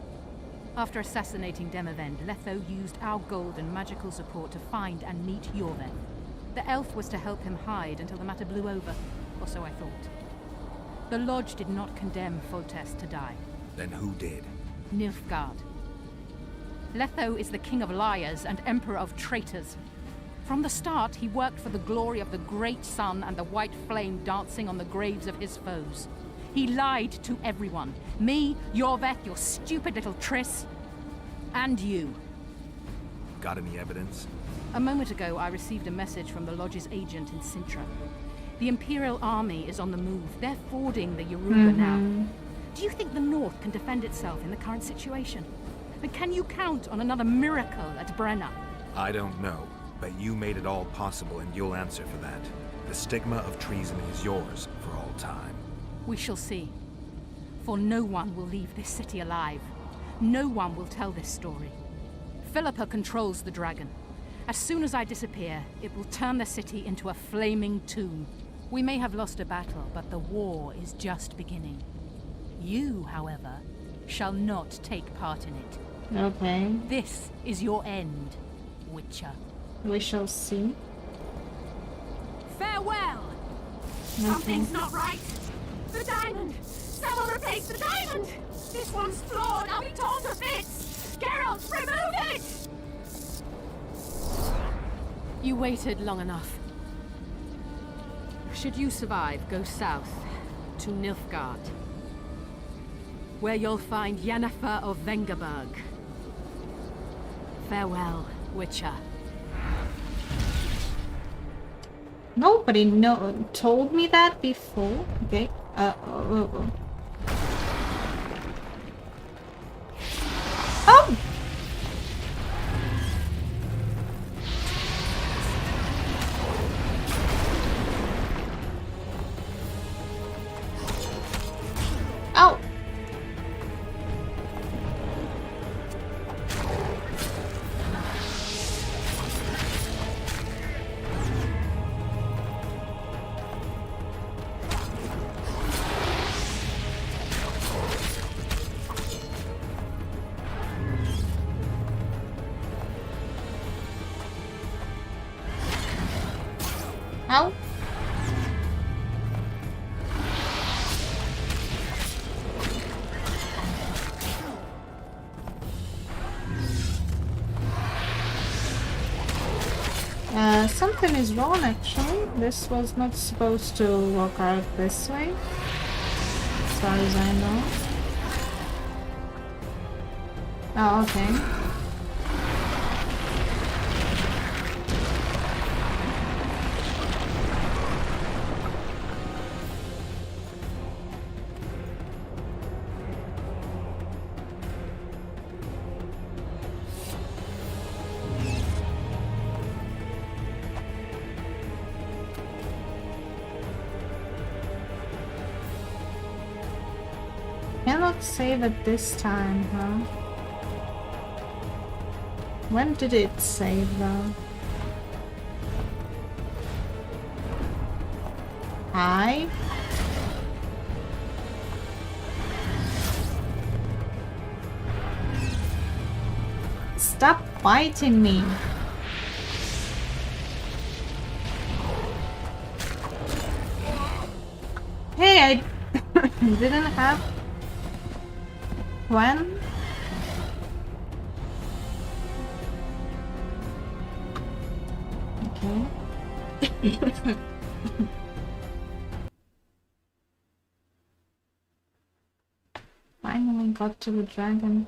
After assassinating Demavend, Letho used our gold and magical support to find and meet Yorveth. The elf was to help him hide until the matter blew over, or so I thought. The Lodge did not condemn Foltest to die. Then who did? Nilfgaard. Letho is the king of liars and emperor of traitors. From the start, he worked for the glory of the great sun and the white flame dancing on the graves of his foes. He lied to everyone. Me, Yorveth, your stupid little Triss, and you. Got any evidence? A moment ago, I received a message from the Lodge's agent in Sintra. The Imperial Army is on the move. They're fording the Yoruba now. Do you think the North can defend itself in the current situation? And can you count on another miracle at Brenna? I don't know, but you made it all possible and you'll answer for that. The stigma of treason is yours for all time. We shall see. For no one will leave this city alive. No one will tell this story. Philippa controls the dragon. As soon as I disappear, it will turn the city into a flaming tomb. We may have lost a battle, but the war is just beginning. You, however, shall not take part in it. Okay. This is your end, Witcher. We shall see. Farewell! Okay. Something's not right! The diamond! Someone replace the diamond! This one's flawed! I'll be torn to bits! Geralt, remove it! You waited long enough. Should you survive, go south to Nilfgaard, where you'll find Yennefer of Vengerberg. Farewell, Witcher. Nobody told me that before. Okay. Oh. Oh! Oh! Ow. Something is wrong actually. This was not supposed to work out this way, as far as I know. Oh, okay. Cannot save it this time, huh? When did it save though? Hi? Stop fighting me! Hey, I didn't have... When? Okay. Finally got to the dragon.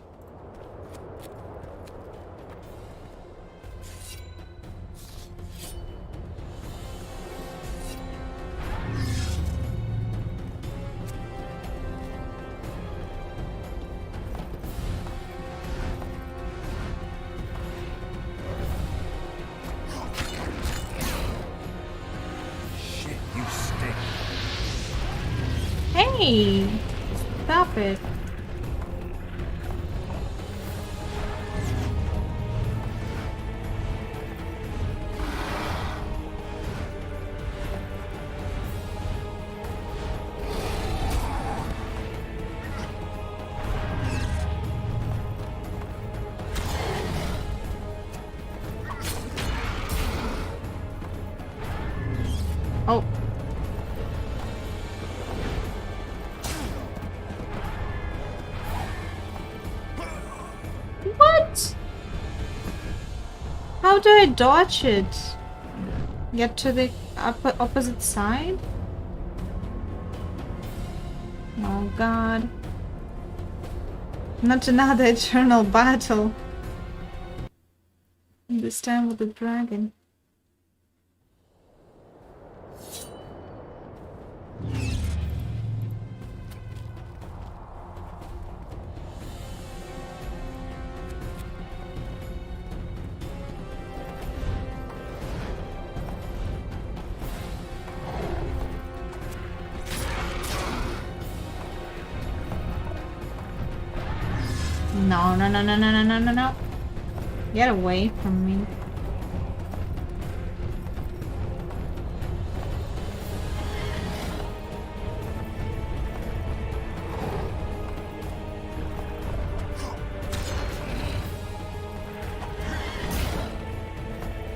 Hey! Stop it. Oh. What? How do I dodge it? Get to the opposite side? Oh god. Not another eternal battle. This time with the dragon. No. Get away from me.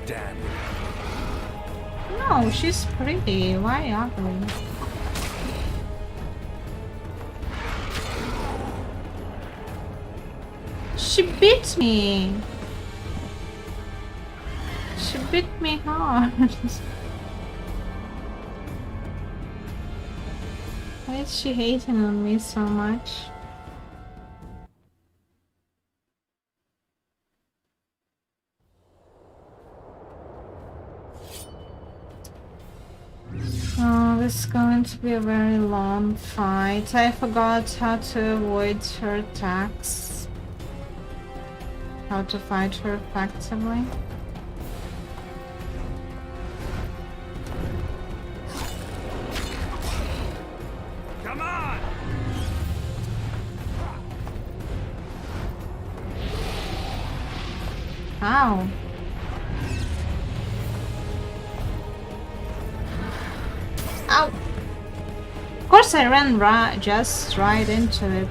Damn. No, she's pretty. Why ugly? She bit me. She bit me hard. Why is she hating on me so much? Oh, this is going to be a very long fight. I forgot how to avoid her attacks. How to fight her effectively. Come on! How? Ow! Of course I ran just right into it.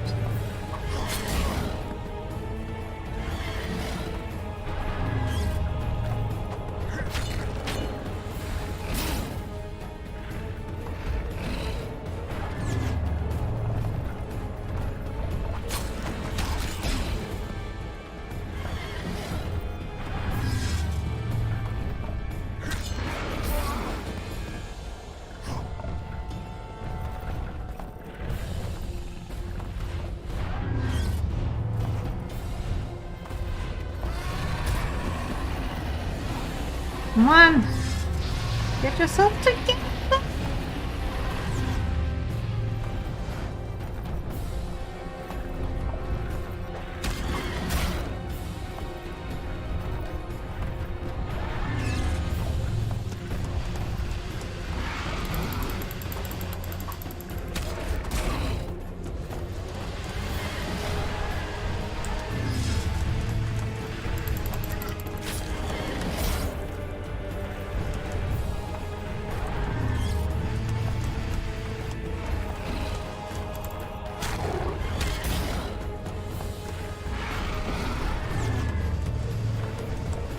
Come on! Get yourself together!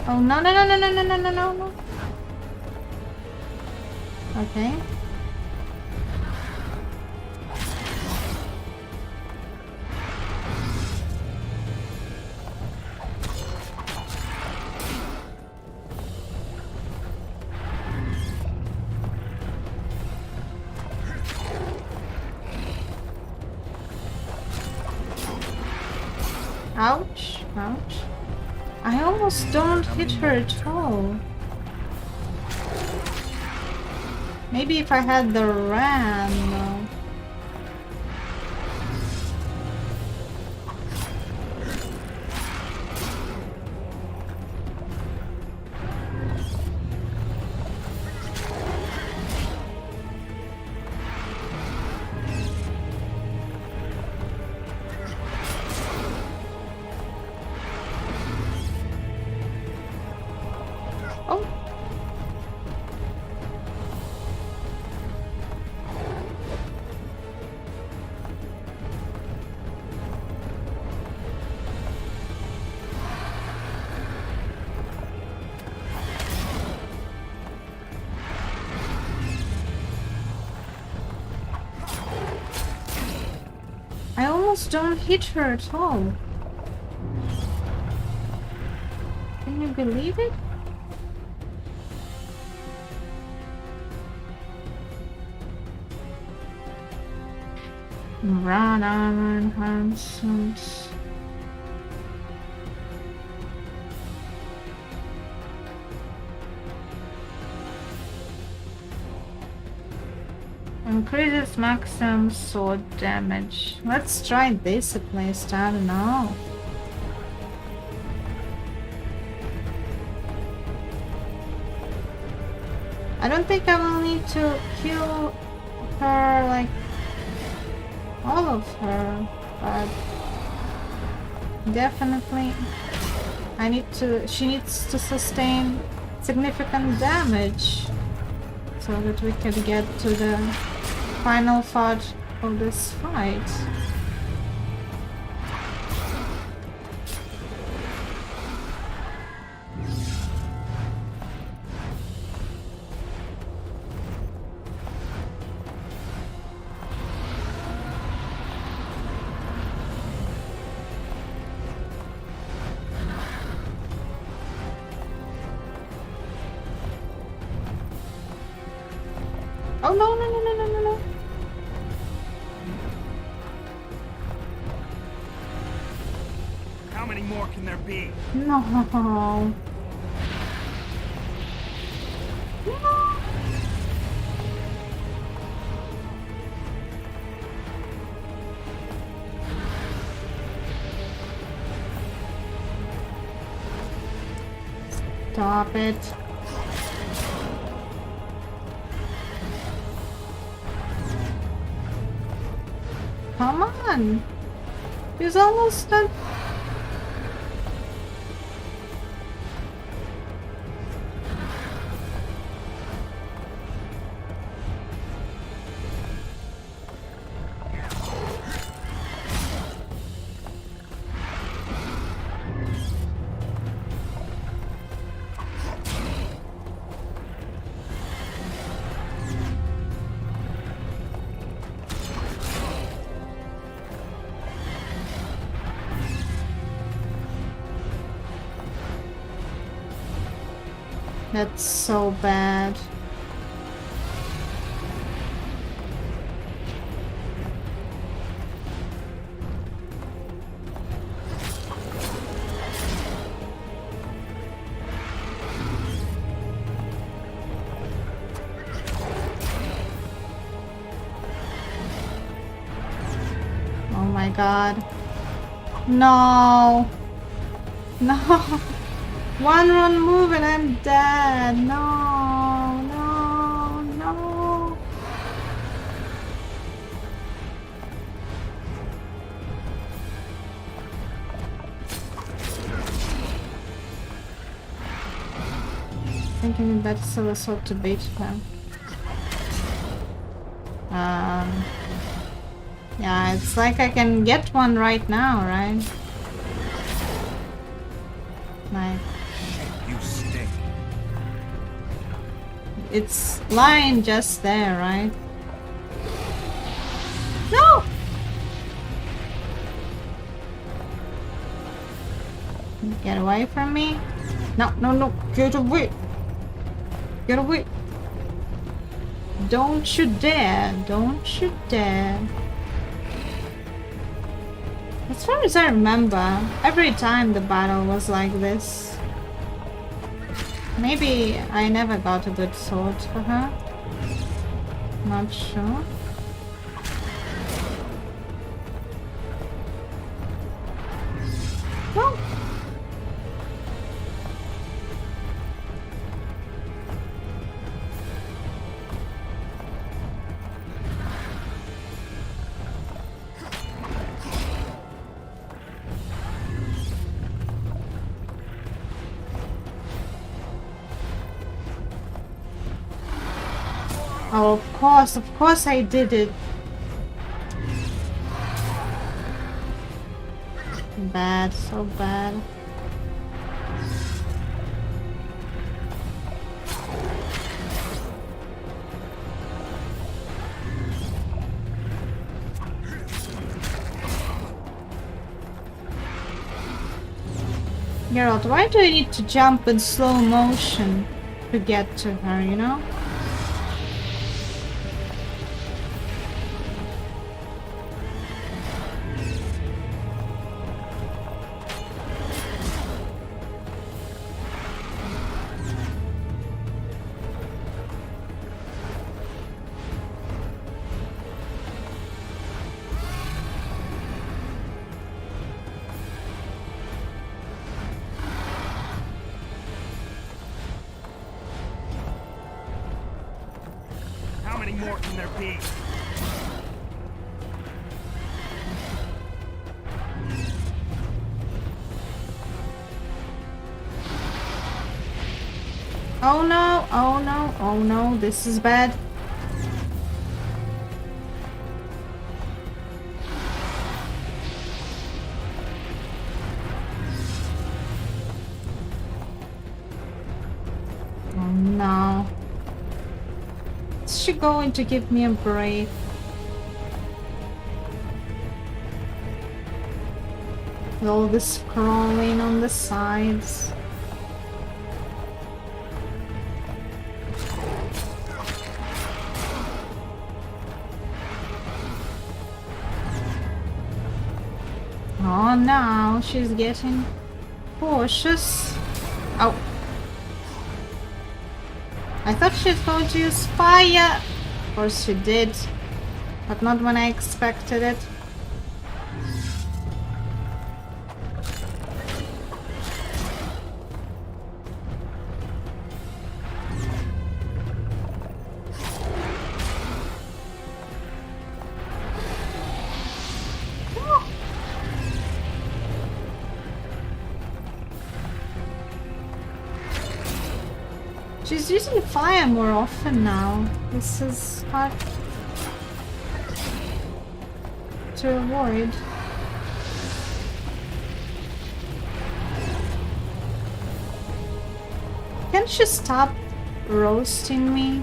Oh no no no no no no no no no no. Okay. Ouch, ouch. I almost don't hit her at all. Maybe if I had the ram. Oh. I almost don't hit her at all. Can you believe it? Run armor enhancements. Increases maximum sword damage. Let's try this at least, I don't know. I don't think I will need to kill her, like, all of her, but definitely she needs to sustain significant damage so that we can get to the final part of this fight. Oh no no no no no no no. How many more can there be? No. No. Stop it. Come on. He's almost done. That's so bad. Oh my god. No. No. One wrong move and I'm dead. No, no, no. Thinking it better sell a sword to bait them. Yeah, it's like I can get one right now, right? Like. You stink. It's lying just there, right? No! Get away from me. No, no, no. Get away. Get away. Don't you dare. Don't you dare. As far as I remember, every time the battle was like this. Maybe I never got a good sword for her. Not sure. No. Oh, of course I did it. Bad, so bad. Geralt, why do I need to jump in slow motion to get to her, you know? How many more can there be? Oh no, oh no, oh no, this is bad. Oh no. Is she going to give me a break? With all this crawling on the sides. Oh, now she's getting cautious. Oh. I thought she was going to use fire. Of course she did. But not when I expected it. She's using fire more often now. This is hard to avoid. Can't you stop roasting me?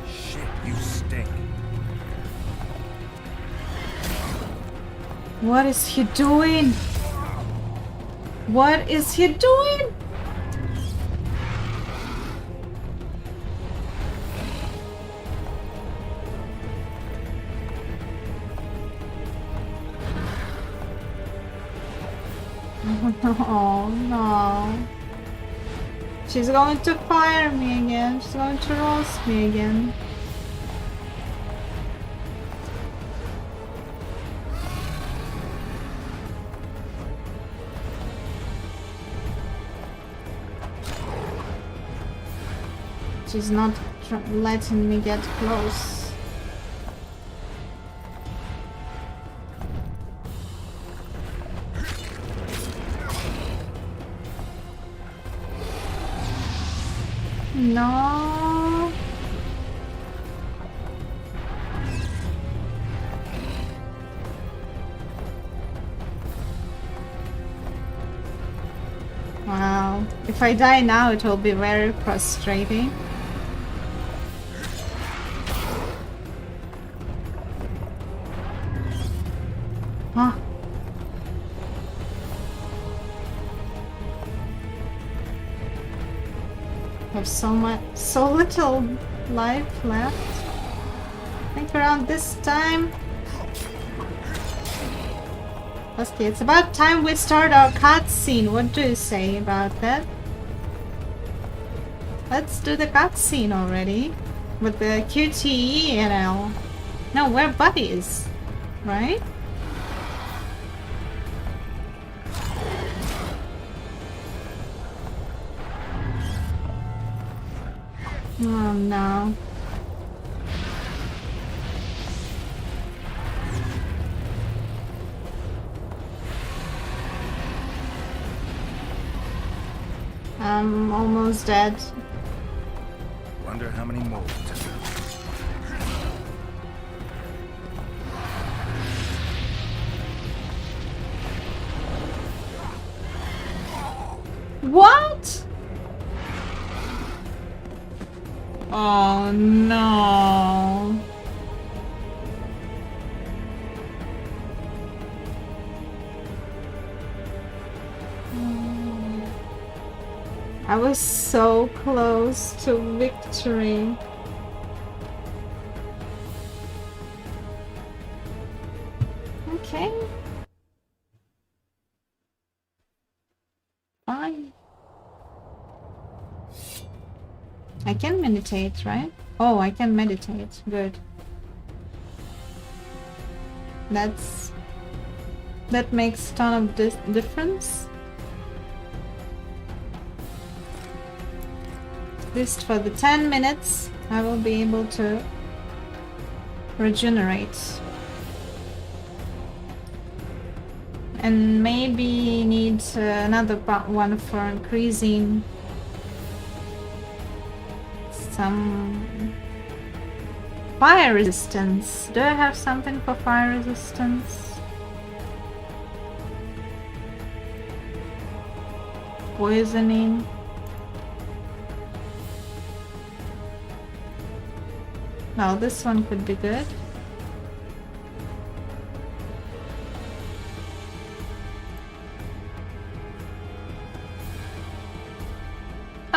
Shit, you stink. What is he doing? What is he doing? Oh no. She's going to fire me again. She's going to roast me again. She's not letting me get close. No. Wow. If I die now, it will be very frustrating. Huh. Have so little life left. I think around this time. Okay, it's about time we start our cutscene. What do you say about that? Let's do the cutscene already with the QTE and L. No, we're buddies, right? Oh no. I'm almost dead. Wonder how many more will take. What? Oh no. I was so close to victory. Okay. Fine. I can meditate, right? Oh, I can meditate. Good. That makes a ton of difference. At least for the 10 minutes, I will be able to regenerate. And maybe need another one for increasing some fire resistance. Do I have something for fire resistance? Poisoning. Well, this one could be good.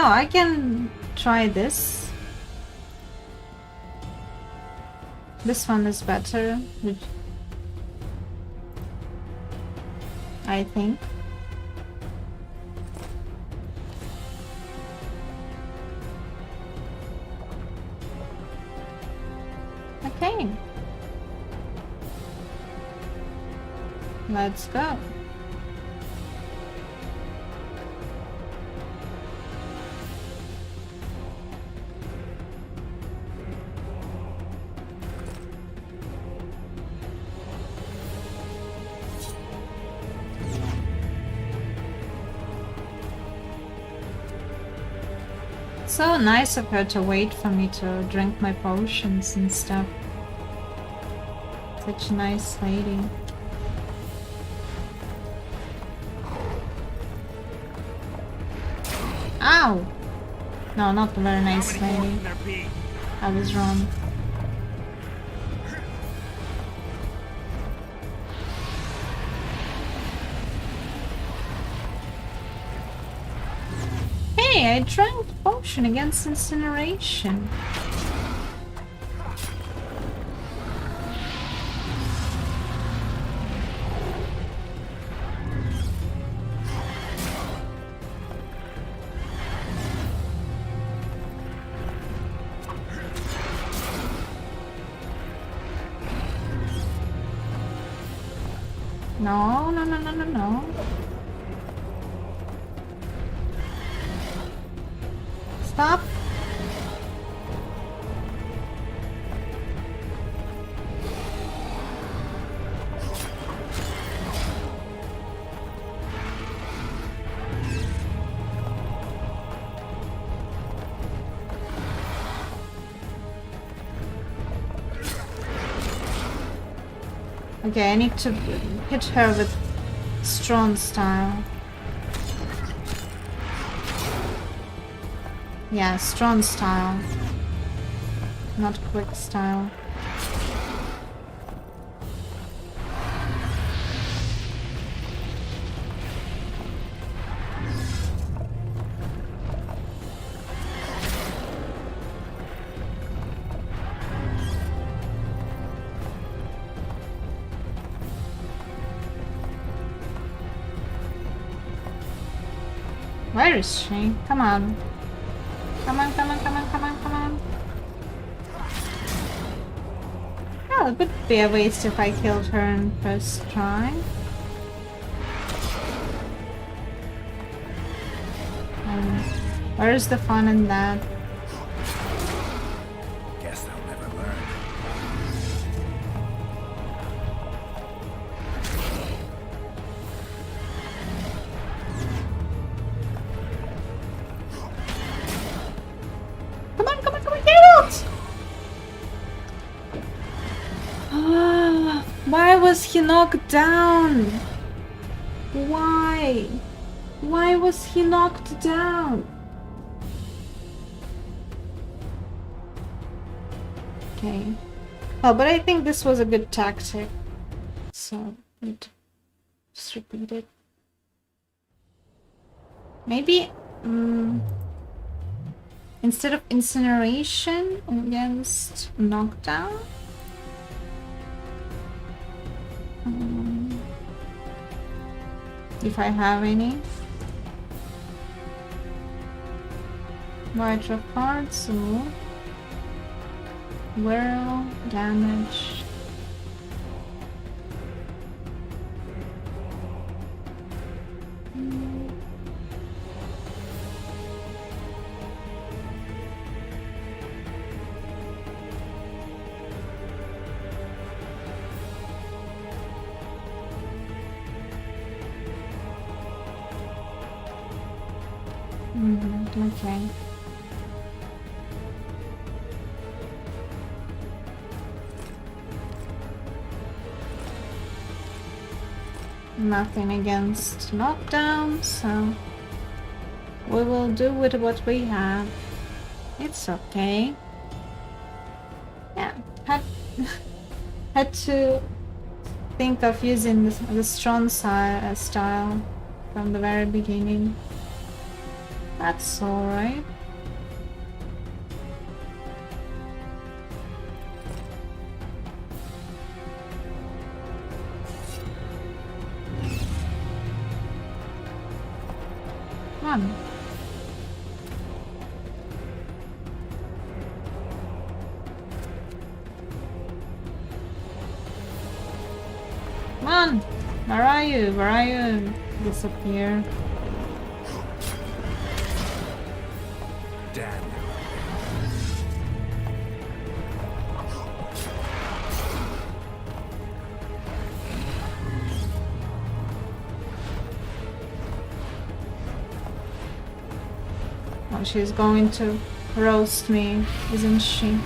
Oh, I can try this. This one is better, I think. Okay. Let's go. So nice of her to wait for me to drink my potions and stuff. Such a nice lady. Ow! No, not a very nice lady. I was wrong. Hey, I drank the potion against incineration. No, no, no, no, no, no. Stop. Okay, I need to hit her with strong style. Yeah, strong style. Not quick style. Where is she? Come on. Come on, come on, come on, come on, come on. Well, it would be a waste if I killed her in first try. Where's the fun in that? Guess they'll never learn. Come on, come on, come on, get out! Ah, why was he knocked down? Why? Why was he knocked down? Okay. Oh, but I think this was a good tactic. So, need to just repeat it. Maybe, instead of incineration against knockdown? If I have any. White of cards, so whirl, damage. Okay. Nothing against knockdown, so we will do with what we have. It's okay. Yeah, had to think of using the strong style from the very beginning. That's alright. Come on. Come on! Where are you? Where are you? Disappear. Dan. Oh, she's going to roast me, isn't she?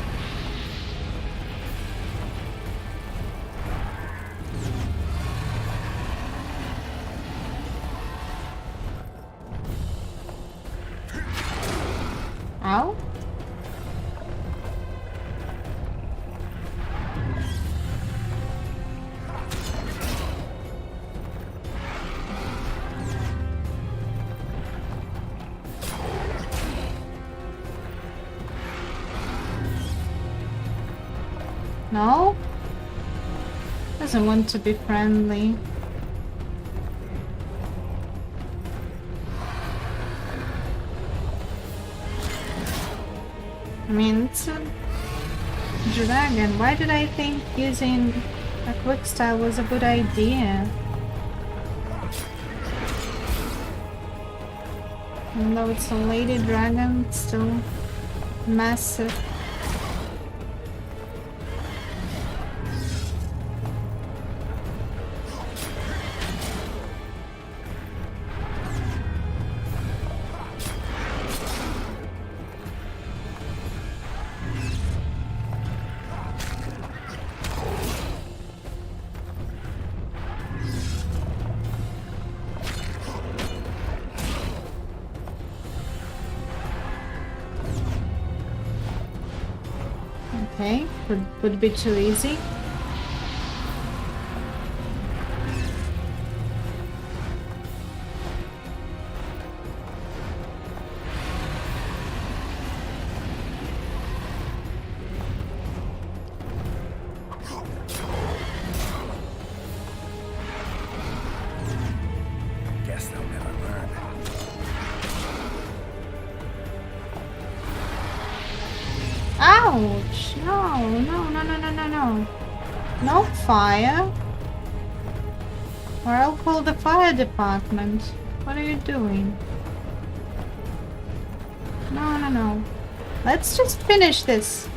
Ow? No? Doesn't want to be friendly. I mean, it's a dragon. Why did I think using a quick style was a good idea? Even though it's a lady dragon, it's still massive. Okay, would be too easy. Guess they'll never learn. Ouch! No, no, no, no, no, no, no. No fire. Or I'll call the fire department. What are you doing? No, no, no. Let's just finish this.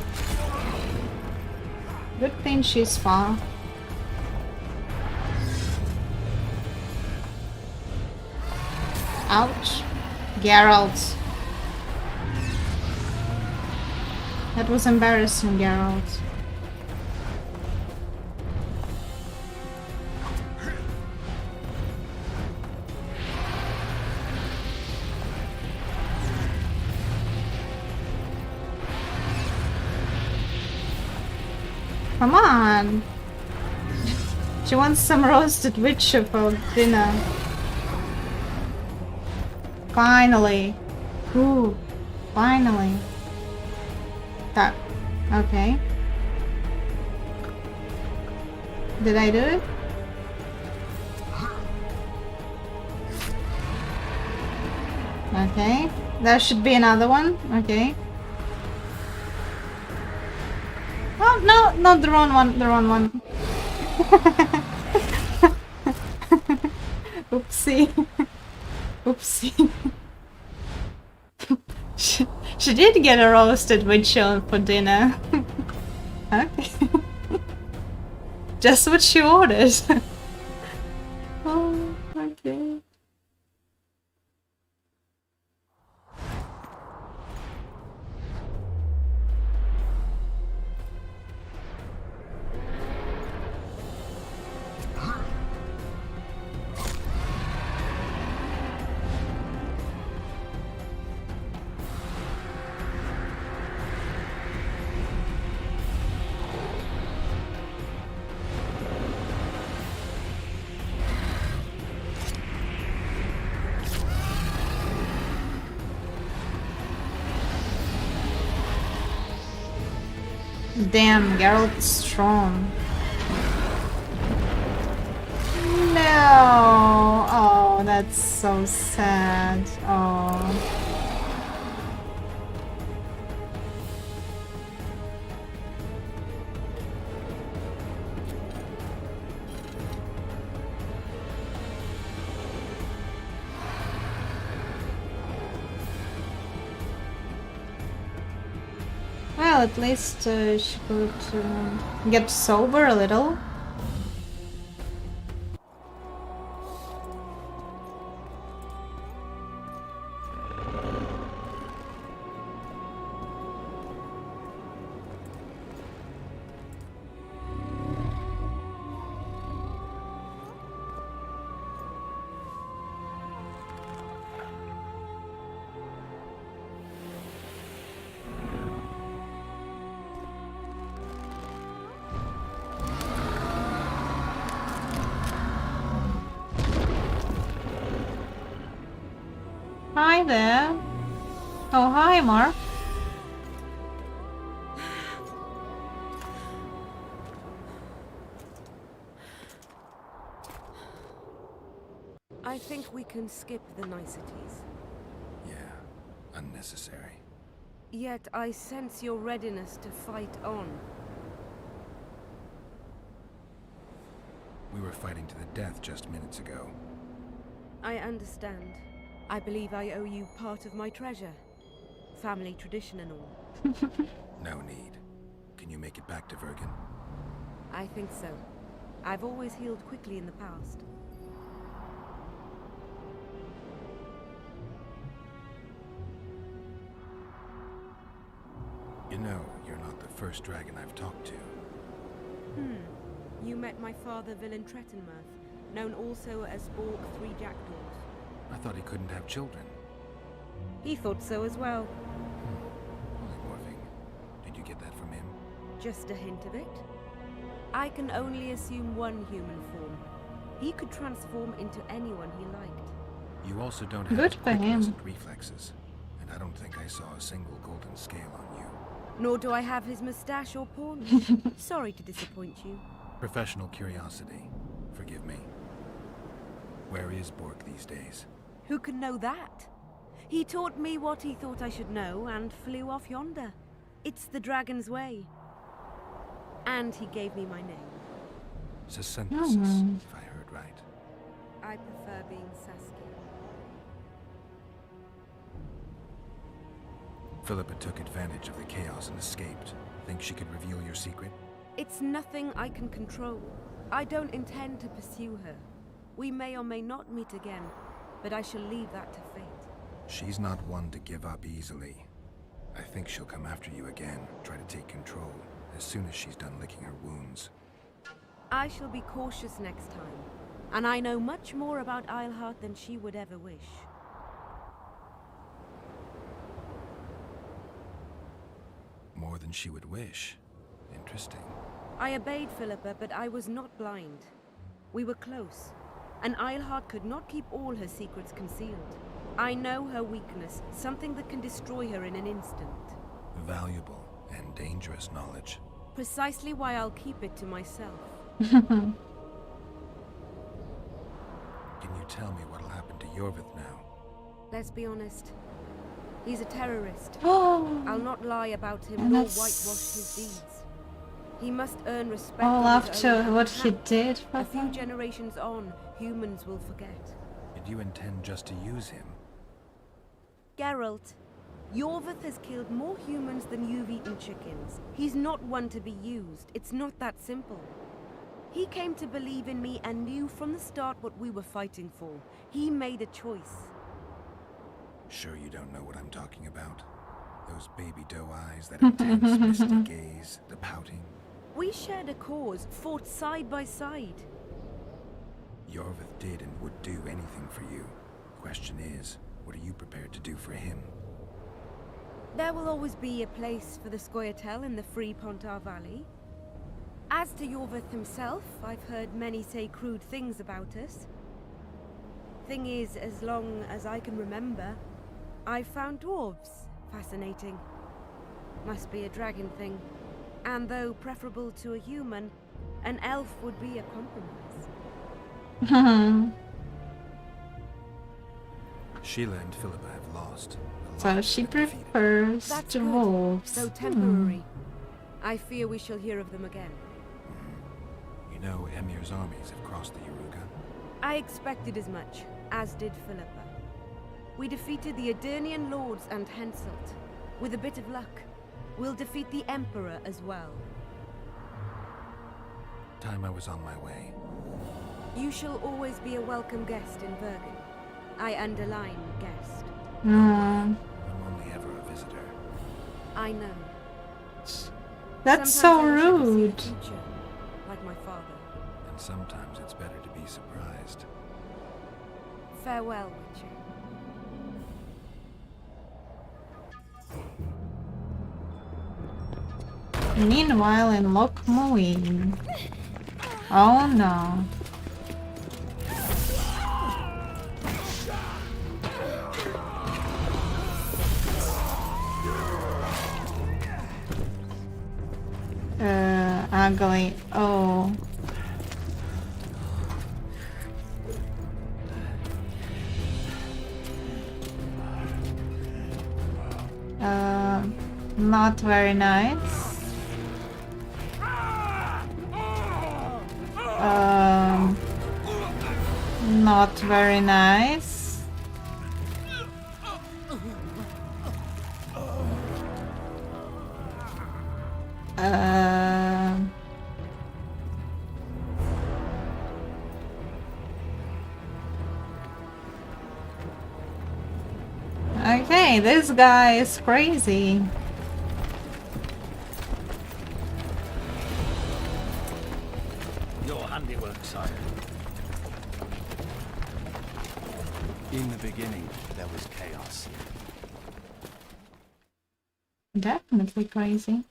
Good thing she's far. Ouch. Geralt. That was embarrassing, Geralt. Come on! She wants some roasted witcher for dinner. Finally! Ooh, finally. That. Okay. Did I do it? Okay. There should be another one. Okay. Oh, no, not the wrong one. The wrong one. Oopsie. Oopsie. She did get a roasted witcher for dinner. Okay. Just what she ordered. Oh, okay. Damn, Geralt's strong. No! Oh, that's so sad. Oh. Well, at least she could get sober a little. Hi there. Oh, hi, Mark. I think we can skip the niceties. Yeah, unnecessary. Yet I sense your readiness to fight on. We were fighting to the death just minutes ago. I understand. I believe I owe you part of my treasure. Family tradition and all. No need. Can you make it back to Vergen? I think so. I've always healed quickly in the past. You know, you're not the first dragon I've talked to. You met my father, Villain Trettenmirth, known also as Borg Three Jackdaws. I thought he couldn't have children. He thought so as well. Polymorphing. Did you get that from him? Just a hint of it. I can only assume one human form. He could transform into anyone he liked. You also don't have Good for him. quickness and reflexes. And I don't think I saw a single golden scale on you. Nor do I have his mustache or paunch. Sorry to disappoint you. Professional curiosity. Forgive me. Where is Borg these days? Who can know that? He taught me what he thought I should know and flew off yonder. It's the dragon's way. And he gave me my name. Synthesis, if I heard right. I prefer being Saskia. Philippa took advantage of the chaos and escaped. Think she could reveal your secret? It's nothing I can control. I don't intend to pursue her. We may or may not meet again, but I shall leave that to fate. She's not one to give up easily. I think she'll come after you again, try to take control, as soon as she's done licking her wounds. I shall be cautious next time, and I know much more about Eilhart than she would ever wish. More than she would wish. Interesting. I obeyed Philippa, but I was not blind. We were close, and Eilhart could not keep all her secrets concealed. I know her weakness, something that can destroy her in an instant. Valuable and dangerous knowledge. Precisely why I'll keep it to myself. Can you tell me what'll happen to Yorvith now? Let's be honest. He's a terrorist. Oh. I'll not lie about him And nor that's- whitewash his deeds. He must earn respect. All on his after own. what he did for A few her. generations on, humans will forget. Did you intend just to use him? Geralt, Yorvith has killed more humans than you've eaten chickens. He's not one to be used. It's not that simple. He came to believe in me and knew from the start what we were fighting for. He made a choice. Sure you don't know what I'm talking about? Those baby doe eyes, that intense, misty gaze, the pouting. We shared a cause, fought side by side. Yorvith did and would do anything for you. Question is, what are you prepared to do for him? There will always be a place for the Scoia'tael in the free Pontar Valley. As to Yorvith himself, I've heard many say crude things about us. Thing is, as long as I can remember, I've found dwarves fascinating. Must be a dragon thing. And though preferable to a human, an elf would be a compromise. Sheila and Philippa have lost. So she prefers That's the good, wolves. though temporary. I fear we shall hear of them again. You know, Emir's armies have crossed the Yaruga. I expected as much, as did Philippa. We defeated the Edirnian lords and Henselt. With a bit of luck, we'll defeat the Emperor as well. Time I was on my way. You shall always be a welcome guest in Bergen. I underline guest. I'm only ever a visitor. I know. That's Sometimes so I wish I could see the rude. future, like my father. And sometimes it's better to be surprised. Farewell, Witcher. Meanwhile, in Loch Muin. Oh no. Ugly. Oh. Not very nice. Not very nice. Okay, this guy is crazy. Your handiwork, sire. In the beginning, there was chaos. Definitely crazy.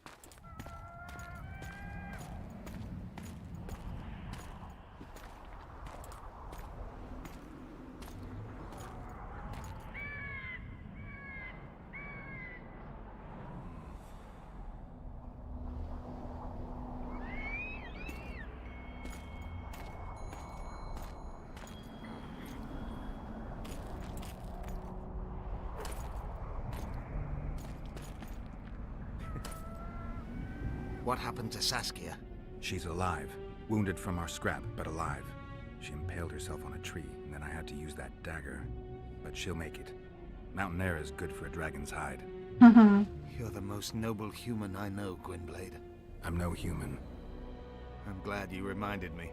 What happened to Saskia? She's alive. Wounded from our scrap, but alive. She impaled herself on a tree, and then I had to use that dagger. But she'll make it. Mountain air is good for a dragon's hide. You're the most noble human I know, Gwynblade. I'm no human. I'm glad you reminded me.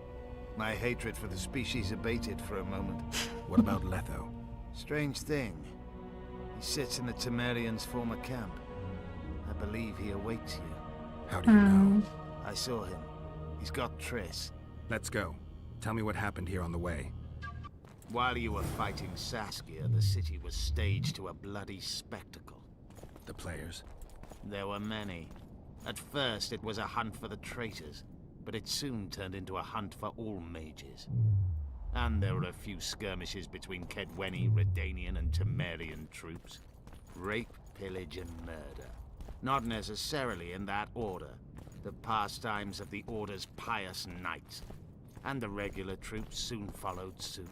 My hatred for the species abated for a moment. What about Letho? Strange thing. He sits in the Temerians' former camp. I believe he awaits you. How do you know? I saw him. He's got Triss. Let's go. Tell me what happened here on the way. While you were fighting Saskia, the city was staged to a bloody spectacle. The players? There were many. At first, it was a hunt for the traitors, but it soon turned into a hunt for all mages. And there were a few skirmishes between Kedweni, Redanian, and Temerian troops. Rape, pillage, and murder. Not necessarily in that order. The pastimes of the Order's pious knights. And the regular troops soon followed suit.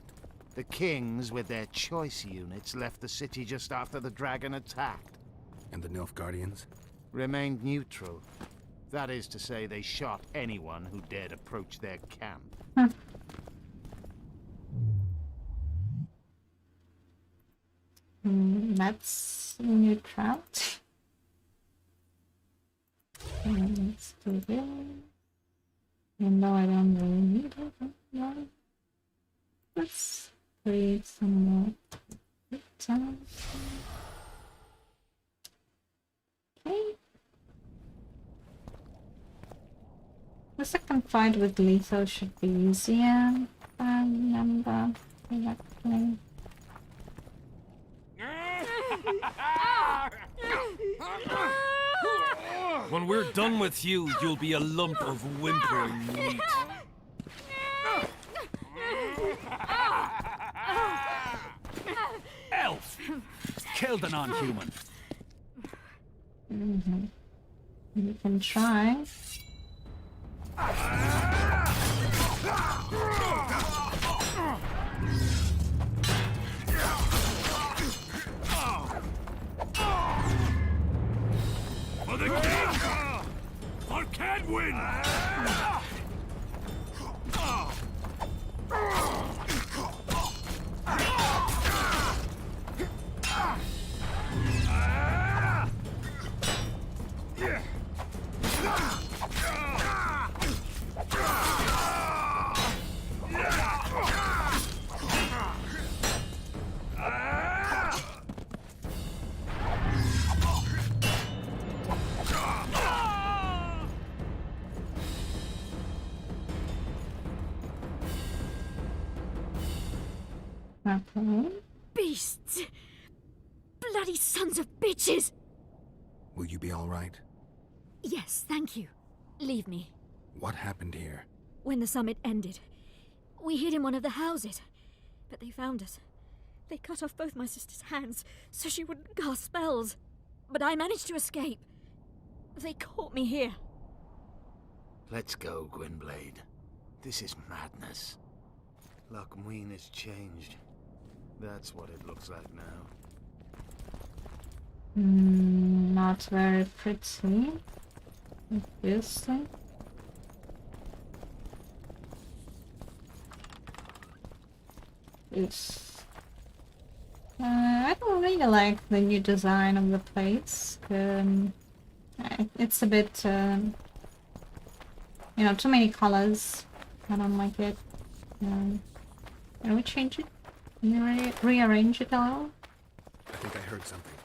The kings, with their choice units, left the city just after the dragon attacked. And the Nilfgaardians? Remained neutral. That is to say, they shot anyone who dared approach their camp. That's neutrality. Let's do this. Even though I don't really need it. Let's create some more time. Okay. The second fight with Letho should be easier, if I remember correctly. When we're done with you, you'll be a lump of whimpering meat. Elf! Killed a non-human. You can try. For the king! For Cadwin! Okay. Beasts! Bloody sons of bitches! Will you be all right? Yes, thank you. Leave me. What happened here? When the summit ended, we hid in one of the houses, but they found us. They cut off both my sister's hands so she wouldn't cast spells. But I managed to escape. They caught me here. Let's go, Gwynblade. This is madness. Lochmuin has changed. That's what it looks like now. Not very pretty. Obviously. I don't really like the new design of the place. It's a bit, you know, too many colors. I don't like it. Can we change it? Rearrange it a little? I think I heard something.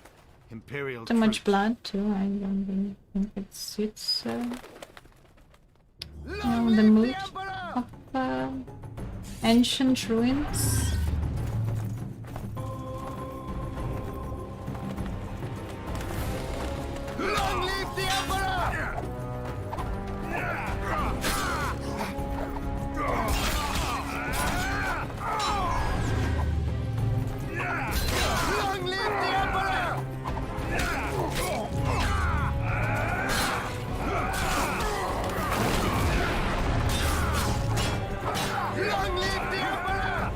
Imperial Too much blood too. I don't really think it suits you know, the mood of ancient ruins. Long live the Emperor! Long live the Emperor! Long live the Emperor!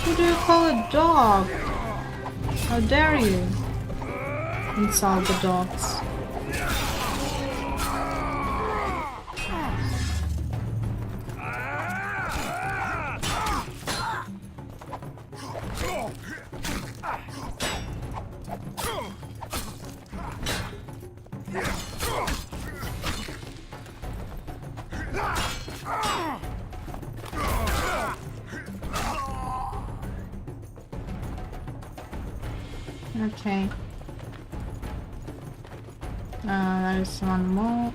Who do you call a dog? How dare you insult the dogs? Okay. There's one more.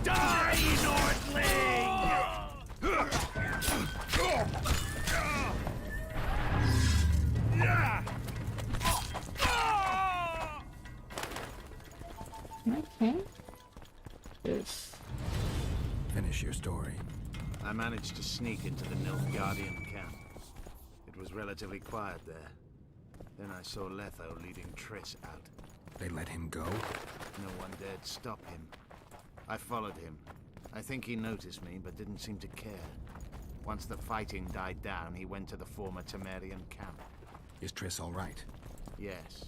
Die, Nordling! Okay. Yes. Finish your story. I managed to sneak into the Nilfgaardian camp. It was relatively quiet there. Then I saw Letho leading Triss out. They let him go? No one dared stop him. I followed him. I think he noticed me, but didn't seem to care. Once the fighting died down, he went to the former Temerian camp. Is Triss all right? Yes.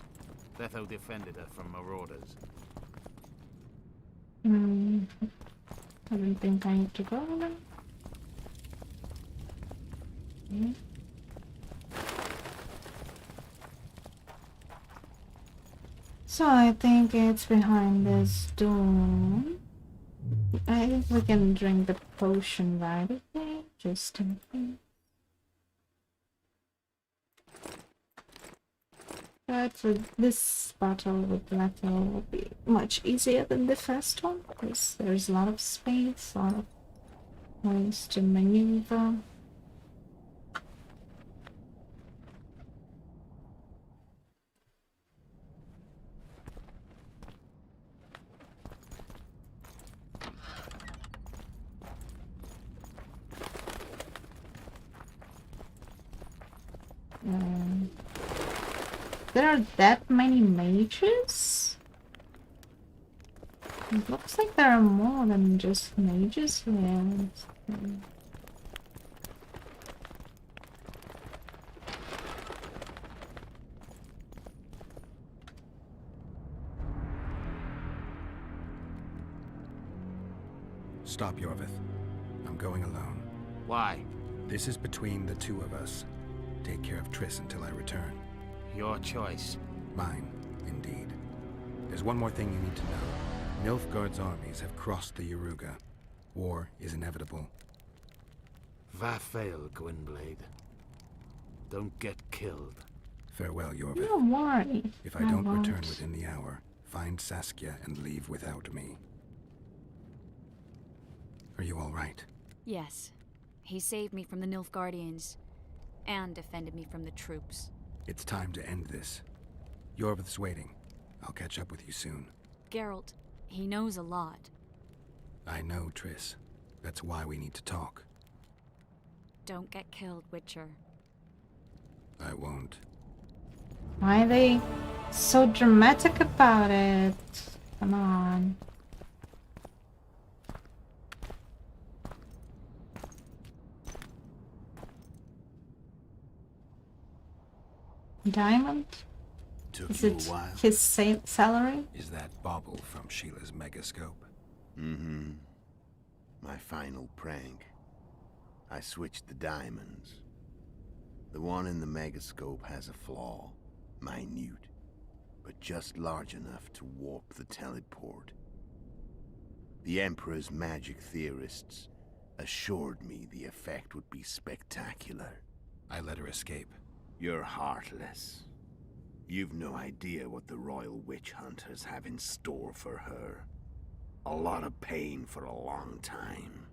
Letho defended her from marauders. I don't think I need to go then. So I think it's behind this door. I think we can drink the potion right away. Just in case. But this battle with Leto will be much easier than the first one, because there's a lot of space, a lot of ways to maneuver. There are that many mages? It looks like there are more than just mages here. Stop, Yorvith. I'm going alone. Why? This is between the two of us. Take care of Triss until I return. Your choice. Mine, indeed. There's one more thing you need to know. Nilfgaard's armies have crossed the Yaruga. War is inevitable. Vafail, Gwynblade. Don't get killed. Farewell, Yorvith. Don't worry. If I don't return within the hour, find Saskia and leave without me. Are you all right? Yes. He saved me from the Nilfgaardians and defended me from the troops. It's time to end this. Yorvith's waiting. I'll catch up with you soon. Geralt, he knows a lot. I know, Triss. That's why we need to talk. Don't get killed, Witcher. I won't. Why are they so dramatic about it? Come on. Diamond? Is Took you it a while. his salary? Is that bauble from Sheila's megascope? Mm-hmm. My final prank. I switched the diamonds. The one in the megascope has a flaw. Minute. But just large enough to warp the teleport. The Emperor's magic theorists assured me the effect would be spectacular. I let her escape. You're heartless. You've no idea what the Royal Witch Hunters have in store for her. A lot of pain for a long time.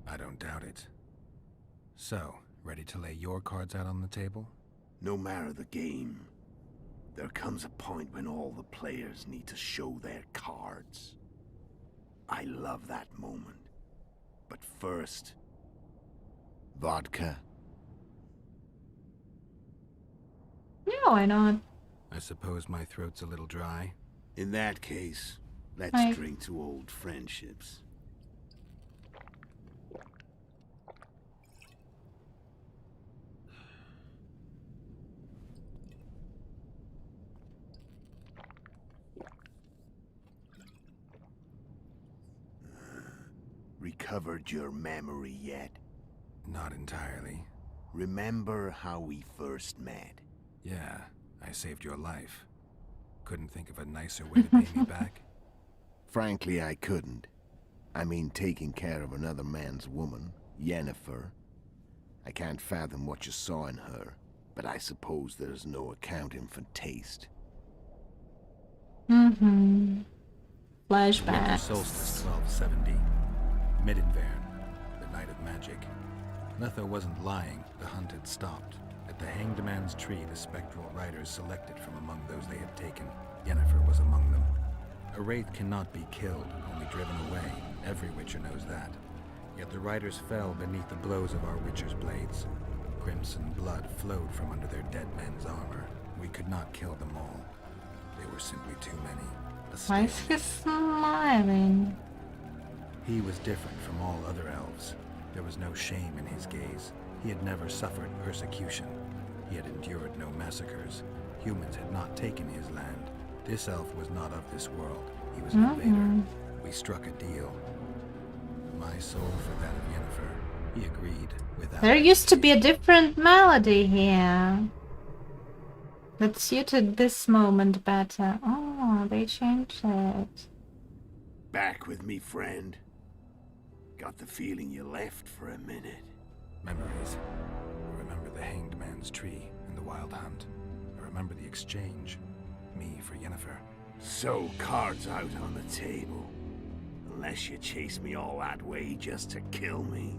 I don't doubt it. So, ready to lay your cards out on the table? No matter the game, there comes a point when all the players need to show their cards. I love that moment. But first... vodka? Yeah, why not? I suppose my throat's a little dry. In that case, let's Hi. drink to old friendships. Recovered your memory yet? Not entirely. Remember how we first met? Yeah, I saved your life. Couldn't think of a nicer way to pay me back? Frankly, I couldn't. I mean, taking care of another man's woman, Yennefer. I can't fathom what you saw in her, but I suppose there's no accounting for taste. Mm-hmm. Winter Flashback. solstice 1270. Midinvern, the night of magic. Letho wasn't lying, the hunt had stopped. At the Hanged Man's Tree, the spectral riders selected from among those they had taken. Yennefer was among them. A wraith cannot be killed, only driven away. Every Witcher knows that. Yet the riders fell beneath the blows of our Witcher's blades. Crimson blood flowed from under their dead men's armor. We could not kill them all. They were simply too many. Why is he smiling? He was different from all other elves. There was no shame in his gaze. He had never suffered persecution. He had endured no massacres. Humans had not taken his land. This elf was not of this world. He was an invader. We struck a deal. My soul for that of Yennefer. He agreed without... There used to be a different melody here that suited this moment better. Oh, they changed it. Back with me, friend. Got the feeling you left for a minute. Memories. I remember the Hanged Man's Tree and the Wild Hunt. I remember the exchange. Me for Yennefer. So, cards out on the table. Unless you chase me all that way just to kill me.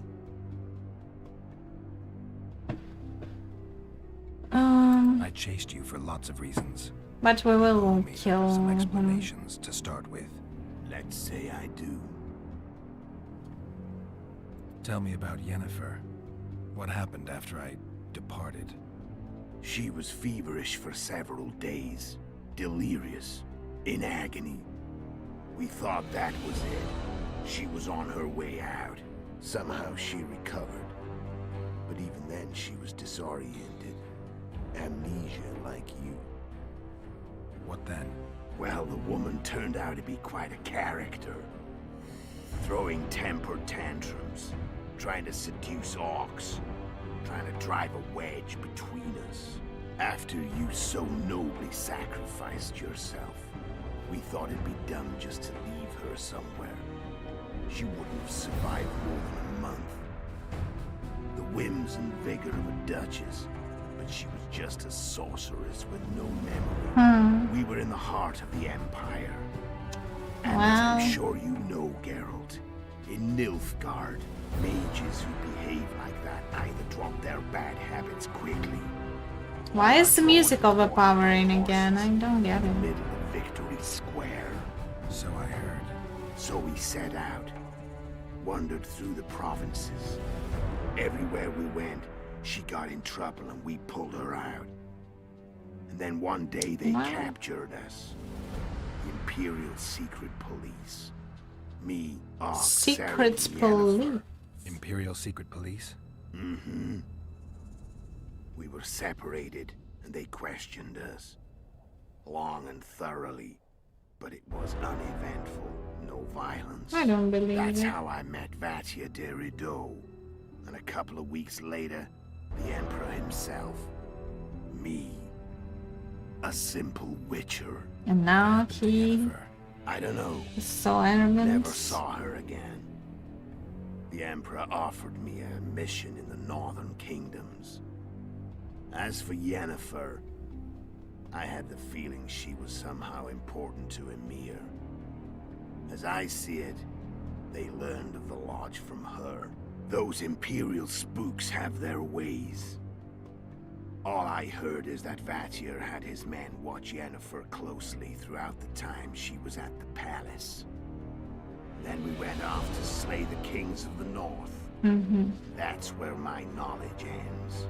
I chased you for lots of reasons. But we will kill Some him. explanations to start with. Let's say I do. Tell me about Yennefer. What happened after I departed? She was feverish for several days. Delirious. In agony. We thought that was it. She was on her way out. Somehow she recovered. But even then she was disoriented. Amnesia like you. What then? Well, the woman turned out to be quite a character. Throwing temper tantrums. Trying to seduce orcs. Trying to drive a wedge between us. After you so nobly sacrificed yourself, we thought it'd be dumb just to leave her somewhere. She wouldn't have survived more than a month. The whims and vigor of a duchess, but she was just a sorceress with no memory. We were in the heart of the Empire. And as I'm sure you know, Geralt, in Nilfgaard, mages who behave like that either drop their bad habits quickly. Why is the music overpowering again? I don't get it. Middle of Victory Square. So I heard. So we set out, wandered through the provinces. Everywhere we went, she got in trouble and we pulled her out. And then one day they captured us. The Imperial Secret Police. Me, Secret Police. Imperial Secret Police? Mm-hmm. We were separated, and they questioned us. Long and thoroughly, but it was uneventful, no violence. I don't believe That's it. how I met Vatia de Rideau. And a couple of weeks later, the Emperor himself. Me. A simple witcher. And now he I don't know. is so arrogant. Never saw her again. The Emperor offered me a mission in the Northern Kingdoms. As for Yennefer, I had the feeling she was somehow important to Emir. As I see it, they learned of the Lodge from her. Those Imperial spooks have their ways. All I heard is that Vatir had his men watch Yennefer closely throughout the time she was at the palace. Then we went off to slay the kings of the north. That's where my knowledge ends.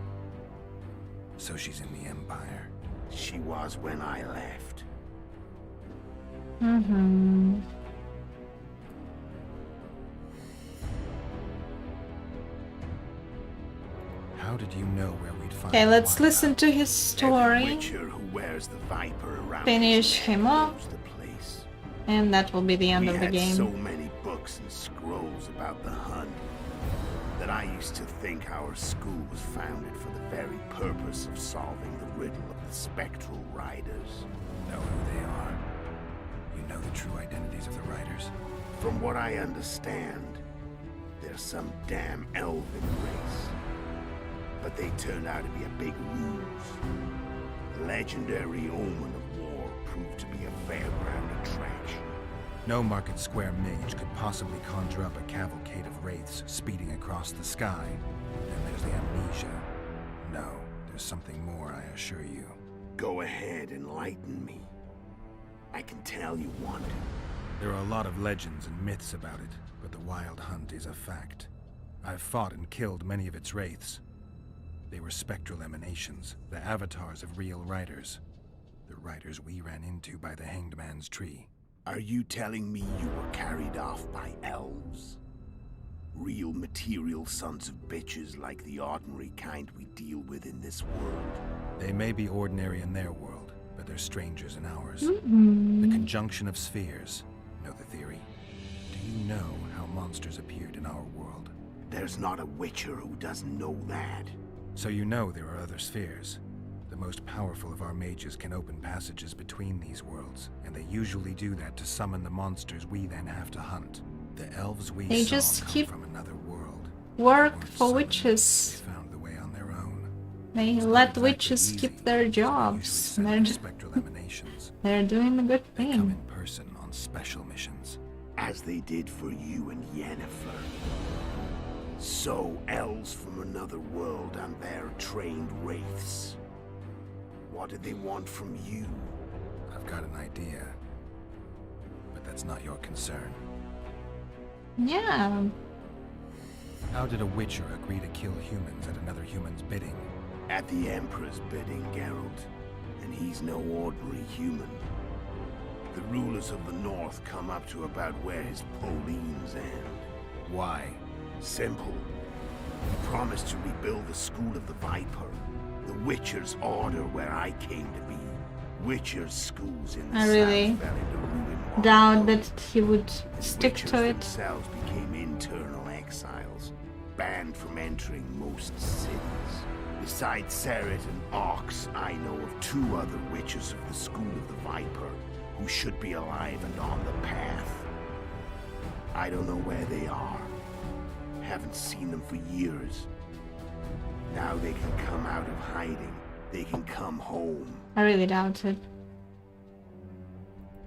So she's in the Empire? She was when I left. How did you know where we'd find Okay, let's listen to his story. Witcher who wears the viper around Finish his neck him up. knows the place. And that will be the end of the We had so game. many books and scrolls about the hunt that I used to think our school was founded for the very purpose of solving the riddle of the spectral riders. Know who they are? You know the true identities of the riders? From what I understand, they're some damn elven race. But they turned out to be a big ruse. The legendary omen of war proved to be a fairground attraction. No Market Square mage could possibly conjure up a cavalcade of wraiths speeding across the sky. Then there's the amnesia. No, there's something more, I assure you. Go ahead, enlighten me. I can tell you want to. There are a lot of legends and myths about it, but the Wild Hunt is a fact. I've fought and killed many of its wraiths. They were spectral emanations, the avatars of real riders. The riders we ran into by the Hanged Man's Tree. Are you telling me you were carried off by elves? Real material sons of bitches like the ordinary kind we deal with in this world? They may be ordinary in their world, but they're strangers in ours. Mm-hmm. The conjunction of spheres. Know the theory? Do you know how monsters appeared in our world? There's not a Witcher who doesn't know that. So you know there are other spheres. The most powerful of our mages can open passages between these worlds, and they usually do that to summon the monsters we then have to hunt. The elves we They saw just come keep from another world. work for witches. They found the way on their own. They let witches keep their jobs. Spectral emanations. They're doing a good They come thing. in person on special missions. As they did for you and Yennefer. So, elves from another world and their trained wraiths. What do they want from you? I've got an idea. But that's not your concern. Yeah. How did a Witcher agree to kill humans at another human's bidding? At the Emperor's bidding, Geralt. And he's no ordinary human. The rulers of the North come up to about where his Pauline's end. Why? Simple. He promised to rebuild the School of the Viper. The Witcher's order where I came to be. Witcher's schools in the I really South fell into ruin. doubt that he would stick Witchers to it. themselves became internal exiles, banned from entering most cities. Besides Seret and Ox, I know of 2 other Witches of the School of the Viper who should be alive and on the path. I don't know where they are. Haven't seen them for years. Now they can come out of hiding. They can come home. I really doubt it.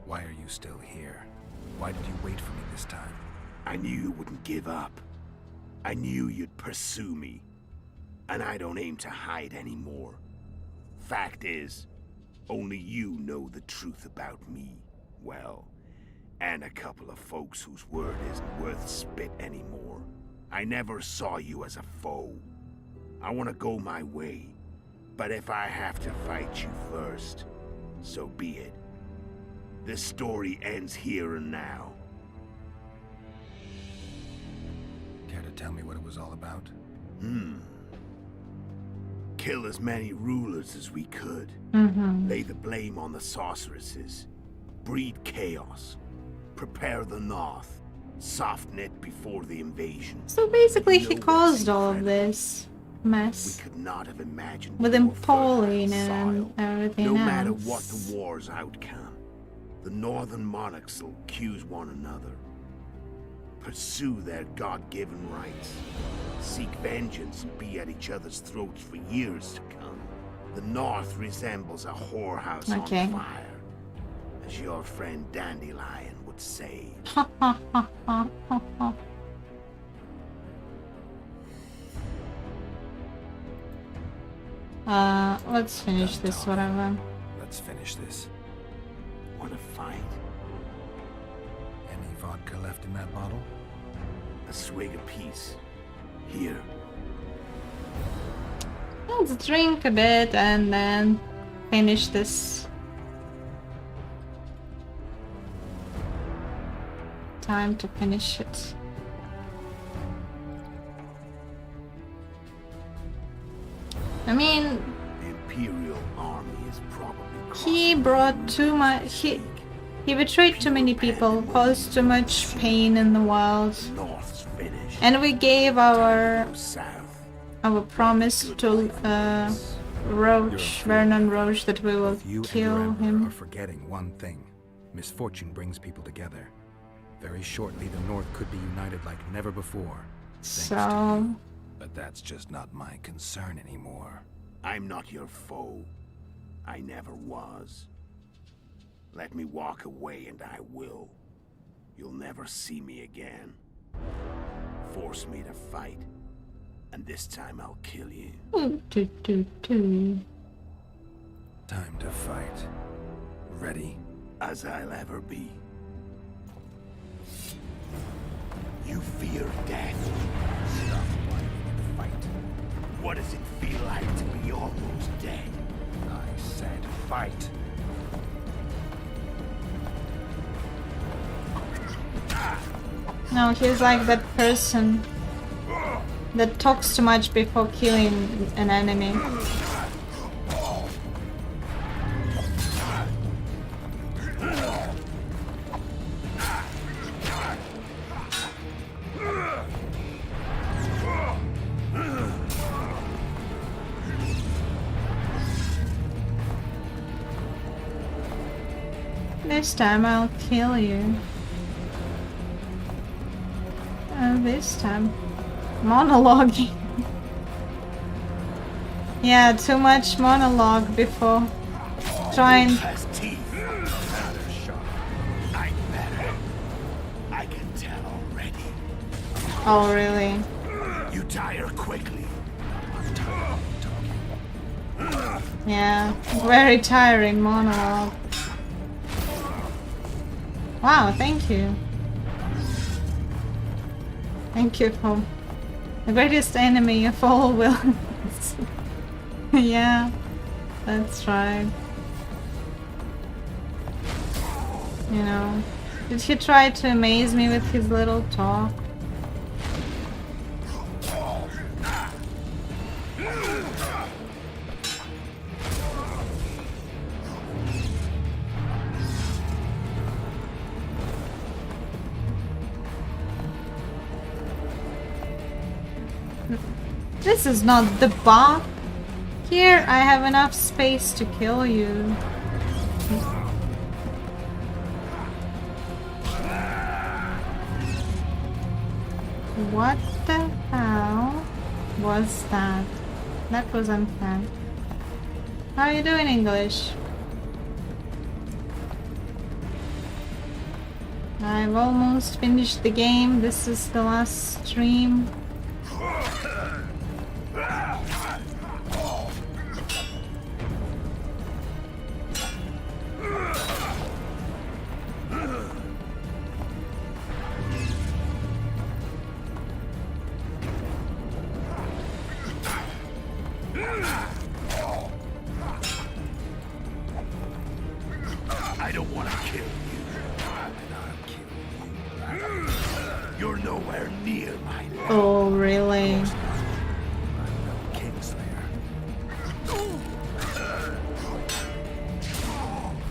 Why are you still here? Why did you wait for me this time? I knew you wouldn't give up. I knew you'd pursue me. And I don't aim to hide anymore. Fact is, only you know the truth about me. Well, and a couple of folks whose word isn't worth spit anymore. I never saw you as a foe. I want to go my way. But if I have to fight you first, so be it. This story ends here and now. Care to tell me what it was all about? Kill as many rulers as we could. Lay the blame on the sorceresses. Breed chaos. Prepare the North. Soften it before the invasion. So basically he caused all of this mess. We could not have imagined With Pauline and everything no else. matter what the war's outcome, the northern monarchs will accuse one another. Pursue their God-given rights. Seek vengeance and be at each other's throats for years to come. The North resembles a whorehouse on fire, as your friend Dandelion would say. Let's finish this, whatever. Let's finish this. Wanna fight? Any vodka left in that bottle? A swig apiece. Here. Let's drink a bit and then finish this. Time to finish it. I mean, The Imperial army is probably he brought too much. He betrayed too many people, caused too much pain in the world, North's finished. and we gave our South. promise to Roche, Vernon Roche, that we will You kill and your him. Emperor are forgetting one thing. Misfortune brings people together. Very shortly, the North could be united like never before. Thanks to So, you. But that's just not my concern anymore. I'm not your foe. I never was. Let me walk away and I will. You'll never see me again. Force me to fight, and this time I'll kill you. Time to fight. Ready? As I'll ever be. You fear death. Stop whining and fight. What does it feel like to be almost dead? I said fight. no, he's like that person that talks too much before killing an enemy. This time I'll kill you. And this time, monologuing. Yeah, too much monologue before trying. Has teeth. Rather sharp. I'm better. I can tell already. Oh, really? You tire quickly. Yeah, very tiring monologue. Wow, thank you. Thank you for the greatest enemy of all villains. Yeah, that's right. You know, did he try to amaze me with his little talk? This is not the bar. Here I have enough space to kill you. What the hell was that? That was unfair. How are you doing, English? I've almost finished the game. This is the last stream. I don't want to kill you. And I'll kill you. You're nowhere near my level. Oh, really? I'm no Kingslayer.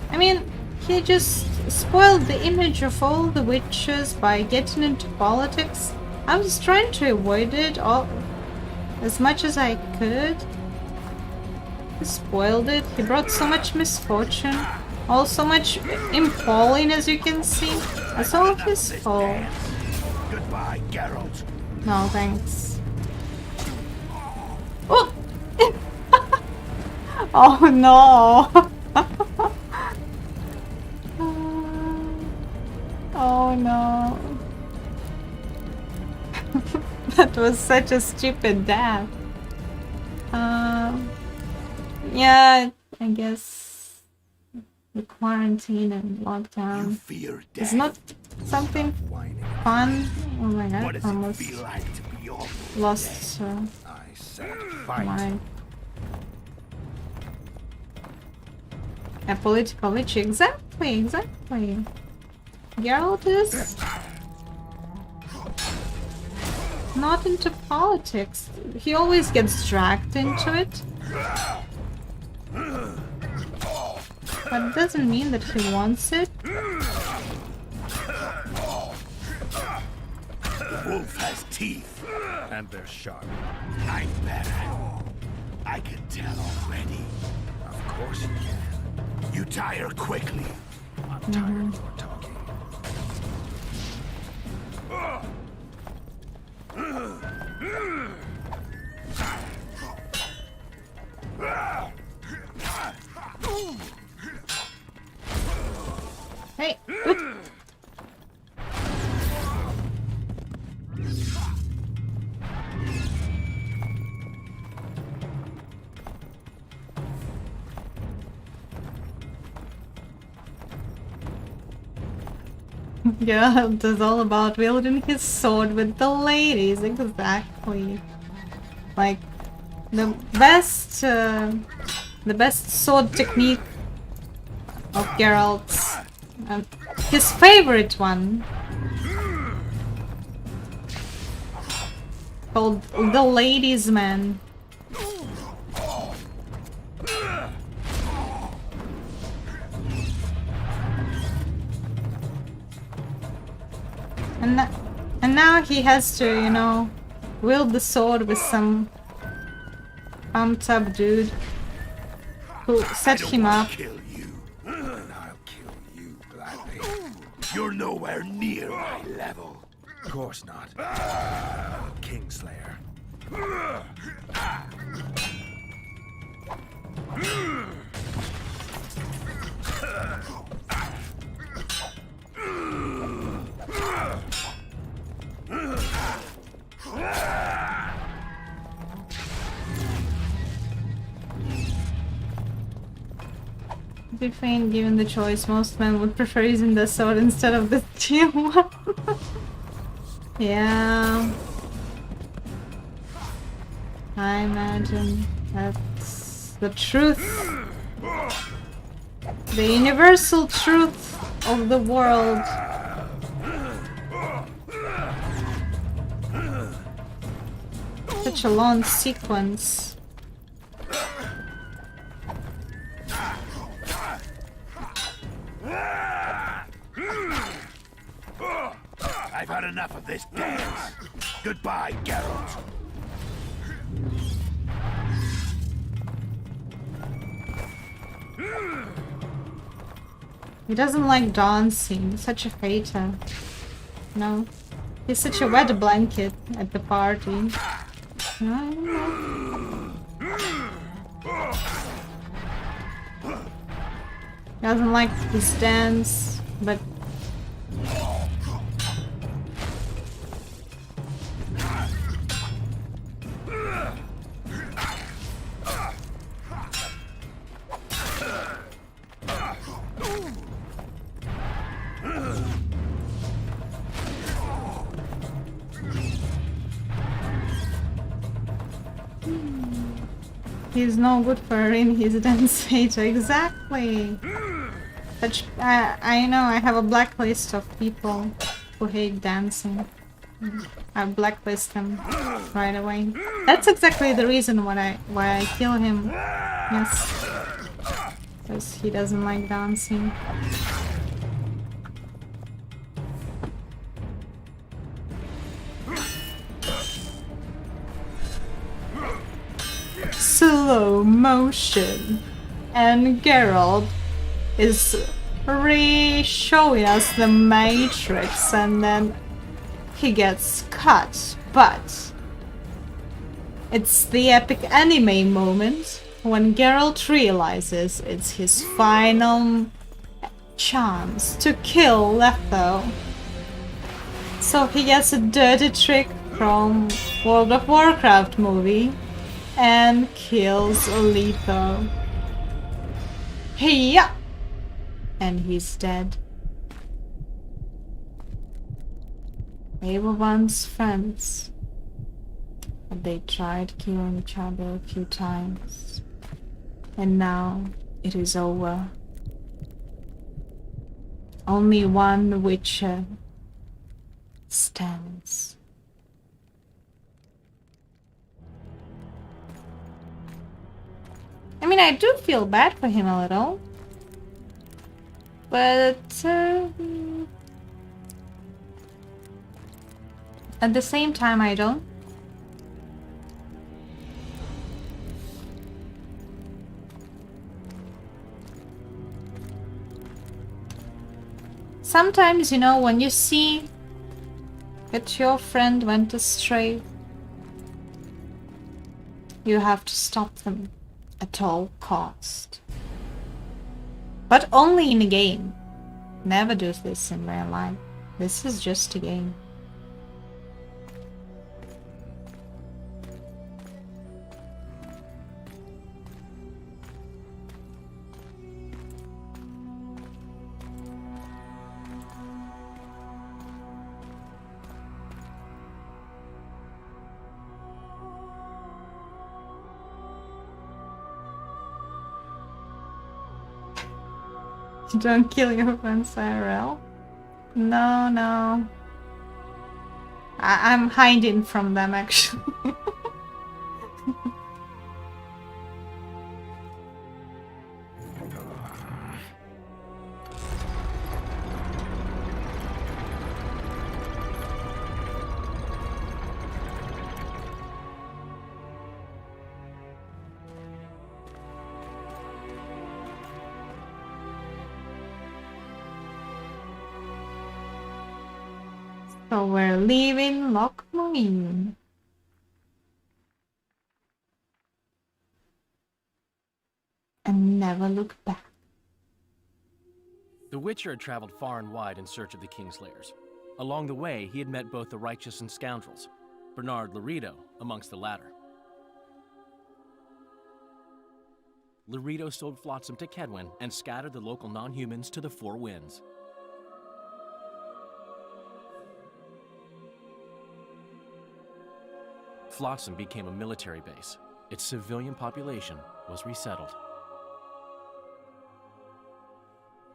I mean, he just spoiled the image of all the witches by getting into politics. I was trying to avoid it all as much as I could. He spoiled it. He brought so much misfortune. All so much impaling, as you can see. That's all his fault. Goodbye, Geralt. No, thanks. Oh! Oh no! Oh no. That was such a stupid death. Yeah, I guess the quarantine and lockdown is not something fun. Oh my god, I almost lost my a political witch. Exactly. Geralt is not into politics. He always gets dragged into it. But it doesn't mean that he wants it. The wolf has teeth. And they're sharp. I'm better. I can tell already. Of course you can. You tire quickly. I'm tired of talking. Hey! Geralt is all about wielding his sword with the ladies, exactly. Like the best sword technique of Geralt's, his favorite one, called the Ladies' Man. And now he has to, you know, wield the sword with some pumped up dude who set him up. Kill you. And I'll kill you gladly. You're nowhere near my level. Of course not. Kingslayer. To be faint, given the choice, most men would prefer using the sword instead of the steel one. Yeah. I imagine that's the truth. The universal truth of the world. Such a long sequence. I've had enough of this dance. Goodbye, Geralt. He doesn't like dancing. He's such a hater. No. He's such a wet blanket at the party. No. He doesn't like this dance, but he's no good for in his dance hater. Exactly. Such I know I have a blacklist of people who hate dancing. I blacklist him right away. That's exactly the reason why I kill him. Yes, because he doesn't like dancing. Slow motion, and Geralt is re-showing us the Matrix, and then he gets cut, but it's the epic anime moment when Geralt realizes it's his final chance to kill Letho. So he gets a dirty trick from World of Warcraft movie and kills Letho. Hiya! And he's dead. They were once friends, but they tried killing each other a few times. And now it is over. Only one Witcher stands. I mean, I do feel bad for him a little. But at the same time, I don't. Sometimes, you know, when you see that your friend went astray, you have to stop them at all cost. But only in a game. Never do this in real life. This is just a game. Don't kill your friends IRL? No, no. I'm hiding from them, actually. So we're leaving Lockmuir. And never look back. The Witcher had traveled far and wide in search of the Kingslayers. Along the way, he had met both the righteous and scoundrels, Bernard Laredo amongst the latter. Laredo sold Flotsam to Kedwen and scattered the local non-humans to the four winds. Flotsam became a military base. Its civilian population was resettled.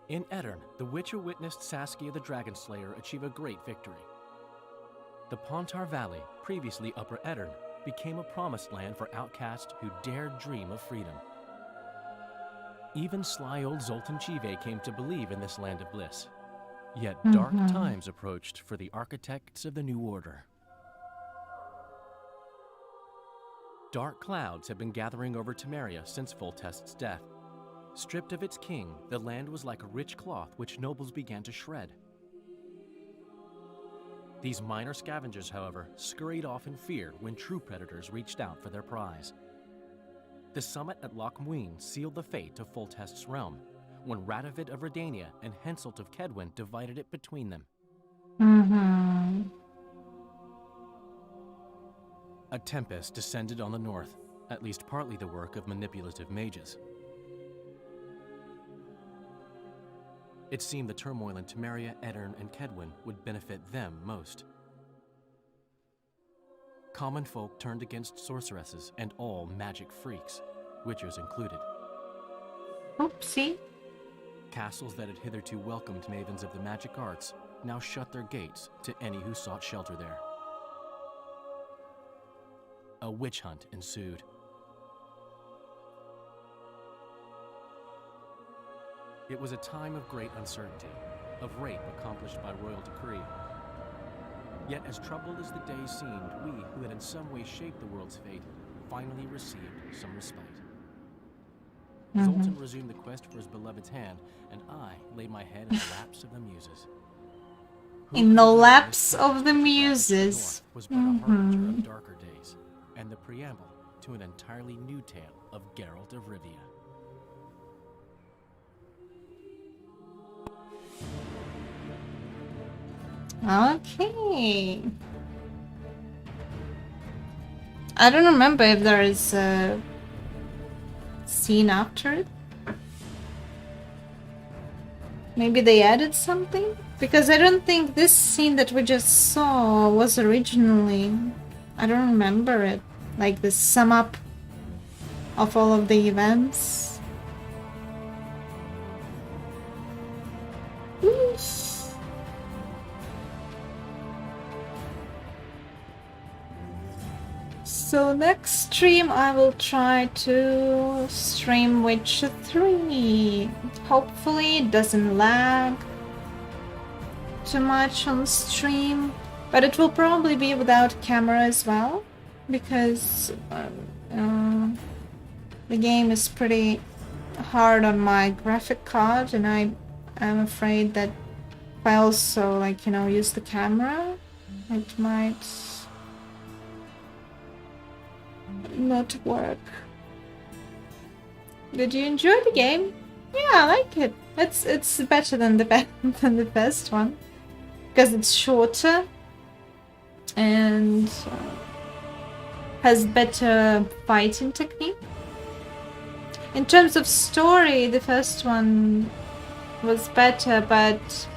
In Edirn, the Witcher witnessed Saskia the Dragonslayer achieve a great victory. The Pontar Valley, previously Upper Edirn, became a promised land for outcasts who dared dream of freedom. Even sly old Zoltan Chive came to believe in this land of bliss. Yet dark times approached for the architects of the New Order. Dark clouds had been gathering over Temeria since Foltest's death. Stripped of its king, the land was like a rich cloth which nobles began to shred. These minor scavengers, however, scurried off in fear when true predators reached out for their prize. The summit at Loch Muin sealed the fate of Foltest's realm, when Radovid of Redania and Henselt of Kedwen divided it between them. A tempest descended on the north, at least partly the work of manipulative mages. It seemed the turmoil in Temeria, Edirn, and Kedwen would benefit them most. Common folk turned against sorceresses and all magic freaks, witchers included. Oopsie. Castles that had hitherto welcomed mavens of the magic arts now shut their gates to any who sought shelter there. A witch hunt ensued. It was a time of great uncertainty, of rape accomplished by royal decree. Yet as troubled as the days seemed, we, who had in some way shaped the world's fate, finally received some respite. Zoltan resumed the quest for his beloved's hand, and I laid my head in the laps of the muses. In the laps of the muses. Was but a harbinger of darker days, and the preamble to an entirely new tale of Geralt of Rivia. Okay. I don't remember if there is a scene after it. Maybe they added something? Because I don't think this scene that we just saw was originally... I don't remember it. Like the sum up of all of the events. Oof. So next stream I will try to stream Witcher 3. Hopefully it doesn't lag too much on stream, but it will probably be without camera as well, because the game is pretty hard on my graphic card, and I'm afraid that if I also use the camera, it might not work. Did you enjoy the game? Yeah, I like it. It's better than the best one, because it's shorter and has better fighting technique. In terms of story, the first one was better, but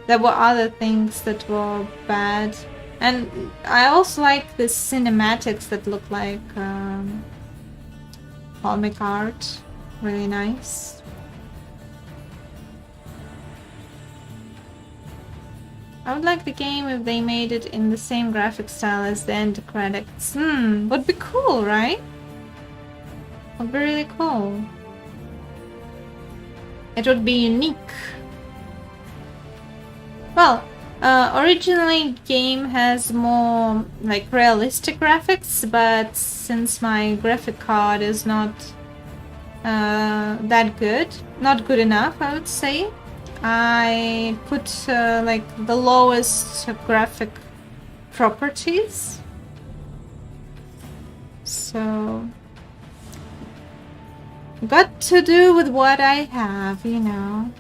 there were other things that were bad. And I also like the cinematics that look like comic art. Really nice. I would like the game if they made it in the same graphic style as the end credits. Would be cool, right? Would be really cool. It would be unique. Well, originally game has more realistic graphics, but since my graphic card is not that good, not good enough, I would say, I put the lowest graphic properties. So got to do with what I have, you know.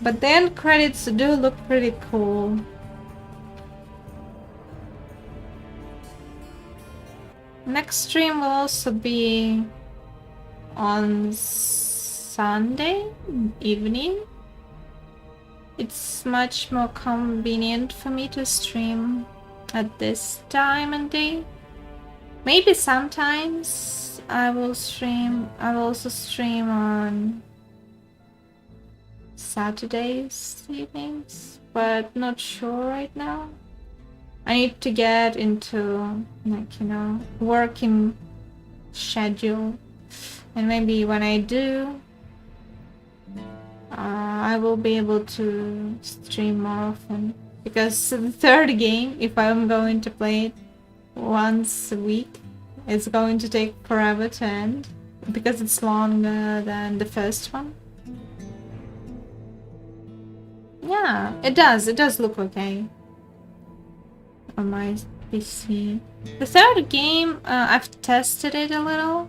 But the end credits do look pretty cool. Next stream will also be on Sunday evening. It's much more convenient for me to stream at this time and day. Maybe sometimes I will also stream on Saturdays evenings, but not sure right now. I need to get into, like, you know, working schedule, and maybe when I do, I will be able to stream more often. Because the third game, if I'm going to play it once a week, it's going to take forever to end, because it's longer than the first one. Yeah, it does look okay on my PC. The third game, I've tested it a little,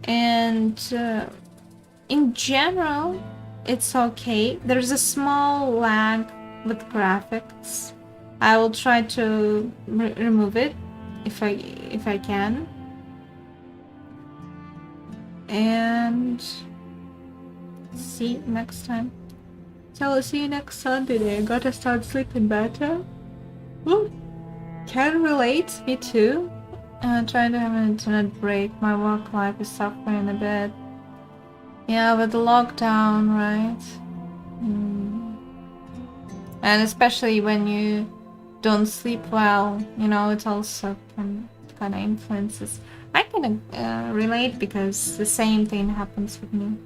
and in general, it's okay. There's a small lag with graphics. I will try to remove it if I can. And see you next time. So I'll see you next Sunday. I gotta start sleeping better. Ooh, can relate, me too. Trying to have an internet break. My work life is suffering a bit. Yeah, with the lockdown, right? And especially when you don't sleep well, you know, it also kind of influences. I can relate because the same thing happens with me.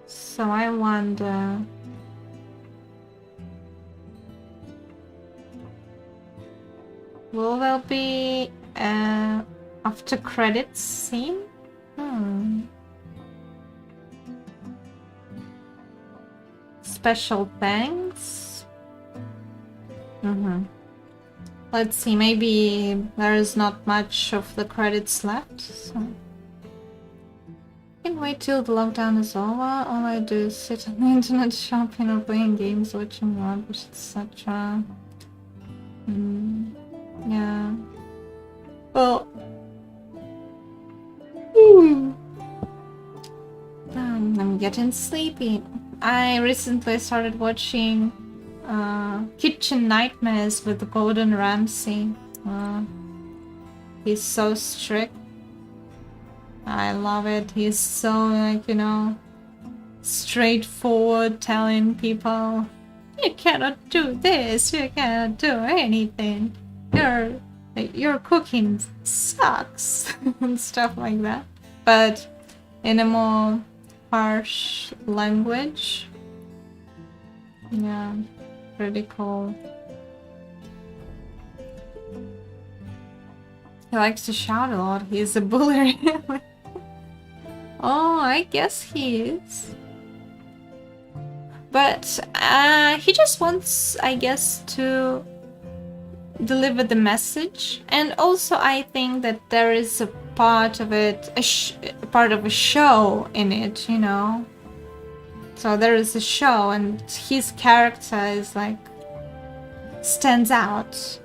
So I wonder... will there be after credits scene? Special thanks? Let's see, maybe there is not much of the credits left, so... I can wait till the lockdown is over. All I do is sit on the internet shopping or playing games, watching rubbish, etc. Yeah. Well... I'm getting sleepy. I recently started watching Kitchen Nightmares with Gordon Ramsay. He's so strict. I love it. He's so, like, you know, straightforward, telling people, you cannot do this, you cannot do anything. Your cooking sucks and stuff like that. But in a more harsh language. Yeah, pretty cool. He likes to shout a lot. He's a bully. Oh, I guess he is. But he just wants, I guess, to deliver the message. And also I think that there is a part of it, part of a show in it, you know. So there is a show and his character is like, stands out.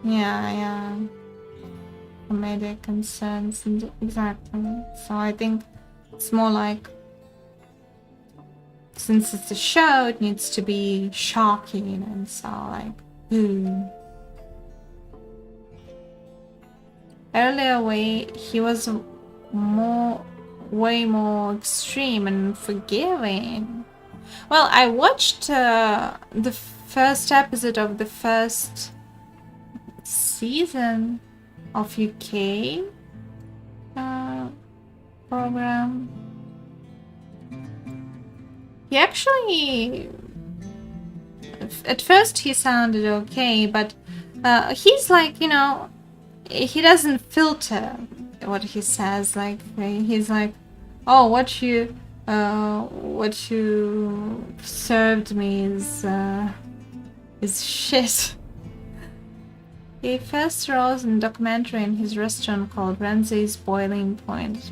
Yeah. Comedic concerns, exactly. So I think it's more like, since it's a show, it needs to be shocking, and so like, Earlier he was way more extreme and forgiving. Well, I watched the first episode of the first season of UK program. He actually, at first he sounded okay, but he's like, you know, he doesn't filter what he says. Like, he's like, oh, what you served me is shit. He first rose in a documentary in his restaurant called Ramsay's Boiling Point.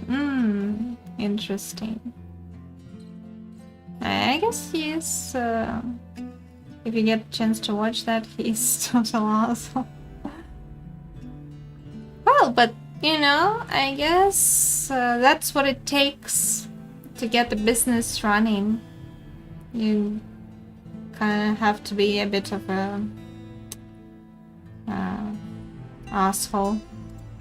Interesting. I guess he is If you get a chance to watch that, he's total asshole. Well, but you know, I guess that's what it takes to get the business running. You kind of have to be a bit of a asshole.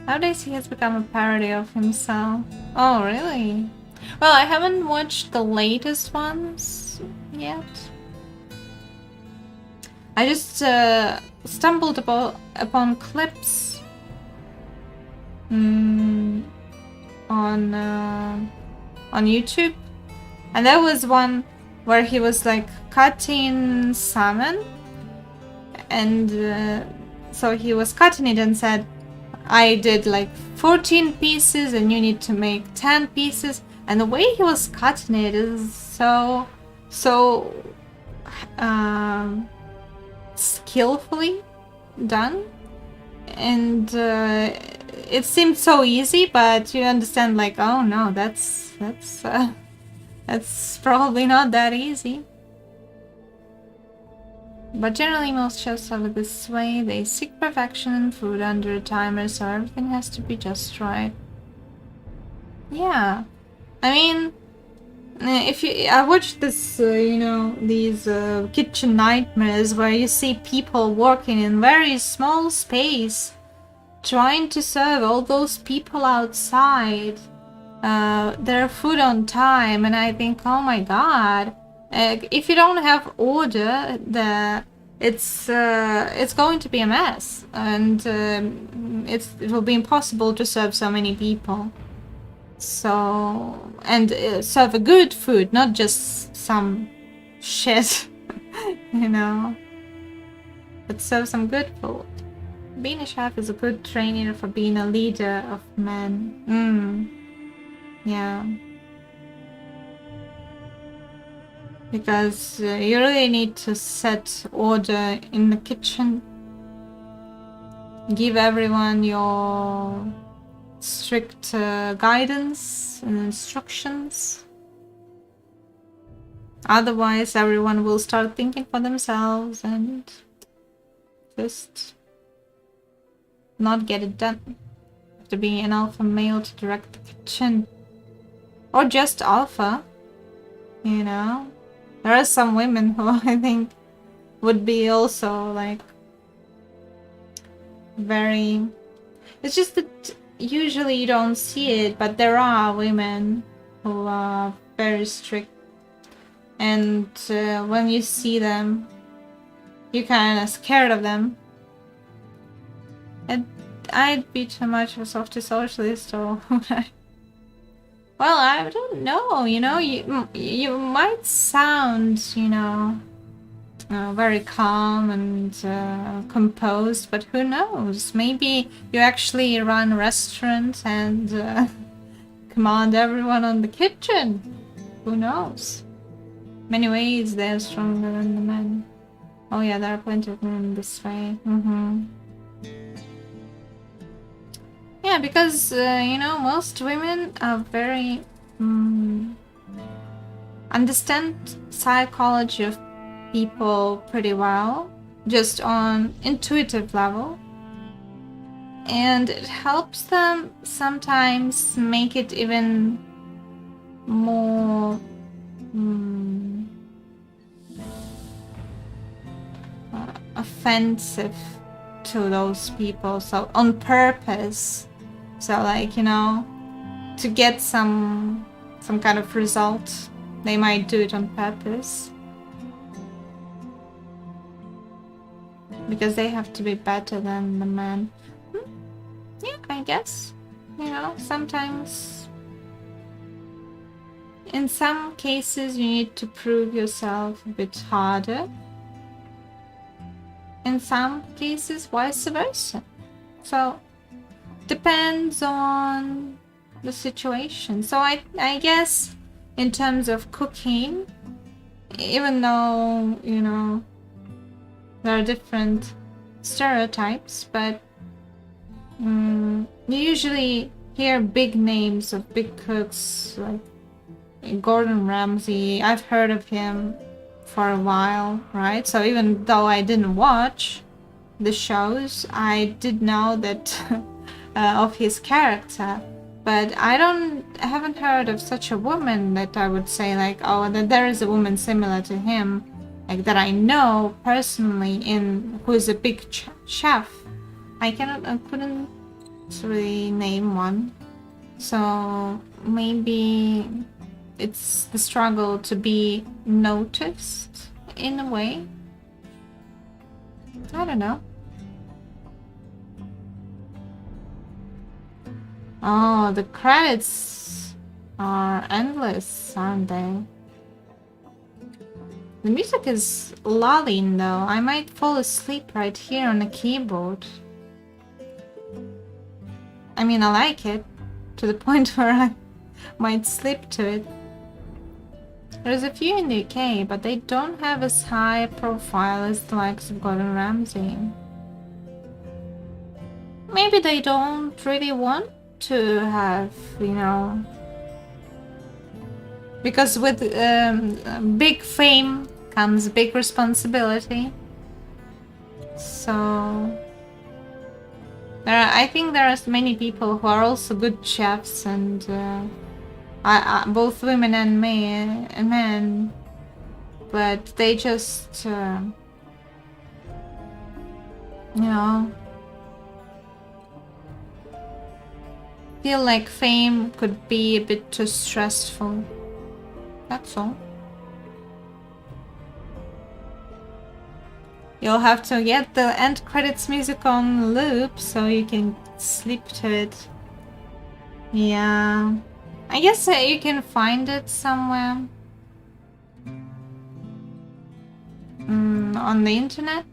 Nowadays he has become a parody of himself. Oh, really? Well, I haven't watched the latest ones yet. I just stumbled upon clips on YouTube, and there was one where he was like cutting salmon, and so he was cutting it and said, I did like 14 pieces and you need to make 10 pieces, and the way he was cutting it is so skillfully done, and it seemed so easy, but you understand like, oh no, that's probably not that easy. But generally most chefs are this way. They seek perfection in food under a timer, so everything has to be just right. Yeah, I mean, I watched this, you know, these kitchen nightmares where you see people working in very small space, trying to serve all those people outside their food on time, and I think, oh my god, if you don't have order, it's going to be a mess, and it will be impossible to serve so many people. So, and serve a good food, not just some shit, you know, but serve some good food. Being a chef is a good training for being a leader of men. Yeah. Because you really need to set order in the kitchen. Give everyone your strict guidance and instructions. Otherwise, everyone will start thinking for themselves and just not get it done. You have to be an alpha male to direct the kitchen. Or just alpha, you know. There are some women who I think would be also like very... It's just that usually you don't see it, but there are women who are very strict, and when you see them, you're kind of scared of them. And I'd be too much of a softy socialist, or well, I don't know, you know, you might sound, you know, very calm and composed, but who knows? Maybe you actually run a restaurant and command everyone on the kitchen. Who knows? Many ways they're stronger than the men. Oh yeah, there are plenty of men this way. Yeah, because, you know, most women are very... understand psychology of people pretty well, just on intuitive level. And it helps them sometimes make it even more... offensive to those people, so on purpose. So like, you know, to get some kind of result, they might do it on purpose. Because they have to be better than the man. Yeah, I guess. You know, sometimes... In some cases you need to prove yourself a bit harder. In some cases, vice versa. So, depends on the situation. So I guess in terms of cooking, even though, you know, there are different stereotypes, but you usually hear big names of big cooks like Gordon Ramsay. I've heard of him. for a while, right? So even though I didn't watch the shows, I did know that of his character. But I haven't heard of such a woman that I would say like, oh, that there is a woman similar to him, like that I know personally, who is a big chef. I couldn't really name one. So maybe it's the struggle to be noticed in a way. I don't know. Oh, the credits are endless, aren't they? The music is lulling though. I might fall asleep right here on the keyboard. I mean, I like it to the point where I might sleep to it. There's a few in the UK, but they don't have as high a profile as the likes of Gordon Ramsay. Maybe they don't really want to have, you know, because with big fame comes big responsibility. So I think there are many people who are also good chefs, and both women and men, but they just you know, feel like fame could be a bit too stressful. That's all. You'll have to get the end credits music on loop so you can sleep to it. Yeah. I guess you can find it somewhere. On the internet.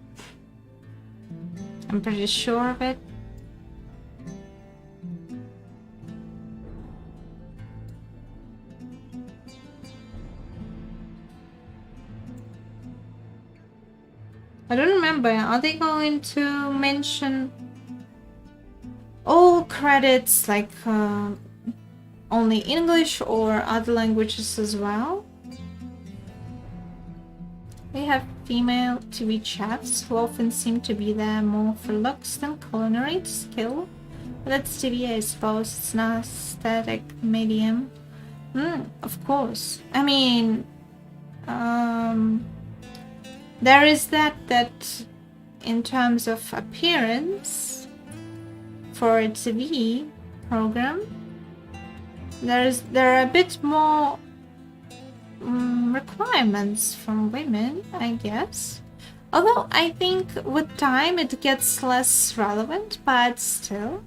I'm pretty sure of it. I don't remember. Are they going to mention all credits, like only English or other languages as well? We have female TV chefs who often seem to be there more for looks than culinary skill. But that's TV, I suppose. It's not aesthetic medium. Of course. I mean, there is that in terms of appearance for a TV program, there are a bit more requirements from women, I guess. Although I think with time it gets less relevant, but still.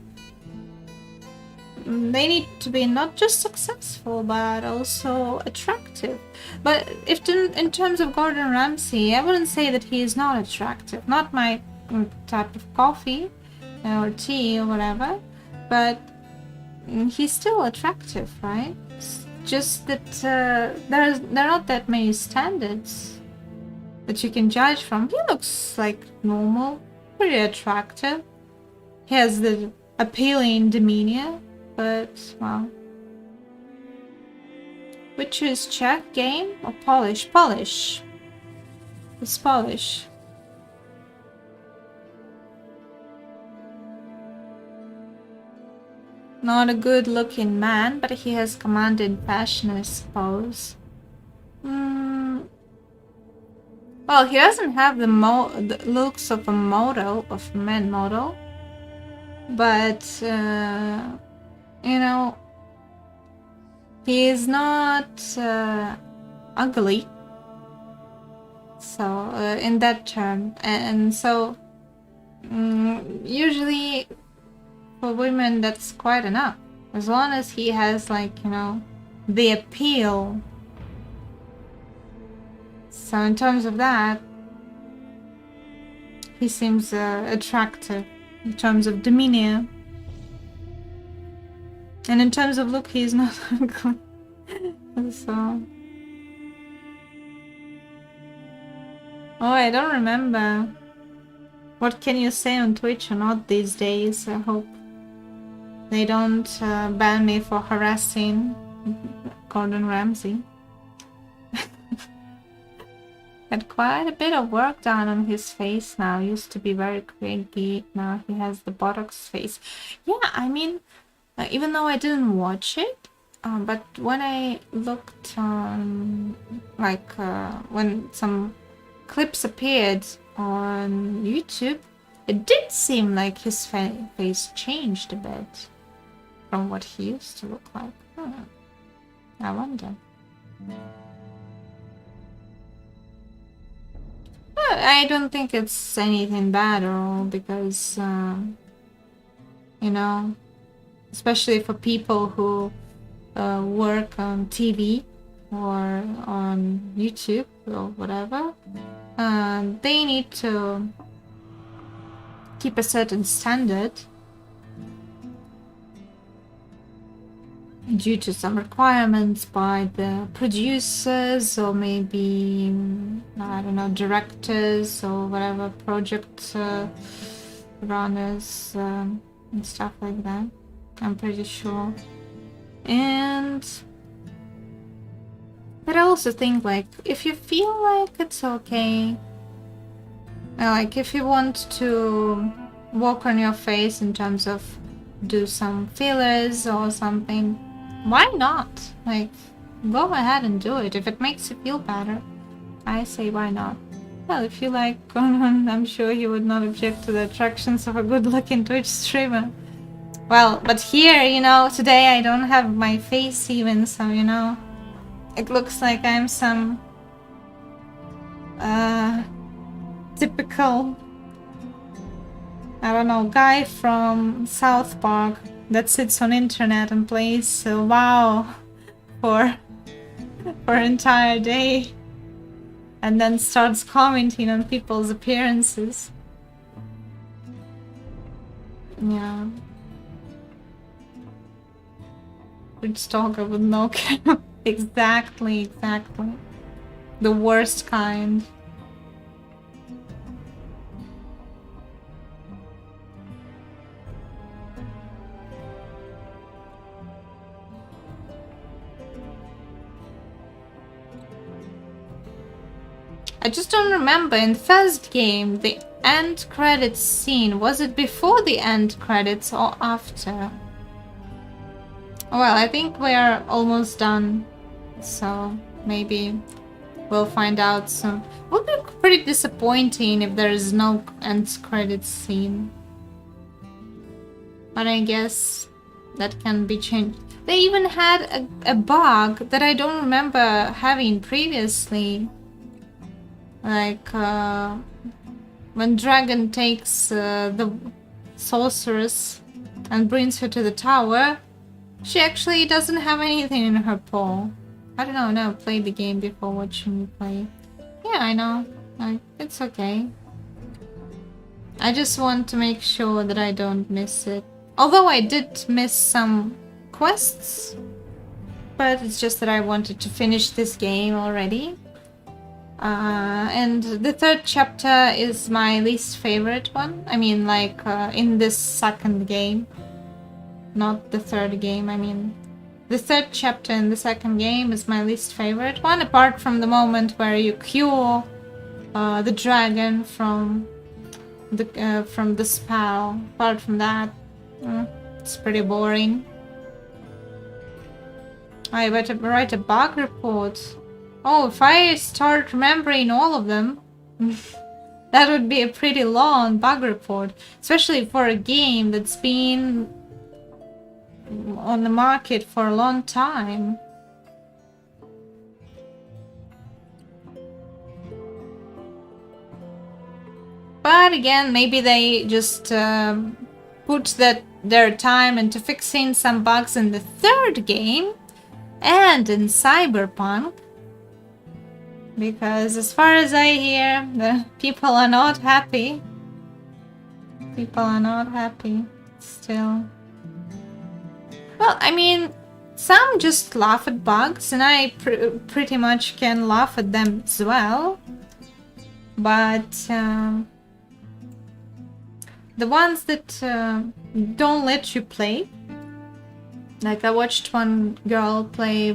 They need to be not just successful, but also attractive. But if in terms of Gordon Ramsay, I wouldn't say that he is not attractive. Not my type of coffee or tea or whatever, but he's still attractive, right? It's just that there are not that many standards that you can judge from. He looks like normal, pretty attractive. He has the appealing demeanor. But, well. Which is Czech game or Polish? Polish. It's Polish. Not a good looking man, but he has commanding fashion, I suppose. Well, he doesn't have the looks of a model, of a man model. But, you know, he is not ugly. So, in that term. And so, usually for women, that's quite enough. As long as he has, like, you know, the appeal. So, in terms of that, he seems attractive in terms of demeanor. And in terms of look, he's not ugly. So. Oh, I don't remember. What can you say on Twitch or not these days? I hope they don't ban me for harassing Gordon Ramsay. Had quite a bit of work done on his face now. Used to be very craggy. Now he has the Botox face. Yeah, I mean, even though I didn't watch it, but when I looked on, when some clips appeared on YouTube, it did seem like his face changed a bit from what he used to look like. I wonder. I don't think it's anything bad at all because, you know, especially for people who work on TV or on YouTube or whatever, they need to keep a certain standard due to some requirements by the producers or maybe, I don't know, directors or whatever, project runners and stuff like that. I'm pretty sure. But I also think, like, if you feel like it's okay, like if you want to work on your face in terms of do some fillers or something, why not? Like, go ahead and do it. If it makes you feel better, I say why not? Well, if you like Conan, I'm sure he would not object to the attractions of a good-looking Twitch streamer. Well, but here, you know, today I don't have my face even, so, you know, it looks like I'm some typical, I don't know, guy from South Park that sits on internet and plays WoW for an entire day and then starts commenting on people's appearances. Yeah. Good stalker with no camera. Exactly. The worst kind. I just don't remember, in first game, the end credits scene, was it before the end credits or after? Well, I think we're almost done, so maybe we'll find out soon. It would be pretty disappointing if there is no end credits scene. But I guess that can be changed. They even had a bug that I don't remember having previously. Like, when Dragon takes the sorceress and brings her to the tower, she actually doesn't have anything in her paw. I don't know, I never played the game before watching me play. Yeah, I know. It's okay. I just want to make sure that I don't miss it. Although I did miss some quests, but it's just that I wanted to finish this game already. And the third chapter is my least favorite one. I mean, like, in this second game. Not the third game, I mean. The third chapter in the second game is my least favorite one, apart from the moment where you cure the dragon from the spell. Apart from that, it's pretty boring. I better write a bug report. Oh, if I start remembering all of them, that would be a pretty long bug report. Especially for a game that's been on the market for a long time. But again, maybe they just put their time into fixing some bugs in the third game and in Cyberpunk. Because as far as I hear, the people are not happy. People are not happy still. Well, I mean, some just laugh at bugs, and I pretty much can laugh at them as well. But the ones that don't let you play, like I watched one girl play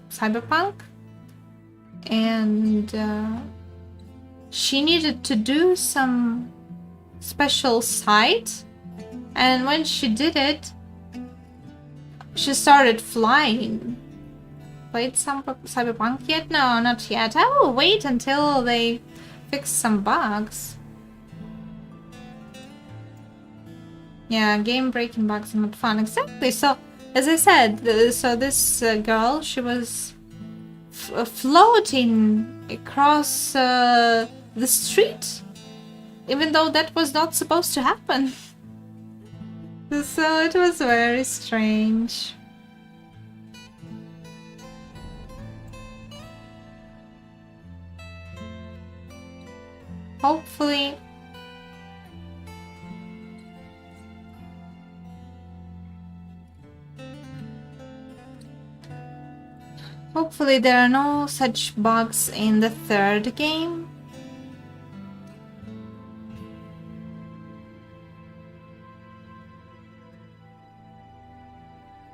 Cyberpunk, and she needed to do some special site, and when she did it, she started flying. Played some Cyberpunk yet? No, not yet. I will wait until they fix some bugs. Yeah, game-breaking bugs are not fun. Exactly. So, as I said, so this girl, she was floating across the street, even though that was not supposed to happen. So it was very strange. Hopefully there are no such bugs in the third game.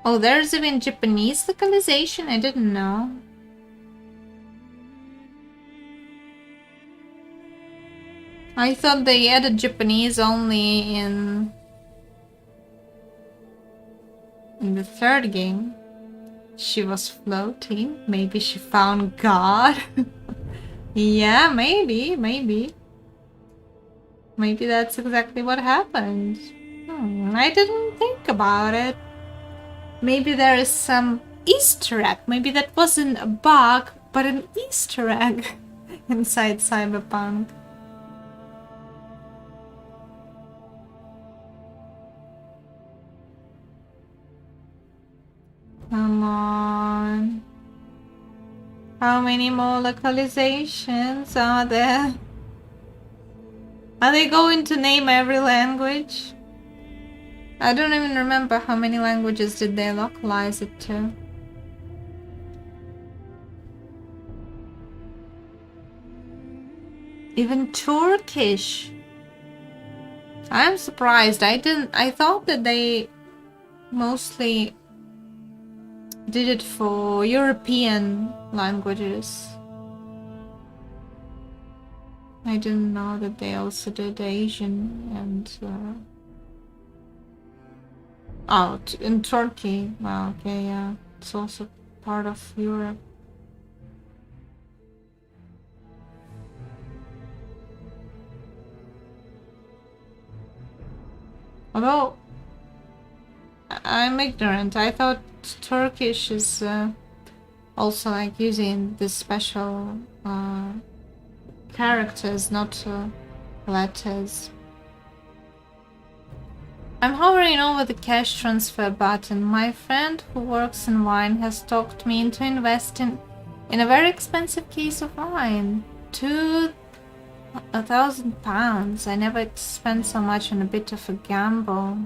Oh, there's even Japanese localization? I didn't know. I thought they added Japanese only in the third game. She was floating. Maybe she found God. Yeah, maybe. Maybe that's exactly what happened. I didn't think about it. Maybe there is some Easter egg. Maybe that wasn't a bug, but an Easter egg inside Cyberpunk. Come on. How many more localizations are there? Are they going to name every language? I don't even remember how many languages did they localize it to. Even Turkish. I'm surprised. I thought that they mostly did it for European languages. I didn't know that they also did Asian and oh, in Turkey. Well, okay, yeah, it's also part of Europe. Although I'm ignorant, I thought Turkish is also like using the special characters, not letters. I'm hovering over the cash transfer button. My friend who works in wine has talked me into investing in a very expensive case of wine. £2,000. I never spent so much on a bit of a gamble.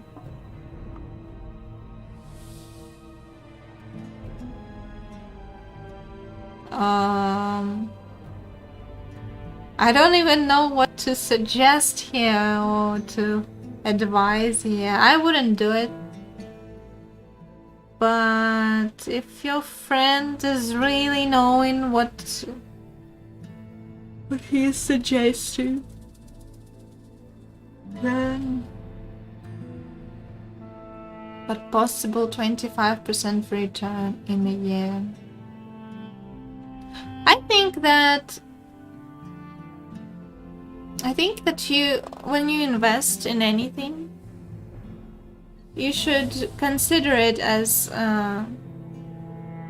I don't even know what to suggest here or to advise here. I wouldn't do it. But if your friend is really knowing what he is suggesting, then but possible 25% return in a year. I think that when you invest in anything, you should consider it as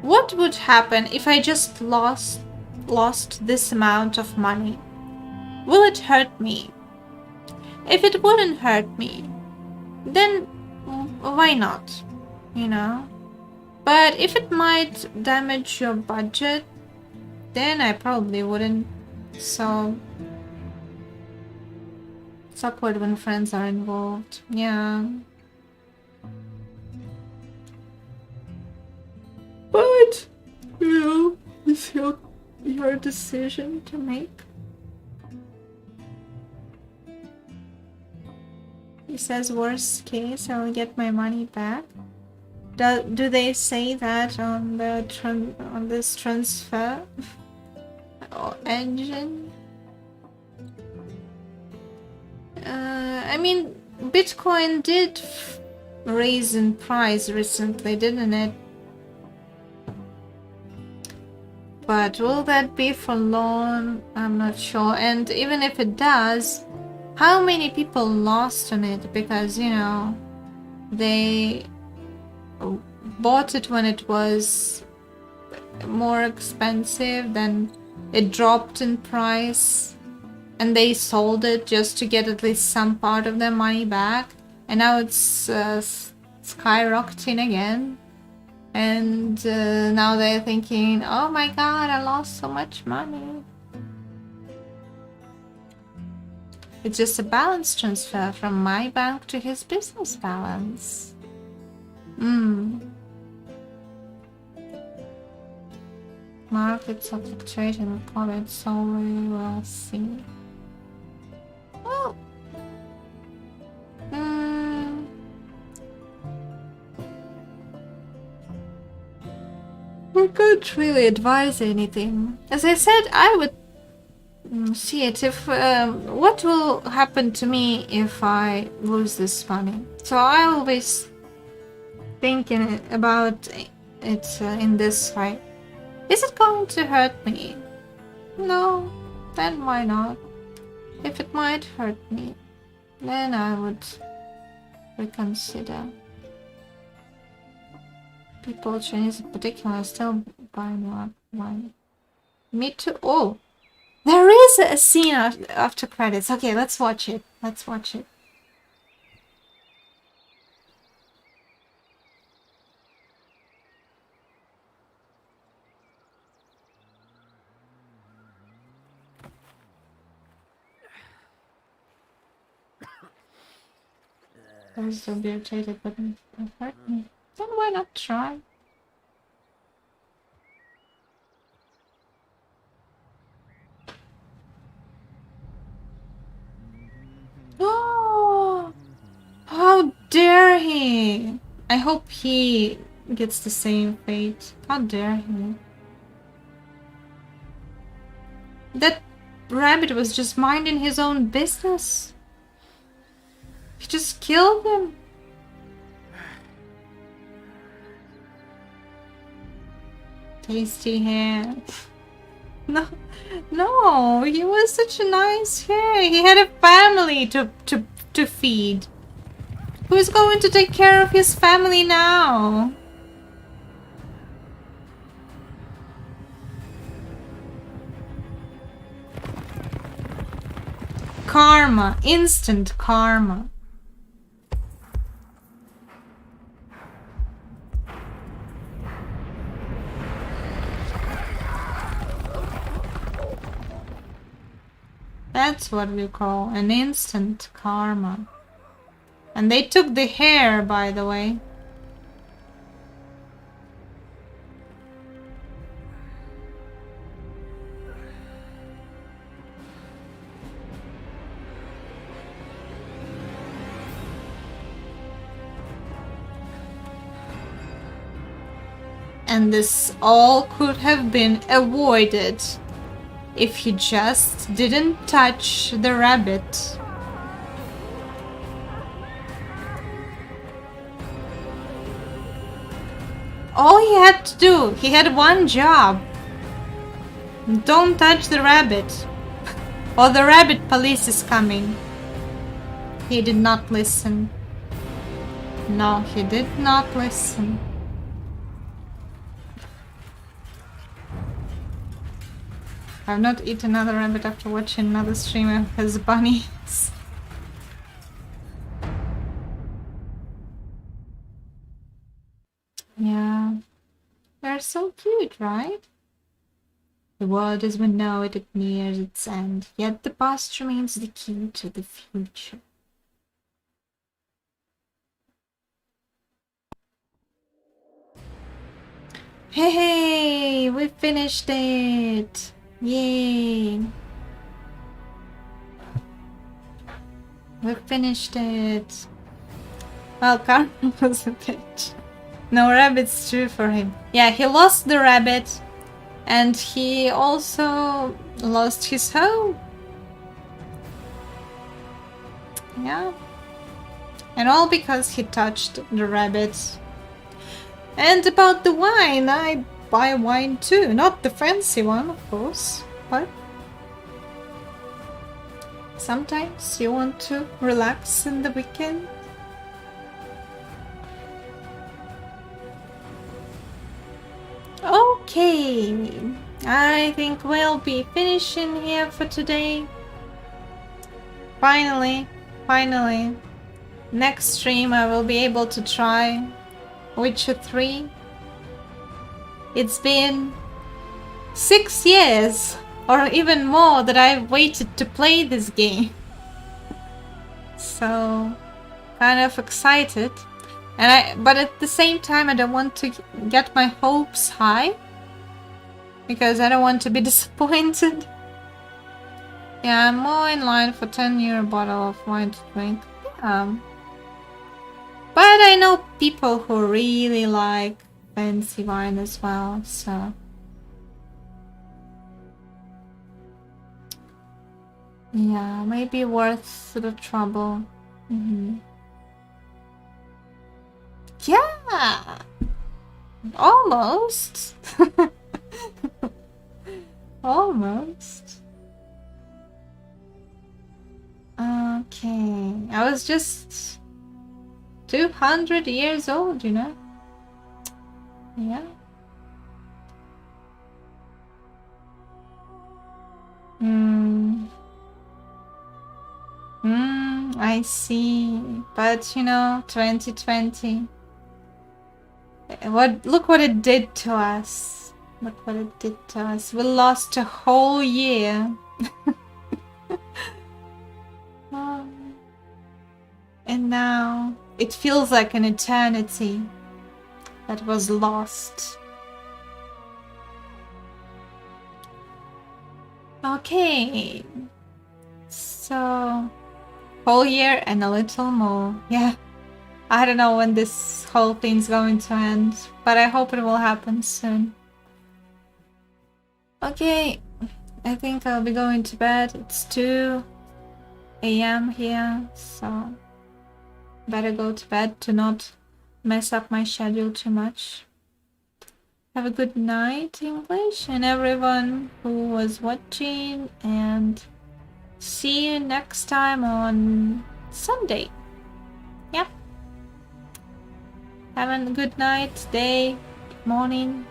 what would happen if I just lost this amount of money? Will it hurt me? If it wouldn't hurt me, then why not? You know? But if it might damage your budget, then I probably wouldn't. So it's awkward when friends are involved. Yeah. But, you know, it's your decision to make. He says worst case, I'll get my money back. Do they say that on the on this transfer engine? I mean, Bitcoin did raise in price recently, didn't it? But will that be for long? I'm not sure. And even if it does, how many people lost on it? Because, you know, they bought it when it was more expensive, then it dropped in price, and they sold it just to get at least some part of their money back, and now it's skyrocketing again, and now they're thinking, oh my god, I lost so much money. It's just a balance transfer from my bank to his business balance. Markets of fluctuation with COVID, so we will see. Oh. We can't really advise anything. As I said, I would see it if what will happen to me if I lose this money. So I always thinking about it in this way. Is it going to hurt me? No, then why not? If it might hurt me, then I would reconsider. People, Chinese in particular, are still buying wine. Me too. Oh, there is a scene after credits. Okay, let's watch it. Let's watch it. There's so irritated, but it hurt me. Then why not try? Oh, how dare he! I hope he gets the same fate. How dare he? That rabbit was just minding his own business. He just killed him. Tasty hair. No, he was such a nice hair. He had a family to feed. Who's going to take care of his family now? Karma, instant karma. That's what we call an instant karma. And they took the hair, by the way. And this all could have been avoided if he just didn't touch the rabbit. All he had to do, he had one job. Don't touch the rabbit, or the rabbit police is coming. He did not listen. No, he did not listen. I've not eaten another rabbit after watching another streamer of his bunnies. Yeah. They're so cute, right? The world as we know it nears its end, yet the past remains the key to the future. Hey, we finished it! Yay! We finished it. Well, Karma was a bitch. No rabbit's true for him. Yeah, he lost the rabbit, and he also lost his home. Yeah. And all because he touched the rabbit. And about the wine, I buy wine too. Not the fancy one, of course, but sometimes you want to relax in the weekend. Okay, I think we'll be finishing here for today. Finally. Next stream I will be able to try Witcher 3. It's been 6 years or even more that I've waited to play this game. So kind of excited. But at the same time I don't want to get my hopes high because I don't want to be disappointed. Yeah, I'm more in line for €10 bottle of wine to drink. Yeah. But I know people who really like fancy wine as well, so yeah, maybe worth the trouble. Yeah, almost. Almost. Okay, I was just 200 years old, you know? Yeah. I see. But, you know, 2020. Look what it did to us. Look what it did to us. We lost a whole year. And now it feels like an eternity that was lost. Okay. So, whole year and a little more. Yeah. I don't know when this whole thing's going to end, but I hope it will happen soon. Okay. I think I'll be going to bed. It's 2 AM here, so better go to bed to not mess up my schedule too much. Have a good night, English, and everyone who was watching, and see you next time on Sunday. Yep. Have a good night, day, morning,